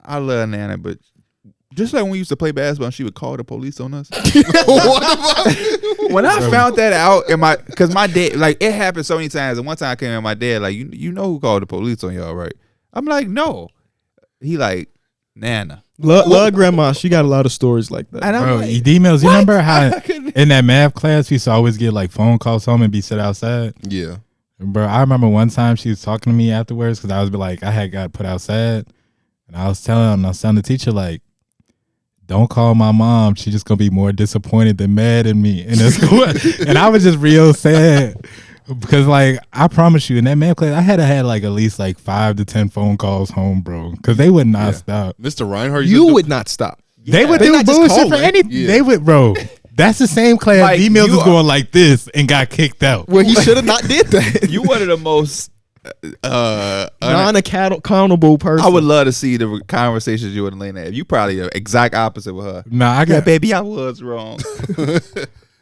I love Nana, but just like when we used to play basketball and she would call the police on us. When I found that out, because my dad, like, it happened so many times. And one time I came in, my dad, like, you know who called the police on y'all, right? I'm like, no. He like, Nana. Love grandma. She got a lot of stories like that. And I'm Bro, like, D-Mills, you remember how in that math class we used to always get like phone calls home and be sit outside? Yeah. Bro, I remember one time she was talking to me afterwards because I was like, I had got put outside, and I was telling the teacher like, don't call my mom. She's just gonna be more disappointed than mad at me. And and I was just real sad because like I promise you, in that math class, I had like at least like 5 to 10 phone calls home, bro, because they would not stop. Mr. Reinhardt, You would not stop. They would They do not just bullshit calling. for anything. Yeah. They would, bro. That's the same class. Like, D-Mills you was going like this and got kicked out. Well, he should have not did that. you one of the most Non-accountable person. I would love to see the conversations you and Lena have. You probably the exact opposite with her. Nah, I Yeah, got baby, I was wrong.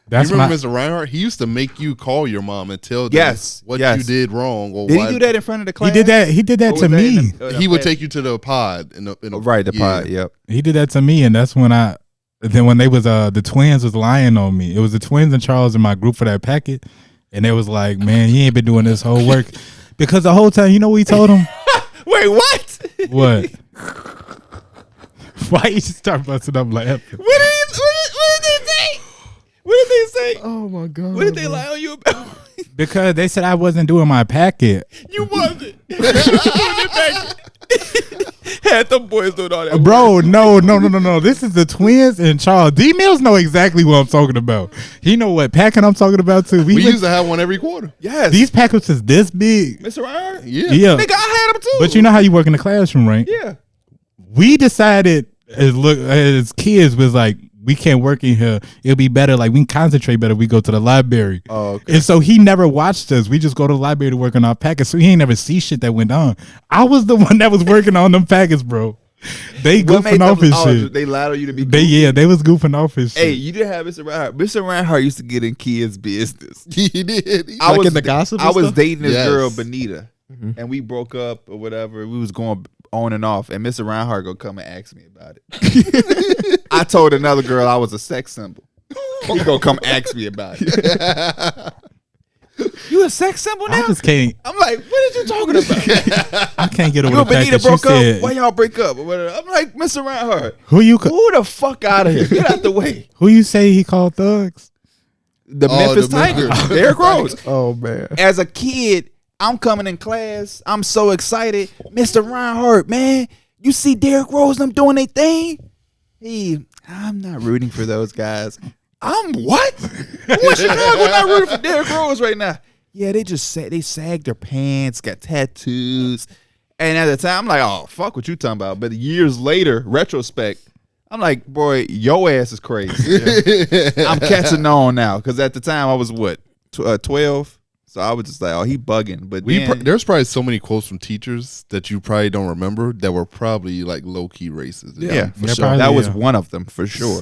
that's you remember my Mr. Reinhardt? He used to make you call your mom and tell them Yes, what yes. you did wrong. Or Did why. he do that in front of the class? he did that. He did that Or to was that me. in the He would class? take you to the pod. In a, Right, the yeah. pod. Yep. He did that to me, and that's when then when they was the twins was lying on me. It was the twins and Charles in my group for that packet, and they was like, "Man, he ain't been doing this whole work," because the whole time, you know, what we told him Wait, what? what? Why you start busting up laughing? What did they say? What did they say? Oh my god. What did they lie on you about? Because they said I wasn't doing my packet. You wasn't. You doing your packet. Had them boys doing all that. Bro, no. This is the twins and Charles. D-Mills know exactly what I'm talking about. He know what packet I'm talking about too. We used to have one every quarter. Yes. These packets is this big. Mr. Ryan? Yeah. Yeah. Nigga, I had them too. But you know how you work in the classroom, right? Yeah. We decided as kids was like, we can't work in here. It'll be better. Like we can concentrate better if we go to the library. Oh, okay. And so he never watched us. We just go to the library to work on our packets. So he ain't never see shit that went on. I was the one that was working on them packets, bro. They What made goofing off them- his shit. They lied on you to be They was goofing off his shit. Hey, you didn't have Mr. Reinhardt. Mr. Reinhardt used to get in kids' business. He did. I Like was in the gossip I and was stuff? dating this Yes. girl, Benita, and we broke up or whatever. We was going on and off, and Mr. Reinhardt gonna come and ask me about it. I told another girl I was a sex symbol. He gonna come ask me about it. You a sex symbol now? I just can't. I'm like, what are you talking about? I can't get over You the and fact Benita that you broke said up. Why y'all break up? Or whatever. I'm like, Mr. Reinhardt, who you who the fuck out of here? Get out the way. who you say he called thugs. The Oh, Memphis the Memphis- Tigers. Derrick Rose. Oh man. As a kid, I'm coming in class. I'm so excited. Mr. Reinhardt, man, you see Derrick Rose them doing their thing? I'm not rooting for those guys. I'm what? Who in Chicago not rooting for Derrick Rose right now? Yeah, they sagged their pants, got tattoos. And at the time, I'm like, oh, fuck what you talking about. But years later, retrospect, I'm like, boy, your ass is crazy. I'm catching on now. Because at the time, I was what, 12? So I was just like, oh, he bugging. But then, There's probably so many quotes from teachers that you probably don't remember that were probably like low key racist. yeah, for Yeah, sure. probably, That was yeah. one of them, for sure.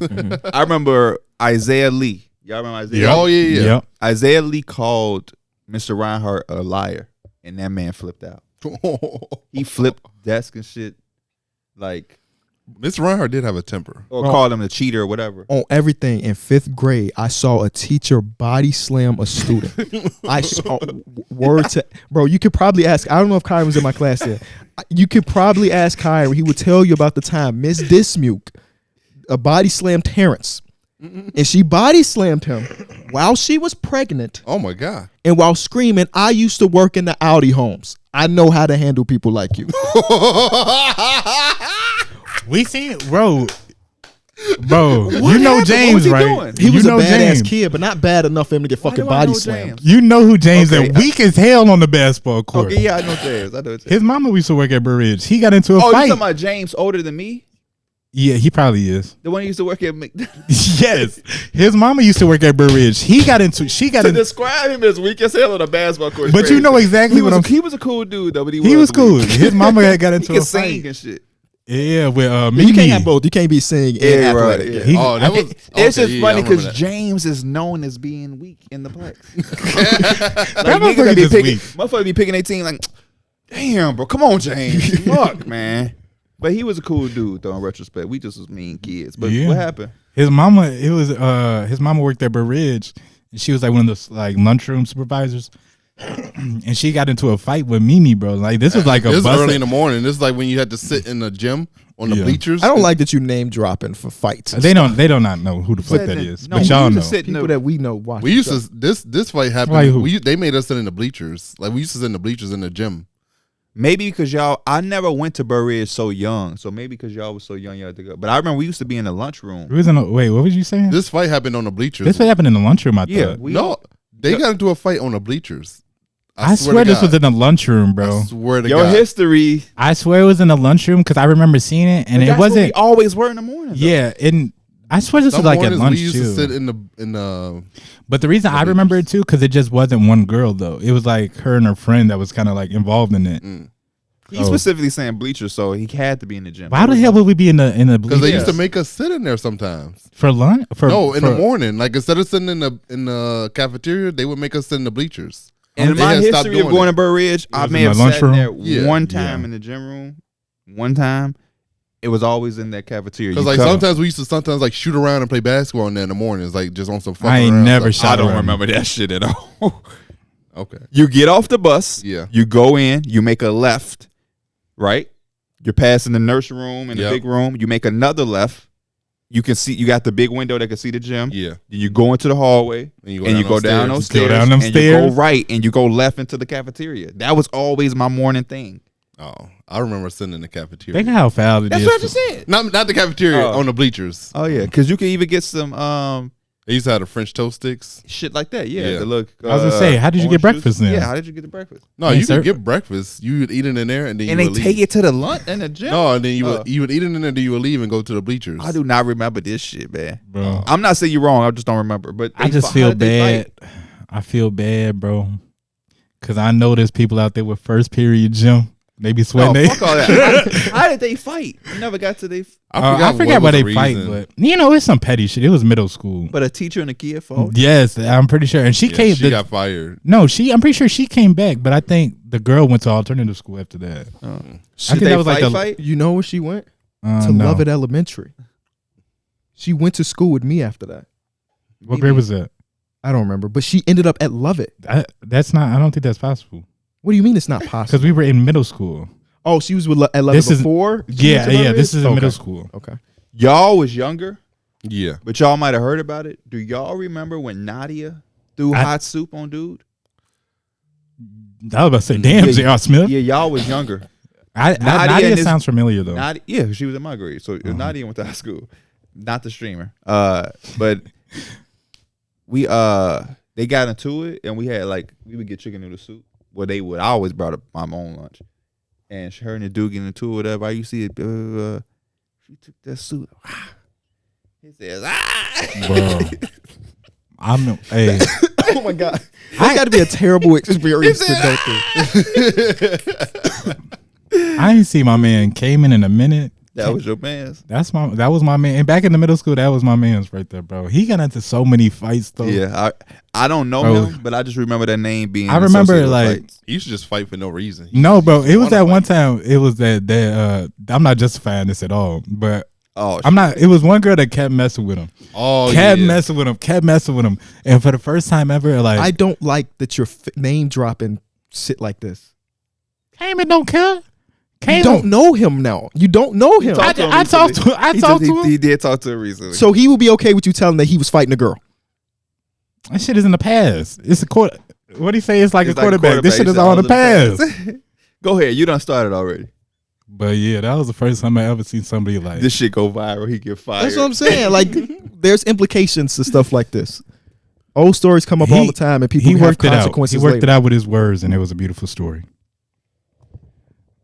I remember Isaiah Lee. Y'all remember Isaiah? Oh yeah. Yep. Isaiah Lee called Mr. Reinhardt a liar, and that man flipped out. He flipped desk and shit, like, Mr. Reinhardt did have a temper. or called him a cheater or whatever. On everything in 5th grade, I saw a teacher body slam a student. I saw word to bro. You could probably ask. I don't know if Kyrie was in my class there. You could probably ask Kyrie. He would tell you about the time Miss Dismuke a body slammed Terrence, and she body slammed him while she was pregnant Oh my god. and while screaming. I used to work in the Audi homes. I know how to handle people like you. We seen it, bro. Bro, you What know happened? What James, was he right? doing? He was you a know badass James. kid, but not bad enough for him to get Why fucking do I body know slammed. James? You know who James Okay, and weak as hell on the basketball court. Okay, yeah, I know James. I know James. His mama used to work at Burr Ridge. He got into a Oh, you fight. talking about James older than me? Yeah, he probably is. The one who used to work at McDonald's? Yes, his mama used to work at Burr Ridge. She got into. To describe him as weak as hell on a basketball court. is But you crazy. know exactly he what was, I'm. He was a cool dude though, but He was cool. weak. His mama got He into could a sing fight. and shit. Yeah, with You Mimi. can't have both. You can't be singing and Yeah, right, athletic. yeah. He- Oh, that was. It's okay, just yeah, funny I remember because that. James is known as being weak in the plex. That Like, niggas motherfucker that be just picking, weak. motherfucker be picking 18 like, damn, bro, come on, James. Fuck, man. But he was a cool dude, though, in retrospect. We just was mean kids. But Yeah. what happened? His mama, his mama worked at Burr Ridge, and she was like one of those like lunchroom supervisors. and she got into a fight with Mimi, bro. Like this was like a This is bust. early in the morning. This is like when you had to sit in the gym on the bleachers. I don't like that you name dropping for fights. They don't not know who the fuck that is, No, but we y'all used know. to sit in People the- that we know watch. We used the show. to this fight Like happened. who? They made us sit in the bleachers. Like we used to sit in the bleachers in the gym. Maybe because y'all, I never went to Burr Ridge so young. So maybe because y'all was so young, y'all had to go. But I remember we used to be in the lunchroom. Wait, what was you saying? This fight happened on the bleachers. This happened in the lunchroom. I Yeah, thought. No, they got into a fight on the bleachers. I swear to this God. was in the lunchroom, bro. I swear to Your God. history. I swear it was in the lunchroom because I remember seeing it, and But it that's what wasn't. we always were in the morning. though. Yeah, and I swear this Some was like at mornings lunch we used too. to sit in the But the reason I remember it too, because it just wasn't one girl though. It was like her and her friend that was kind of like involved in it. He's specifically saying bleachers, so he had to be in the gym. Why the hell would we be in the because they used to Yes. make us sit in there sometimes. for lunch? No, in the morning. Like instead of sitting in the cafeteria, they would make us sit in the bleachers. And in They my had stopped history of doing going it. to Burr Ridge, I was may in have the sat in there lunchroom? Yeah. one time Yeah. in the gym room. One time, it was always in that cafeteria. Because You like cover. sometimes we used to like shoot around and play basketball in there in the mornings, like just on some fucking I ain't around never stuff. shot I don't around. remember that shit at all. Okay. You get off the bus. Yeah. You go in. You make a left. Right. You're passing the nurse room and the Yep. big room. You make another left. You can see. You got the big window that can see the gym. Yeah. Then you go into the hallway. And you go down those stairs. Go down them and stairs. you go right and you go left into the cafeteria. That was always my morning thing. Oh, I remember sitting in the cafeteria. Think how foul it That's is. what I just said. Not the cafeteria, Oh. on the bleachers. Oh yeah, because you can even get some They used to have the French toast sticks. shit like that. Yeah, Yeah. to look. I was gonna say, how did you get orange breakfast juice. then? Yeah, how did you get the breakfast? No, Hey, you sir. could get breakfast. You would eat it in there, and then And you they would take leave. it to the lunch in the gym. No, and then you Oh. would eat it in there, then you would leave and go to the bleachers. I do not remember this shit, man. Bro. I'm not saying you're wrong. I just don't remember. But I just how feel did they bad. fight? I feel bad, bro, because I know there's people out there with first period gym. They be No, sweating. they- fuck all that. How did they fight? You never got to they. I forgot why what they was the fight, reason. but you know, it's some petty shit. It was middle school. But a teacher and a kid fought. Yes, I'm pretty sure. And she Yeah, came. she got fired. No, I'm pretty sure she came back, but I think the girl went to alternative school after that. Oh. think that was like the- fight. You know where she went? To No. Lovett Elementary. She went to school with me after that. What grade was that? I don't remember, but she ended up at Lovett. That's not. I don't think that's possible What do you mean it's not possible? because we were in middle school. Oh, she was with at Lovett This is- before? She Yeah, went to yeah. Lovett? This is in Okay. middle school. Okay. Y'all was younger, Yeah. but y'all might have heard about it. Do y'all remember when Nadia threw hot soup on dude? I was about to say, damn, Yeah, J.R. Smith. Yeah, y'all was younger. Nadia Nadia and this- sounds familiar though. Nadia, yeah, she was in my grade. So Nadia went to high school, not the streamer. But we they got into it, and we had we would get chicken noodle soup. Well, they would. I always brought up my own lunch, and her and the dude getting into it, whatever. You see it. She took that soup. He says, Bro. Hey, Oh my God. That got to be a terrible experience to go through. I ain't see my man came in a minute. that was your man's. That was my man. And back in the middle school, that was my man's right there, bro. He got into so many fights though. Yeah, I don't know Bro. him, but I just remember that name being. I remember, associated with like- fights. He used to just fight for no reason. No, bro. It was wanna that one fight. time. It was that I'm not justifying this at all, but Oh, I'm not. It was one girl that kept messing with him. Oh, kept yeah. messing with him. And for the first time ever, like I don't like that you're name dropping shit like this. Cayman don't care. You Cayman don't know him now. You don't know him. talked to him I talked recently. to. I talked to him. He did talk to her recently. So he would be okay with you telling that he was fighting a girl. That shit is in the past. It's a quarter. What do you say? It's like It's a quarterback. This shit He is said, all in "Oh, the past. Go ahead. You done started already. But yeah, that was the first time I ever seen somebody like. This shit go viral. He get fired. That's what I'm saying. Like, there's implications to stuff like this. Old stories come up all the time, and people he have worked it out. consequences He worked later. it out with his words, and it was a beautiful story.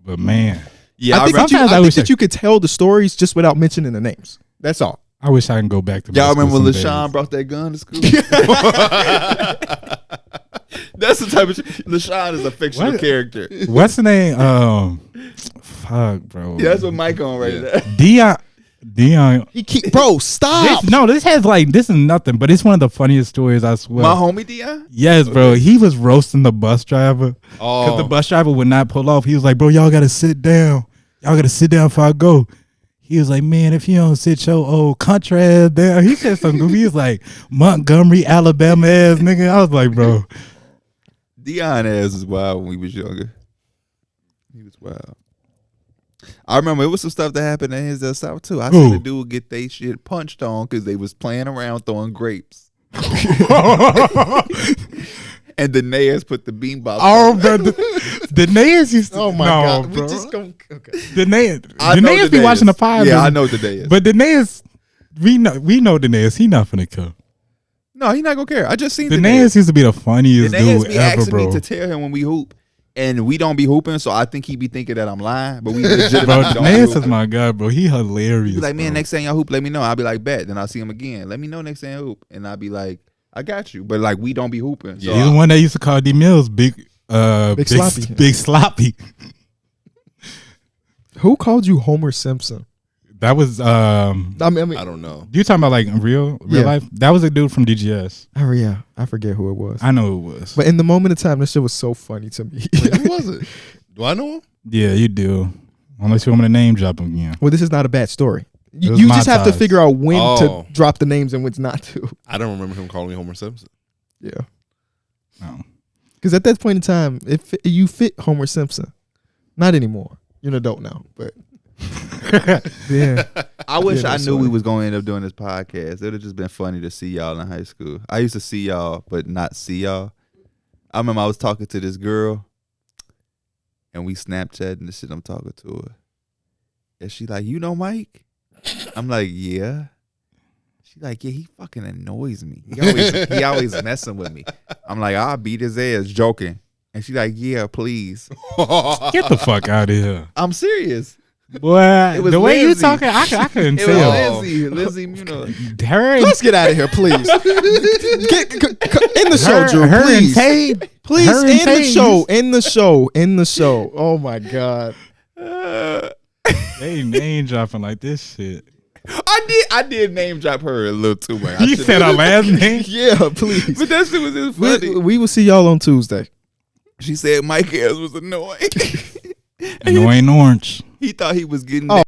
But man, Yeah, I think, remember- Sometimes I I think wish that you could tell the stories just without mentioning the names. That's all. I wish I can go back to. y'all middle remember school when some LaShawn days. brought that gun to school? That's the type of shit. LaShawn is a fictional What? character. What's the name? Fuck, bro. Yeah, that's what Mike on right there. Dion. He keep, bro, stop. This has this is nothing, but it's one of the funniest stories, I swear. My homie Dion. Yes, bro. He was roasting the bus driver because the Oh, bus driver would not pull off. He was like, bro, y'all got to sit down. Y'all got to sit down before I go. He was like, man, if you don't sit your old country ass down. He said something goofy. He was like, Montgomery, Alabama ass nigga. I was like, bro. Dion ass was wild when we was younger. He was wild. I remember it was some stuff that happened in his South too. I seen the dude get they shit punched on because they was playing around throwing grapes. And the Nayers put the beanball. Oh, bro, the Nayers used to. Oh my God, bro. we just gonna okay. The Nayers be watching the pod. Yeah, I know the Nayers. But the Nayers, we know the Nayers. He not finna kill. No, he not gonna care. I just seen the Nayers used to be the funniest the Nayers dude be ever, asking bro. me to tell him when we hoop, and we don't be hooping, so I think he be thinking that I'm lying, but we legitimately Bro, don't. Nayers is my guy, bro. He hilarious. He be like, man, bro. next time y'all hoop, let me know. I'll be like, bet. Then I'll see him again. Let me know next time you hoop, and I'll be like, I got you. But like, we don't be hooping. So He's the one that used to call D Mills big sloppy. Big sloppy. Who called you Homer Simpson? That was I mean, I don't know. you talking about like in real Yeah. life? That was a dude from DGS. oh yeah, I forget who it was. I know who it was. But in the moment of time, this shit was so funny to me. Wait, who was it? Do I know him? Yeah, you do. Unless you want me to name drop him again. Well, this is not a bad story. It was You my just have to ties. figure out when Oh. to drop the names and when not to. I don't remember him calling me Homer Simpson. Yeah, No. because at that point in time, if you fit Homer Simpson, not anymore. You're an adult now, but yeah. I wish I that's knew we funny. was going to end up doing this podcast. It would have just been funny to see y'all in high school. I used to see y'all, but not see y'all. I remember I was talking to this girl, and we Snapchatting the shit. I'm talking to her, and she like, you know Mike? I'm like, yeah. She like, yeah, he fucking annoys me. He always messing with me. I'm like, I'll beat his ass, joking. And she like, yeah, please. Get the fuck out of here. I'm serious. Boy, It was the way you Lindsay. talking, I couldn't It was tell. Lindsay Munoz. Her and, Let's get out of here, please. In the show, Drew. her and Please, Tay, please, her and in the Tay show, in the show, in the show. Oh my God. They name dropping like this shit. I did name drop her a little too much. I You should've- said her last name? Yeah, please. but that shit was just funny. We will see y'all on Tuesday. She said Mike Ayers was annoying. Annoying orange. He thought he was getting Oh.